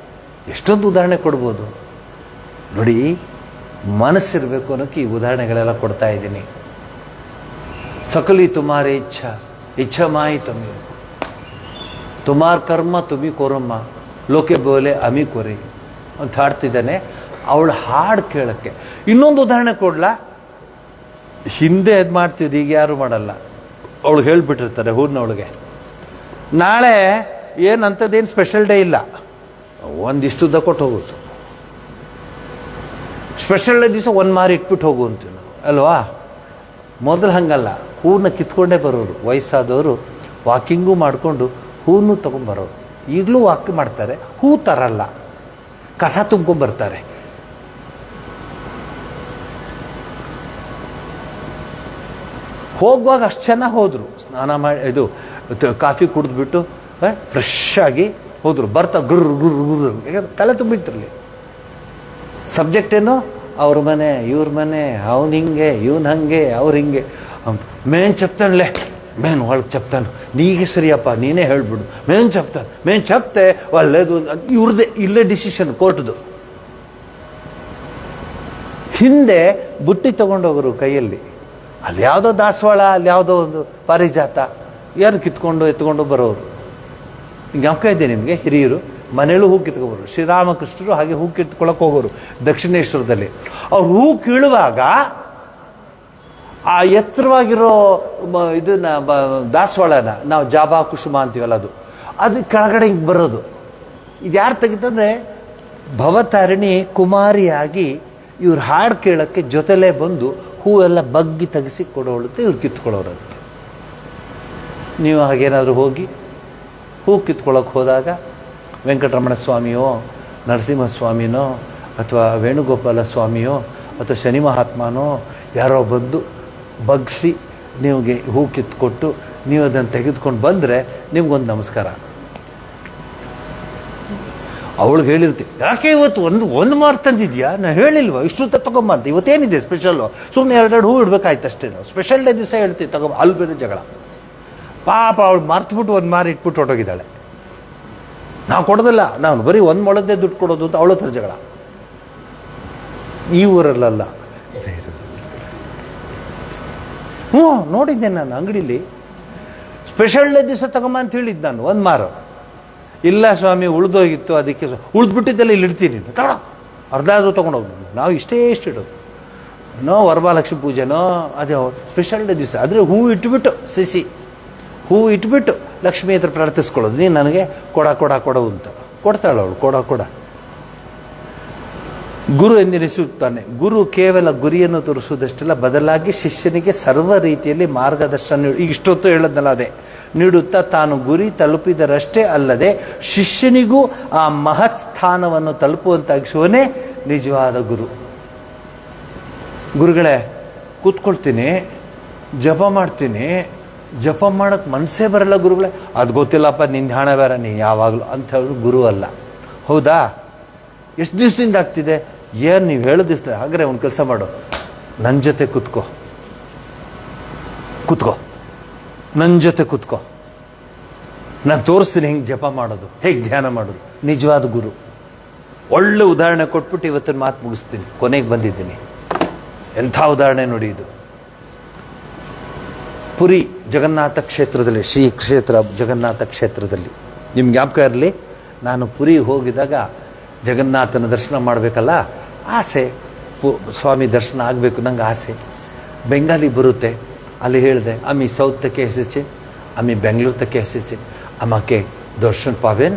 ಎಷ್ಟೊಂದು ಉದಾಹರಣೆ ಕೊಡ್ಬೋದು ನೋಡಿ. ಮನಸ್ಸಿರಬೇಕು ಅನ್ನೋಕ್ಕೆ ಈ ಉದಾಹರಣೆಗಳೆಲ್ಲ ಕೊಡ್ತಾ ಇದ್ದೀನಿ. ಸಕಲಿ ತುಮಾರೇ ಇಚ್ಛಾ ಇಚ್ಛಾ ಮಾಯಿ ತಮ್ಮಿ, ತುಮಾರ್ ಕರ್ಮ ತುಮಿ ಕೋರಮ್ಮ ಲೋಕೆ ಬೋಲೆ ಅಮಿ ಕೊರಿ ಅಂತ ಹಾಡ್ತಿದ್ದಾನೆ. ಅವಳು ಹಾಡು ಕೇಳೋಕ್ಕೆ ಇನ್ನೊಂದು ಉದಾಹರಣೆ ಕೊಡ್ಲಾ? ಹಿಂದೆ ಅದು ಮಾಡ್ತಿದ್ರು, ಈಗ ಯಾರು ಮಾಡಲ್ಲ. ಅವಳು ಹೇಳಿಬಿಟ್ಟಿರ್ತಾರೆ ಊರಿನವಳಿಗೆ, ನಾಳೆ ಏನಂಥದ್ದೇನು ಸ್ಪೆಷಲ್ ಡೇ ಇಲ್ಲ, ಒಂದಿಷ್ಟುದ್ದ ಕೊಟ್ಟು ಹೋಗುದು. ಸ್ಪೆಷಲ್ ಡೇ ದಿವಸ ಒಂದು ಮಾರು ಇಟ್ಬಿಟ್ಟು ಹೋಗು ಅಂತೀವಿ ನಾವು ಅಲ್ವಾ? ಮೊದಲು ಹಂಗಲ್ಲ, ಹೂವನ್ನ ಕಿತ್ಕೊಂಡೇ ಬರೋರು. ವಯಸ್ಸಾದವರು ವಾಕಿಂಗು ಮಾಡಿಕೊಂಡು ಹೂವನ್ನು ತೊಗೊಂಬರೋರು. ಈಗಲೂ ವಾಕ್ ಮಾಡ್ತಾರೆ, ಹೂ ತರಲ್ಲ, ಕಸ ತುಂಬ್ಕೊಂಬರ್ತಾರೆ. ಹೋಗುವಾಗ ಅಷ್ಟು ಚೆನ್ನಾಗಿ ಹೋದರು, ಸ್ನಾನ ಮಾಡಿ ಇದು ಕಾಫಿ ಕುಡಿದ್ಬಿಟ್ಟು ಫ್ರೆಶ್ ಆಗಿ ಹೋದರು. ಬರ್ತಾ ಗುರ್ರು ಗುರ್ರು ಗುರ್ರು ಯಾಕಂದ್ರೆ ತಲೆ ತುಂಬಿಟ್ಟಿರಲಿ. ಸಬ್ಜೆಕ್ಟ್ ಏನು, ಅವ್ರ ಮನೆ ಇವ್ರ ಮನೆ, ಅವನು ಹಿಂಗೆ ಇವನು ಹಾಗೆ ಅವ್ರು ಹಿಂಗೆ. ಮೇನ್ చెప్తానులే, ಮೇನ್ వాళ్ళకి చెప్తాను, ನೀಗೆ ಸರಿಯಪ್ಪ ನೀನೇ ಹೇಳ್ಬಿಡು, ಮೇನ್ చెప్తే ಒಳ್ಳೇದು. ಇವ್ರದ್ದೇ ಇಲ್ಲೇ ಡಿಸಿಷನ್ ಕೋರ್ಟ್ದು. ಹಿಂದೆ ಬುಟ್ಟಿ ತೊಗೊಂಡೋಗರು ಕೈಯಲ್ಲಿ, ಅಲ್ಲಿ ಯಾವುದೋ ದಾಸವಾಳ, ಅಲ್ಲಿ ಯಾವುದೋ ಒಂದು ಪಾರಿಜಾತ, ಯಾರು ಎತ್ಕೊಂಡು ಬರೋರು. ಜ್ಞಾಪಕ ಇದೆ ನಿಮಗೆ, ಹಿರಿಯರು ಮನೇಲೂ ಹೂ ಕಿತ್ಕೊಬರೋರು. ಶ್ರೀರಾಮಕೃಷ್ಣರು ಹಾಗೆ ಹೂ ಕಿತ್ಕೊಳಕ್ಕೆ ಹೋಗೋರು ದಕ್ಷಿಣೇಶ್ವರದಲ್ಲಿ. ಅವ್ರು ಹೂ ಕೀಳುವಾಗ ಆ ಎತ್ತರವಾಗಿರೋ ಇದನ್ನ ದಾಸವಾಳನ ನಾವು ಜಾಬಾ ಕುಸುಮ ಅಂತೀವಲ್ಲ, ಅದು ಕೆಳಗಡೆ ಹಿಂಗೆ ಬರೋದು. ಇದು ಯಾರು ತೆಗಿತಂದ್ರೆ ಭವತಾರಿಣಿ ಕುಮಾರಿಯಾಗಿ ಇವ್ರು ಹಾಡು ಕೇಳೋಕ್ಕೆ ಜೊತೆಲೇ ಬಂದು ಹೂವೆಲ್ಲ ಬಗ್ಗಿ ತೆಗೆಸಿ ಕೊಡೋಳುತ್ತೆ, ಇವ್ರು ಕಿತ್ಕೊಳ್ಳೋರಂತೆ. ನೀವು ಹಾಗೇನಾದರೂ ಹೋಗಿ ಹೂ ಕಿತ್ಕೊಳ್ಳೋಕೆ ಹೋದಾಗ ವೆಂಕಟರಮಣ ಸ್ವಾಮಿಯೋ, ನರಸಿಂಹಸ್ವಾಮಿನೋ, ಅಥವಾ ವೇಣುಗೋಪಾಲ ಸ್ವಾಮಿಯೋ, ಅಥವಾ ಶನಿ ಮಹಾತ್ಮನೋ ಯಾರೋ ಬಂದು ಬಗ್ಸಿ ನಿಮಗೆ ಹೂ ಕಿತ್ಕೊಟ್ಟು ನೀವು ಅದನ್ನು ತೆಗೆದುಕೊಂಡು ಬಂದರೆ ನಿಮ್ಗೊಂದು ನಮಸ್ಕಾರ. ಅವಳಿಗೆ ಹೇಳಿರ್ತೀವಿ, ಯಾಕೆ ಇವತ್ತು ಒಂದು ಮಾರು ತಂದಿದ್ಯಾ, ನಾನು ಹೇಳಿಲ್ವ ಇಷ್ಟು ತಗೊಂಬಂತ, ಇವತ್ತೇನಿದೆ ಸ್ಪೆಷಲ್ಲು, ಸುಮ್ಮನೆ ಎರಡೆರಡು ಹೂ ಇಡಬೇಕಾಯ್ತು ಅಷ್ಟೇ. ನಾವು ಸ್ಪೆಷಲ್ ಡೇ ದಿವಸ ಹೇಳ್ತೀವಿ ತಗೊಂಬ, ಅಲ್ಲಿ ಬೇರೆ ಜಗಳ. ಪಾಪ ಅವಳು ಮರ್ತುಬಿಟ್ಟು ಒಂದು ಮಾರು ಇಟ್ಬಿಟ್ಟು ಹೊಟ್ಟೋಗಿದ್ದಾಳೆ. ನಾವು ಕೊಡೋದಿಲ್ಲ, ನಾನು ಬರೀ ಒಂದು ಮೊಳದ್ದೇ ದುಡ್ಡು ಕೊಡೋದು ಅಂತ ಅವಳ ಹತ್ರ ಜಗಳ. ಈ ಊರಲ್ಲ, ನೋಡಿದ್ದೆ ನಾನು ಅಂಗಡೀಲಿ, ಸ್ಪೆಷಲ್ ಡೇ ದಿವಸ ತಗೊಂಬ ಅಂತ ಹೇಳಿದ್ದು ನಾನು ಒಂದು ಮಾರು. ಇಲ್ಲ ಸ್ವಾಮಿ ಉಳಿದೋಗಿತ್ತು, ಅದಕ್ಕೆ ಉಳಿದ್ಬಿಟ್ಟಿದ್ದೆಲ್ಲ ಇಲ್ಲಿ ಇಡ್ತೀನಿ, ತಗೊಳ ಅರ್ಧ ಅದು ತೊಗೊಂಡೋಗಿ. ನಾವು ಇಷ್ಟೇ ಇಡೋದು, ವರಮಹಾಲಕ್ಷ್ಮಿ ಪೂಜೆನೋ ಅದೇ ಸ್ಪೆಷಲ್ ಡೇ ದಿವಸ. ಆದರೆ ಹೂ ಇಟ್ಬಿಟ್ಟು ಹೂ ಇಟ್ಬಿಟ್ಟು ಲಕ್ಷ್ಮಿ ಹತ್ರ ಪ್ರಾರ್ಥಿಸ್ಕೊಳ್ಳೋದು, ನೀನು ನನಗೆ ಕೊಡವು ಅಂತ. ಕೊಡ್ತಾಳೆ ಅವಳು ಕೊಡ. ಗುರು ಎಂದೆನಿಸುತ್ತಾನೆ. ಗುರು ಕೇವಲ ಗುರಿಯನ್ನು ತೋರಿಸುವುದಷ್ಟಲ್ಲ, ಬದಲಾಗಿ ಶಿಷ್ಯನಿಗೆ ಸರ್ವ ರೀತಿಯಲ್ಲಿ ಮಾರ್ಗದರ್ಶನ ಈಗ ಇಷ್ಟೊತ್ತು ಹೇಳದ್ನಲ್ಲ ಅದೇ ನೀಡುತ್ತಾ ತಾನು ಗುರಿ ತಲುಪಿದರಷ್ಟೇ ಅಲ್ಲದೆ ಶಿಷ್ಯನಿಗೂ ಆ ಮಹತ್ ಸ್ಥಾನವನ್ನು ತಲುಪುವಂತಾಗಿಸುವನೇ ನಿಜವಾದ ಗುರು. ಗುರುಗಳೇ, ಕೂತ್ಕೊಳ್ತೀನಿ, ಜಪ ಮಾಡ್ತೀನಿ, ಜಪ ಮಾಡೋಕ್ಕೆ ಮನಸ್ಸೇ ಬರಲ್ಲ ಗುರುಗಳೇ. ಅದು ಗೊತ್ತಿಲ್ಲಪ್ಪ, ನಿನ್ನ ಹಣ ಬೇರೆ, ನೀನು ಯಾವಾಗಲೂ ಅಂತ ಹೇಳಿದ್ರು ಗುರು ಅಲ್ಲ. ಹೌದಾ? ಎಷ್ಟು ದಿವಸದಿಂದ ಆಗ್ತಿದೆ? ಏನು ನೀವು ಹೇಳೋದಿಸ್ತದೆ? ಹಾಗಾದ್ರೆ ಒಂದು ಕೆಲಸ ಮಾಡು, ನನ್ನ ಜೊತೆ ಕೂತ್ಕೋ, ನನ್ನ ಜೊತೆ ಕೂತ್ಕೋ, ನಾನು ತೋರಿಸ್ತೀನಿ ಹೆಂಗೆ ಜಪ ಮಾಡೋದು, ಹೇಗೆ ಧ್ಯಾನ ಮಾಡೋದು. ನಿಜವಾದ ಗುರು. ಒಳ್ಳೆ ಉದಾಹರಣೆ ಕೊಟ್ಬಿಟ್ಟು ಇವತ್ತಿನ ಮಾತು ಮುಗಿಸ್ತೀನಿ. ಕೊನೆಗೆ ಬಂದಿದ್ದೀನಿ. ಎಂಥ ಉದಾಹರಣೆ ನೋಡಿ ಇದು. ಪುರಿ ಜಗನ್ನಾಥ ಕ್ಷೇತ್ರದಲ್ಲಿ, ಶ್ರೀ ಕ್ಷೇತ್ರ ಜಗನ್ನಾಥ ಕ್ಷೇತ್ರದಲ್ಲಿ ನಿಮ್ಗೆ ಜ್ಞಾಪಕ ಇರಲಿ, ನಾನು ಪುರಿಗೆ ಹೋಗಿದಾಗ ಜಗನ್ನಾಥನ ದರ್ಶನ ಮಾಡಬೇಕಲ್ಲ, ಆಸೆ, ಸ್ವಾಮಿ ದರ್ಶನ ಆಗಬೇಕು ನಂಗೆ ಆಸೆ. ಬೆಂಗಾಲಿ ಬರುತ್ತೆ, ಅಲ್ಲಿ ಹೇಳಿದೆ, আমি সাউথ থেকে এসেছি, আমি বেঙ্গালুরু থেকে এসেছি, আমাকে দর্শন পাবেন,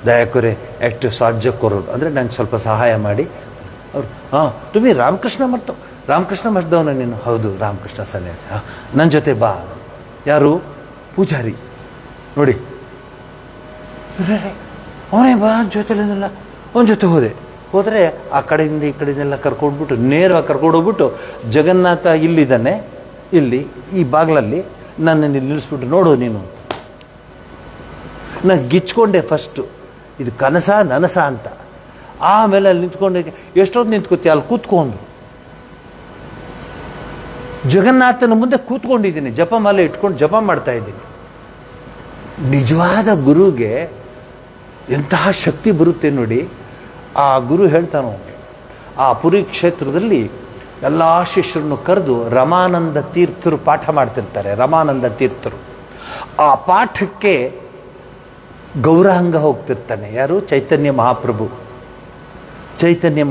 দয়া করে একটু সাহায্য করুন ಅಂದರೆ ನಂಗೆ ಸ್ವಲ್ಪ ಸಹಾಯ ಮಾಡಿ. ಅವ್ರು তুমি ರಾಮಕೃಷ್ಣ ಮಠದವನ ನೀನು? ಹೌದು, ರಾಮಕೃಷ್ಣ ಸನ್ಯಾಸಿ. ನನ್ನ ಜೊತೆ ಬಾ. ಯಾರು? ಪೂಜಾರಿ. ನೋಡಿ, ಅವನೇ ಬಾ ಜೊತೆಲಿಂದಲ್ಲ, ಅವನ ಜೊತೆ ಹೋದರೆ ಆ ಕಡೆಯಿಂದ ಈ ಕಡೆಯಿಂದೆಲ್ಲ ಕರ್ಕೊಂಡ್ಬಿಟ್ಟು ನೇರವಾಗಿ ಕರ್ಕೊಂಡೋಗ್ಬಿಟ್ಟು ಜಗನ್ನಾಥ ಇಲ್ಲಿದ್ದಾನೆ, ಇಲ್ಲಿ ಈ ಬಾಗಿಲಲ್ಲಿ ನನ್ನನ್ನು ನಿಲ್ಲಿಸ್ಬಿಟ್ಟು ನೋಡು ನೀನು. ನಾನು ಗಿಚ್ಕೊಂಡೆ ಫಸ್ಟು, ಇದು ಕನಸ ನನಸ ಅಂತ. ಆಮೇಲೆ ಅಲ್ಲಿ ನಿಂತ್ಕೊಂಡೆ, ಎಷ್ಟೊತ್ತು ನಿಂತ್ಕೋತೀಯ? ಅಲ್ಲಿ ಕೂತ್ಕೊಂಡು ಜಗನ್ನಾಥನ ಮುಂದೆ ಕೂತ್ಕೊಂಡಿದ್ದೀನಿ, ಜಪಮಾಲೆ ಇಟ್ಕೊಂಡು ಜಪ ಮಾಡ್ತಾ ಇದ್ದೀನಿ. ನಿಜವಾದ ಗುರುಗೆ ಎಂತಹ ಶಕ್ತಿ ಬರುತ್ತೆ ನೋಡಿ. ಆ ಗುರು ಹೇಳ್ತಾನೋ, ಆ ಪುರಿ ಕ್ಷೇತ್ರದಲ್ಲಿ ಎಲ್ಲ ಶಿಷ್ಯರನ್ನು ಕರೆದು ರಮಾನಂದ ತೀರ್ಥರು ಪಾಠ ಮಾಡ್ತಿರ್ತಾರೆ. ರಮಾನಂದ ತೀರ್ಥರು ಆ ಪಾಠಕ್ಕೆ ಗೌರಾಂಗ ಹೋಗ್ತಿರ್ತಾನೆ. ಯಾರು? ಚೈತನ್ಯ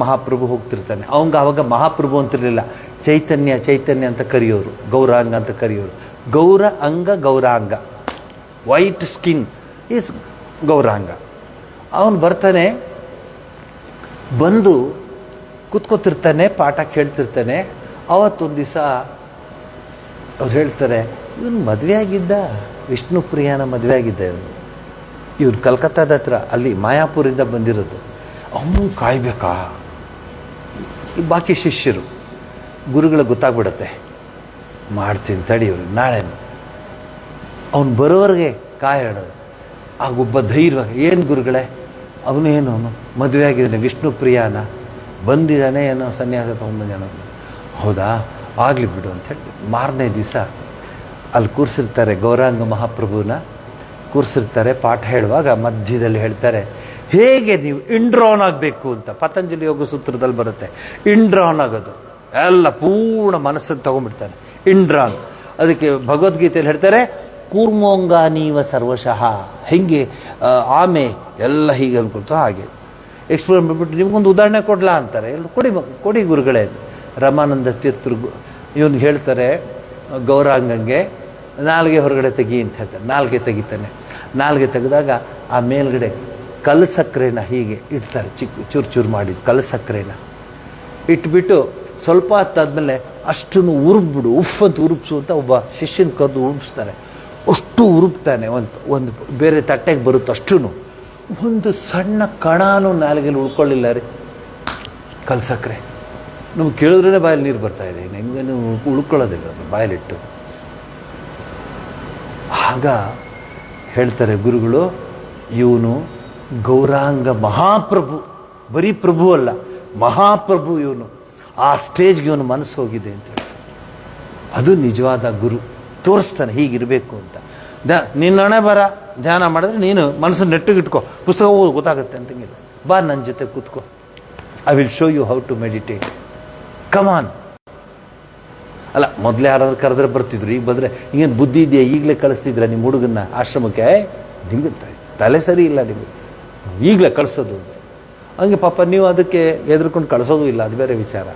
ಮಹಾಪ್ರಭು ಹೋಗ್ತಿರ್ತಾನೆ. ಅವಾಗ ಮಹಾಪ್ರಭು ಅಂತಿರಲಿಲ್ಲ, ಚೈತನ್ಯ ಅಂತ ಕರೆಯೋರು, ಗೌರಾಂಗ ಅಂತ ಕರೆಯೋರು. Gauranga, white skin is Gauranga. ಅವನು ಬರ್ತಾನೆ, ಬಂದು ಕೂತ್ಕೋತಿರ್ತಾನೆ, ಪಾಠ ಕೇಳ್ತಿರ್ತಾನೆ. ಅವತ್ತೊಂದು ದಿವಸ ಅವ್ರು ಹೇಳ್ತಾರೆ, ಇವನು ಮದುವೆ ಆಗಿದ್ದ, ವಿಷ್ಣುಪ್ರಿಯಾನ ಮದುವೆ ಆಗಿದ್ದ ಇವನು ಕಲ್ಕತ್ತಾದ ಹತ್ರ, ಅಲ್ಲಿ ಮಾಯಾಪುರಿಂದ ಬಂದಿರೋದು. ಅವನು ಕಾಯ್ಬೇಕಾ? ಬಾಕಿ ಶಿಷ್ಯರು, ಗುರುಗಳಿಗೆ ಗೊತ್ತಾಗ್ಬಿಡತ್ತೆ, ಮಾಡ್ತೀನಿ ತಡಿ ಇವರು ನಾಳೆನು. ಅವನು ಬರೋವರೆಗೆ ಕಾಯೋಣ. ಆಗೊಬ್ಬ ಧೈರ್ಯವಾಗಿ, ಏನು ಗುರುಗಳೇ, ಅವನು ಮದುವೆ ಆಗಿದ್ದಾನೆ, ವಿಷ್ಣುಪ್ರಿಯಾನ ಬಂದಿದ್ದಾನೆ, ಏನೋ ಸನ್ಯಾಸ ತೊಗೊಂಡ್ಬಂದಾನ. ಹೌದಾ, ಆಗಲಿ ಬಿಡು ಅಂಥೇಳಿ ಮಾರನೇ ದಿವಸ ಅಲ್ಲಿ ಕೂರಿಸಿರ್ತಾರೆ, ಗೌರಾಂಗ ಮಹಾಪ್ರಭುನ ಕೂರಿಸಿರ್ತಾರೆ. ಪಾಠ ಹೇಳುವಾಗ ಮಧ್ಯದಲ್ಲಿ ಹೇಳ್ತಾರೆ, ಹೇಗೆ ನೀವು ಇಂಡ್ರಾನ್ ಆಗಬೇಕು ಅಂತ. ಪತಂಜಲಿ ಯೋಗ ಸೂತ್ರದಲ್ಲಿ ಬರುತ್ತೆ, ಇಂಡ್ರಾನ್ ಆಗೋದು. ಎಲ್ಲ ಪೂರ್ಣ ಮನಸ್ಸನ್ನು ತಗೊಂಡ್ಬಿಡ್ತಾನೆ, ಇಂಡ್ರಾನ್. ಅದಕ್ಕೆ ಭಗವದ್ಗೀತೆಯಲ್ಲಿ ಹೇಳ್ತಾರೆ, ಕೂರ್ಮೋಂಗ ನೀವ ಸರ್ವಶಃ. ಹೆಂಗೆ ಆಮೆ ಎಲ್ಲ ಹೀಗೆ ಅನ್ಕೊಳ್ತು ಹಾಗೆ ಎಕ್ಸ್ಪ್ಲೇನ್ ಮಾಡಿಬಿಟ್ಟು ನಿಮ್ಗೊಂದು ಉದಾಹರಣೆ ಕೊಡ್ಲಾ ಅಂತಾರೆ. ಎಲ್ಲ ಕೊಡಿ ಗುರುಗಳೇ. ರಮಾನಂದ ತೀರ್ಥರು ಇವನು ಹೇಳ್ತಾರೆ, ಗೌರಾಂಗಂಗೆ ನಾಲ್ಗೆ ಹೊರಗಡೆ ತೆಗಿ ಅಂತ ಹೇಳ್ತಾರೆ. ನಾಲ್ಗೆ ತೆಗಿತಾನೆ. ನಾಲ್ಗೆ ತೆಗೆದಾಗ ಆ ಮೇಲ್ಗಡೆ ಕಲ್ಲು ಸಕ್ಕರೆನ ಹೀಗೆ ಇಡ್ತಾರೆ, ಚೂರು ಮಾಡಿದ್ದು ಕಲ್ಲು ಸಕ್ಕರೆನ ಇಟ್ಬಿಟ್ಟು ಸ್ವಲ್ಪ ಹೊತ್ತಾದ್ಮೇಲೆ ಅಷ್ಟನ್ನು ಉರುಬ್ಬಿಡು, ಉಫ್ ಅಂತ ಉರುಬ್ಸು ಅಂತ ಒಬ್ಬ ಶಿಷ್ಯನ ಕರೆದು ಉರುಬ್ಸ್ತಾರೆ. ಅಷ್ಟು ಉರುಬ್ತಾನೆ, ಒಂದು ಬೇರೆ ತಟ್ಟೆಗೆ ಬರುತ್ತೆ. ಅಷ್ಟೂ ಒಂದು ಸಣ್ಣ ಕಣಾನು ನಾಲಿಗೆಯಲ್ಲಿ ಉಳ್ಕೊಳ್ಳಿಲ್ಲ ರೀ, ಕಲ್ಲು ಸಕ್ಕರೆ. ನಮ್ಗೆ ಕೇಳಿದ್ರೇ ಬಾಯಲ್ಲಿ ನೀರು ಬರ್ತಾಯಿದೆ, ಹೆಂಗೆ ನೀವು ಉಳ್ಕೊಳ್ಳೋದಿಲ್ಲ ಬಾಯಲ್ಲಿಟ್ಟು. ಆಗ ಹೇಳ್ತಾರೆ ಗುರುಗಳು, ಇವನು ಗೌರಾಂಗ ಮಹಾಪ್ರಭು, ಬರೀ ಪ್ರಭು ಅಲ್ಲ, ಮಹಾಪ್ರಭು ಇವನು. ಆ ಸ್ಟೇಜ್ಗೆ ಇವನು ಮನಸ್ಸು ಹೋಗಿದೆ ಅಂತ ಹೇಳ್ತಾರೆ. ಅದು ನಿಜವಾದ ಗುರು. ತೋರಿಸ್ತಾನೆ ಹೀಗಿರಬೇಕು ಅಂತ. ನಿನ್ನ ಹಣೆ ಬರ ಧ್ಯಾನ ಮಾಡಿದ್ರೆ ನೀನು ಮನಸ್ಸನ್ನು ನೆಟ್ಟಿಗಿಟ್ಕೋ, ಪುಸ್ತಕ ಓದು ಗೊತ್ತಾಗುತ್ತೆ ಅಂತಂಗಿಲ್ಲ. ಬಾ ನನ್ನ ಜೊತೆ ಕೂತ್ಕೋ, I will show you how to meditate, come on. ಅಲ್ಲ, ಮೊದಲೇ ಯಾರಾದ್ರೂ ಕರೆದ್ರೆ ಬರ್ತಿದ್ರು, ಈಗ ಬಂದರೆ ಹಿಂಗೇನು ಬುದ್ಧಿ ಇದೆಯಾ, ಈಗಲೇ ಕಳಿಸ್ತಿದ್ರ ನಿಮ್ಮ ಹುಡುಗನ್ನ ಆಶ್ರಮಕ್ಕೆ? ನಿಮ್ಗೆ ತಲೆ ಸರಿ ಇಲ್ಲ, ನಿಮಗೆ ಈಗಲೇ ಕಳಿಸೋದು. ಹಂಗೆ ಪಾಪ ನೀವು ಅದಕ್ಕೆ ಎದುರ್ಕೊಂಡು ಕಳಿಸೋದು ಇಲ್ಲ, ಅದು ಬೇರೆ ವಿಚಾರ.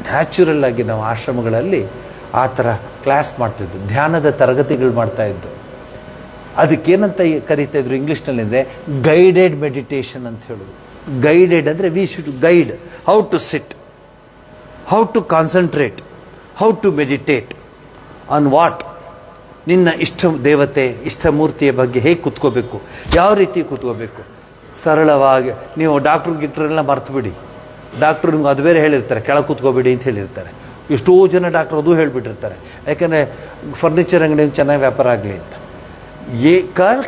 ನ್ಯಾಚುರಲ್ ಆಗಿ ನಾವು ಆಶ್ರಮಗಳಲ್ಲಿ ಆ ಥರ ಕ್ಲಾಸ್ ಮಾಡ್ತಿದ್ದು, ಧ್ಯಾನದ ತರಗತಿಗಳು ಮಾಡ್ತಾಯಿದ್ದು. ಅದಕ್ಕೇನಂತ ಕರೀತಾ ಇದ್ರು ಇಂಗ್ಲೀಷ್ನಲ್ಲಿ ಅಂದರೆ ಗೈಡೆಡ್ ಮೆಡಿಟೇಷನ್ ಅಂತ ಹೇಳೋದು. ಗೈಡೆಡ್ ಅಂದರೆ we should guide how to sit, how to concentrate, how to meditate on what. ನಿನ್ನ ಇಷ್ಟ ದೇವತೆ, ಇಷ್ಟ ಮೂರ್ತಿಯ ಬಗ್ಗೆ ಹೇಗೆ ಕೂತ್ಕೋಬೇಕು, ಯಾವ ರೀತಿ ಕೂತ್ಕೋಬೇಕು. ಸರಳವಾಗಿ ನೀವು ಗಿಕ್ಟ್ರೆಲ್ಲ ಮರ್ತು ಬಿಡಿ. ಡಾಕ್ಟ್ರು ನಿಮ್ಗೆ ಅದು ಬೇರೆ ಹೇಳಿರ್ತಾರೆ, ಕೆಳಗೆ ಕೂತ್ಕೋಬೇಡಿ ಅಂತ ಹೇಳಿರ್ತಾರೆ. ಎಷ್ಟೋ ಜನ ಡಾಕ್ಟ್ರು ಅದು ಹೇಳಿಬಿಟ್ಟಿರ್ತಾರೆ, ಯಾಕಂದರೆ ಫರ್ನಿಚರ್ ಅಂಗಡಿ ಚೆನ್ನಾಗಿ ವ್ಯಾಪಾರ ಆಗಲಿ ಅಂತ.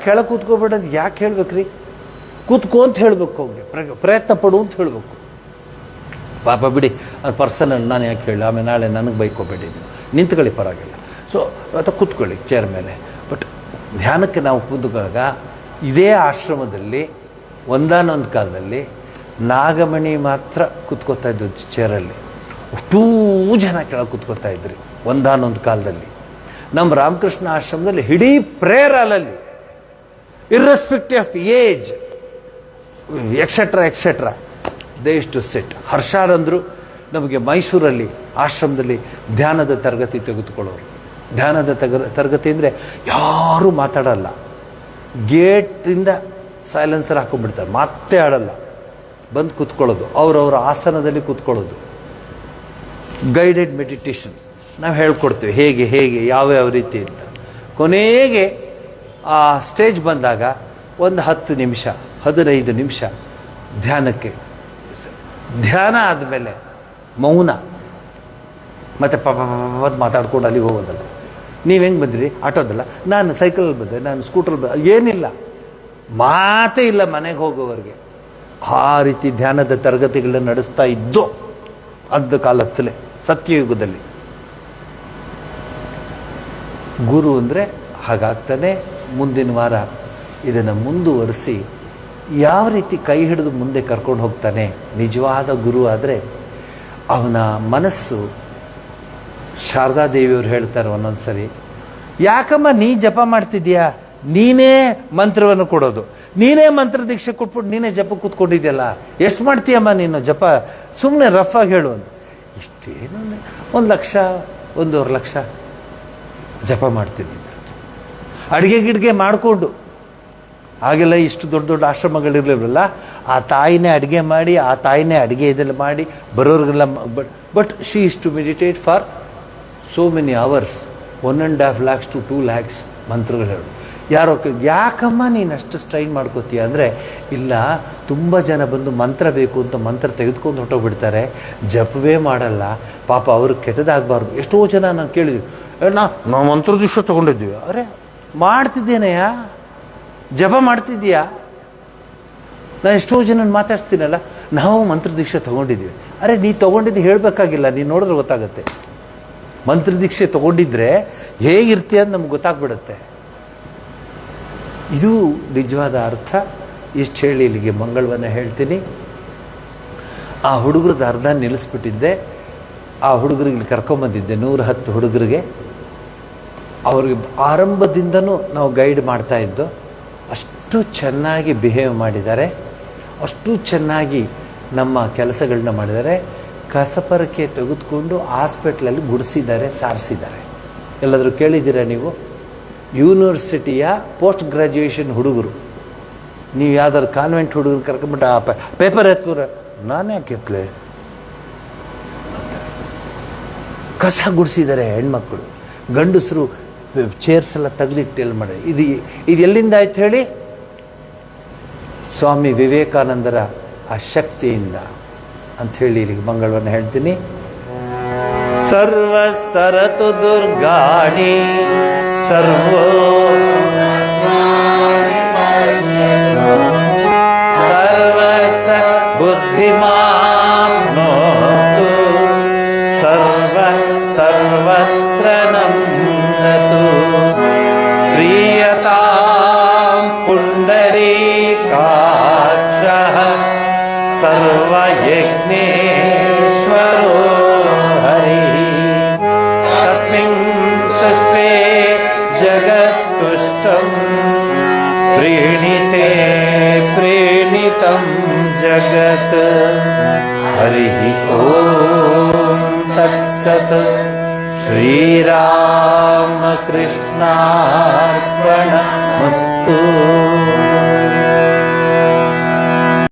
ಕೆಳಗೆ ಕೂತ್ಕೋಬೇಡದು ಯಾಕೆ ಹೇಳ್ಬೇಕ್ರಿ? ಕೂತ್ಕೋ ಅಂತ ಹೇಳ್ಬೇಕು, ಅವ್ರಿಗೆ ಪ್ರಯತ್ನ ಪಡು ಅಂತ ಹೇಳಬೇಕು. ಪಾಪ ಬಿಡಿ, ಅದು ಪರ್ಸನಲ್, ನಾನು ಯಾಕೆ ಹೇಳಿ, ಆಮೇಲೆ ನಾಳೆ ನನಗೆ ಬೈಕೋಬೇಡಿ, ನೀವು ನಿಂತ್ಕೊಳ್ಳಿ ಪರವಾಗಿಲ್ಲ. ಸೊ ಅಥವಾ ಕೂತ್ಕೊಳ್ಳಿ ಚೇರ್ ಮೇಲೆ. ಬಟ್ ಧ್ಯಾನಕ್ಕೆ ನಾವು ಕೂತ್ಕೊಂಡಾಗ ಇದೇ ಆಶ್ರಮದಲ್ಲಿ ಒಂದಾನೊಂದು ಕಾಲದಲ್ಲಿ ನಾಗಮಣಿ ಮಾತ್ರ ಕೂತ್ಕೋತಾ ಇದ್ದು ಚೇರಲ್ಲಿ, ಅಷ್ಟೂ ಜನ ಕೆಳಗೆ ಕೂತ್ಕೋತಾ ಇದ್ರಿ ಒಂದಾನೊಂದು ಕಾಲದಲ್ಲಿ. ನಮ್ಮ ರಾಮಕೃಷ್ಣ ಆಶ್ರಮದಲ್ಲಿ ಇಡೀ ಪ್ರೇಯರ್ ಹಾಲಲ್ಲಿ irrespective of age etcetera they is to set. ಹರ್ಷಾರಂದರು ನಮಗೆ ಮೈಸೂರಲ್ಲಿ ಆಶ್ರಮದಲ್ಲಿ ಧ್ಯಾನದ ತರಗತಿ ತೆಗೆದುಕೊಳ್ಳೋರು. ಧ್ಯಾನದ ತರಗತಿ ಅಂದರೆ ಯಾರೂ ಮಾತಾಡಲ್ಲ, ಗೇಟಿಂದ ಸೈಲೆನ್ಸರ್ ಹಾಕೊಂಡ್ಬಿಡ್ತಾರೆ, ಮತ್ತೆ ಆಡಲ್ಲ, ಬಂದು ಕೂತ್ಕೊಳ್ಳೋದು, ಅವರವರ ಆಸನದಲ್ಲಿ ಕೂತ್ಕೊಳ್ಳೋದು. ಗೈಡೆಡ್ ಮೆಡಿಟೇಷನ್ ನಾವು ಹೇಳ್ಕೊಡ್ತೀವಿ, ಹೇಗೆ ಯಾವ್ಯಾವ ರೀತಿ ಅಂತ. ಕೊನೆಗೆ ಆ ಸ್ಟೇಜ್ ಬಂದಾಗ ಒಂದು 10 ನಿಮಿಷ 15 ನಿಮಿಷ ಧ್ಯಾನಕ್ಕೆ. ಧ್ಯಾನ ಆದಮೇಲೆ ಮೌನ, ಮತ್ತು ಮಾತಾಡ್ಕೊಂಡು ಅಲ್ಲಿಗೆ ಹೋಗೋದಲ್ಲ. ನೀವು ಹೆಂಗೆ ಬಂದಿರಿ? ಆಟೋದಲ್ಲ, ನಾನು ಸೈಕಲಲ್ಲಿ ಬಂದೆ, ನಾನು ಸ್ಕೂಟ್ರಲ್ಲಿ ಬಂದೆ, ಏನಿಲ್ಲ, ಮಾತೇ ಇಲ್ಲ ಮನೆಗೆ ಹೋಗೋವರೆಗೆ. ಆ ರೀತಿ ಧ್ಯಾನದ ತರಗತಿಗಳನ್ನ ನಡೆಸ್ತಾ ಇದ್ದು ಅದ್ದ ಕಾಲತ್ತಲೇ ಸತ್ಯಯುಗದಲ್ಲಿ. ಗುರು ಅಂದರೆ ಹಾಗಾಗ್ತಾನೆ. ಮುಂದಿನ ವಾರ ಇದನ್ನು ಮುಂದುವರಿಸಿ ಯಾವ ರೀತಿ ಕೈ ಹಿಡಿದು ಮುಂದೆ ಕರ್ಕೊಂಡು ಹೋಗ್ತಾನೆ. ನಿಜವಾದ ಗುರು ಆದರೆ ಅವನ ಮನಸ್ಸು, ಶಾರದಾದೇವಿಯವರು ಹೇಳ್ತಾರೆ ಒಂದೊಂದು ಸರಿ, ಯಾಕಮ್ಮ ನೀ ಜಪ ಮಾಡ್ತಿದ್ಯಾ, ನೀನೇ ಮಂತ್ರವನ್ನು ಕೊಡೋದು, ನೀನೇ ಮಂತ್ರ ದೀಕ್ಷೆ ಕೊಟ್ಬಿಟ್ಟು ನೀನೇ ಜಪ ಕೂತ್ಕೊಂಡಿದ್ಯಲ್ಲ, ಎಷ್ಟು ಮಾಡ್ತೀಯಮ್ಮ ನೀನು ಜಪ, ಸುಮ್ಮನೆ ರಫ್ ಆಗಿ ಹೇಳು ಅಂತ. ಇಷ್ಟೇನು 1 ಲಕ್ಷ 1.5 ಲಕ್ಷ ಜಪ ಮಾಡ್ತೀನಿ. ಅಡುಗೆ ಗಿಡ್ಗೆ ಮಾಡಿಕೊಂಡು, ಹಾಗೆಲ್ಲ ಇಷ್ಟು ದೊಡ್ಡ ದೊಡ್ಡ ಆಶ್ರಮಗಳಿರಲಿಲ್ಲ. ಆ ತಾಯಿನೇ ಅಡುಗೆ ಮಾಡಿ, ಆ ತಾಯಿನೇ ಅಡುಗೆ ಇದೆಲ್ಲ ಮಾಡಿ ಬರೋರಿಗೆಲ್ಲ. But she is to meditate for so many hours, 1.5 lakhs to 2 lakhs ಮಂತ್ರಗಳು ಹೇಳು. ಯಾರೋ ಯಾಕಮ್ಮ ನೀನು ಅಷ್ಟು ಸ್ಟ್ರೈನ್ ಮಾಡ್ಕೋತೀಯ ಅಂದರೆ, ಇಲ್ಲ, ತುಂಬ ಜನ ಬಂದು ಮಂತ್ರ ಬೇಕು ಅಂತ ಮಂತ್ರ ತೆಗೆದುಕೊಂಡು ಹೊಟ್ಟೋಗ್ಬಿಡ್ತಾರೆ, ಜಪವೇ ಮಾಡಲ್ಲ, ಪಾಪ ಅವ್ರಿಗೆ ಕೆಟ್ಟದಾಗಬಾರ್ದು. ಎಷ್ಟೋ ಜನ ನಾನು ಕೇಳಿದ್ವಿ, ನಾವು ಮಂತ್ರ ದೀಕ್ಷೆ ತೊಗೊಂಡಿದ್ವಿ. ಅರೆ ಮಾಡ್ತಿದ್ದೇನೆಯಾ, ಜಪ ಮಾಡ್ತಿದ್ದೀಯಾ? ನಾನು ಎಷ್ಟೋ ಜನ ಮಾತಾಡ್ತೀನಲ್ಲ, ನಾವು ಮಂತ್ರ ದೀಕ್ಷೆ ತೊಗೊಂಡಿದ್ದೀವಿ. ಅರೆ ನೀ ತೊಗೊಂಡಿದ್ದು ಹೇಳಬೇಕಾಗಿಲ್ಲ, ನೀನು ನೋಡಿದ್ರೆ ಗೊತ್ತಾಗುತ್ತೆ. ಮಂತ್ರ ದೀಕ್ಷೆ ತೊಗೊಂಡಿದ್ರೆ ಹೇಗಿರ್ತೀಯ ಅಂತ ನಮ್ಗೆ ಗೊತ್ತಾಗ್ಬಿಡುತ್ತೆ. ಇದು ನಿಜವಾದ ಅರ್ಥ. ಇಷ್ಟು ಹೇಳಿ ಇಲ್ಲಿಗೆ ಮಂಗಳವನ್ನ ಹೇಳ್ತೀನಿ. ಆ ಹುಡುಗರದ್ದು ಅರ್ಧ ನಿಲ್ಲಿಸ್ಬಿಟ್ಟಿದ್ದೆ. ಆ ಹುಡುಗರಿಗೆ ಇಲ್ಲಿ ಕರ್ಕೊಂಬಂದಿದ್ದೆ, 110 ಹುಡುಗರಿಗೆ. ಅವ್ರಿಗೆ ಆರಂಭದಿಂದನೂ ನಾವು ಗೈಡ್ ಮಾಡ್ತಾ ಇದ್ದು. ಅಷ್ಟು ಚೆನ್ನಾಗಿ ಬಿಹೇವ್ ಮಾಡಿದ್ದಾರೆ, ಅಷ್ಟು ಚೆನ್ನಾಗಿ ನಮ್ಮ ಕೆಲಸಗಳನ್ನ ಮಾಡಿದ್ದಾರೆ. ಕಸಪರಕೆ ತೆಗೆದುಕೊಂಡು ಹಾಸ್ಪಿಟ್ಲಲ್ಲಿ ಗುಡಿಸಿದ್ದಾರೆ, ಸಾರಿಸಿದ್ದಾರೆ. ಎಲ್ಲಾದರೂ ಕೇಳಿದ್ದೀರಾ ನೀವು? ಯೂನಿವರ್ಸಿಟಿಯ ಪೋಸ್ಟ್ ಗ್ರ್ಯಾಜುಯೇಷನ್ ಹುಡುಗರು, ನೀವು ಯಾವ್ದಾದ್ರು ಕಾನ್ವೆಂಟ್ ಹುಡುಗರು ಕರ್ಕೊಂಬಿಟ್ಟು ಆ ಪೇಪರ್ ಎತ್ತೂರ, ನಾನು ಯಾಕೆ ಎತ್ತಲೆ, ಕಸ ಗುಡಿಸಿದ್ದಾರೆ ಹೆಣ್ಮಕ್ಳು. ಗಂಡಸರು ಚೇರ್ಸ್ ಎಲ್ಲ ತೆಗೆದಿಟ್ಟು ಎಲ್ಲಿ ಮಾಡಿ. ಇದು ಎಲ್ಲಿಂದ ಆಯ್ತು ಹೇಳಿ? ಸ್ವಾಮಿ ವಿವೇಕಾನಂದರ ಆ ಶಕ್ತಿಯಿಂದ ಅಂಥೇಳಿ ಇಲ್ಲಿಗೆ ಮಂಗಳವನ್ನು ಹೇಳ್ತೀನಿ. ಸರ್ವಸ್ತರತು ದುರ್ಗಾಣಿ ಸರ್ವೋ ಸರ್ವಸ ಬುದ್ಧಿಮಾಪ್ನೋತು ಸರ್ವತ್ರ ನಂದತು ಪ್ರಿಯತಾಂ ಪುಂಡರೀಕಾಕ್ಷಃ ಸರ್ವಯಜ್ಞೇಶ್ವರೋ ಹರಿಃ ತಸ್ಮಿನ್ ತುಷ್ಟೇ ಜಗತ್ತುಷ್ಟಂ ಪ್ರೀಣಿತೆ ಪ್ರೀಣಿತಂ ಜಗತ್. ಹರಿಃ ಓಂ ತತ್ಸತ್. ಶ್ರೀರಾಮಕೃಷ್ಣಾರ್ಪಣಮಸ್ತು.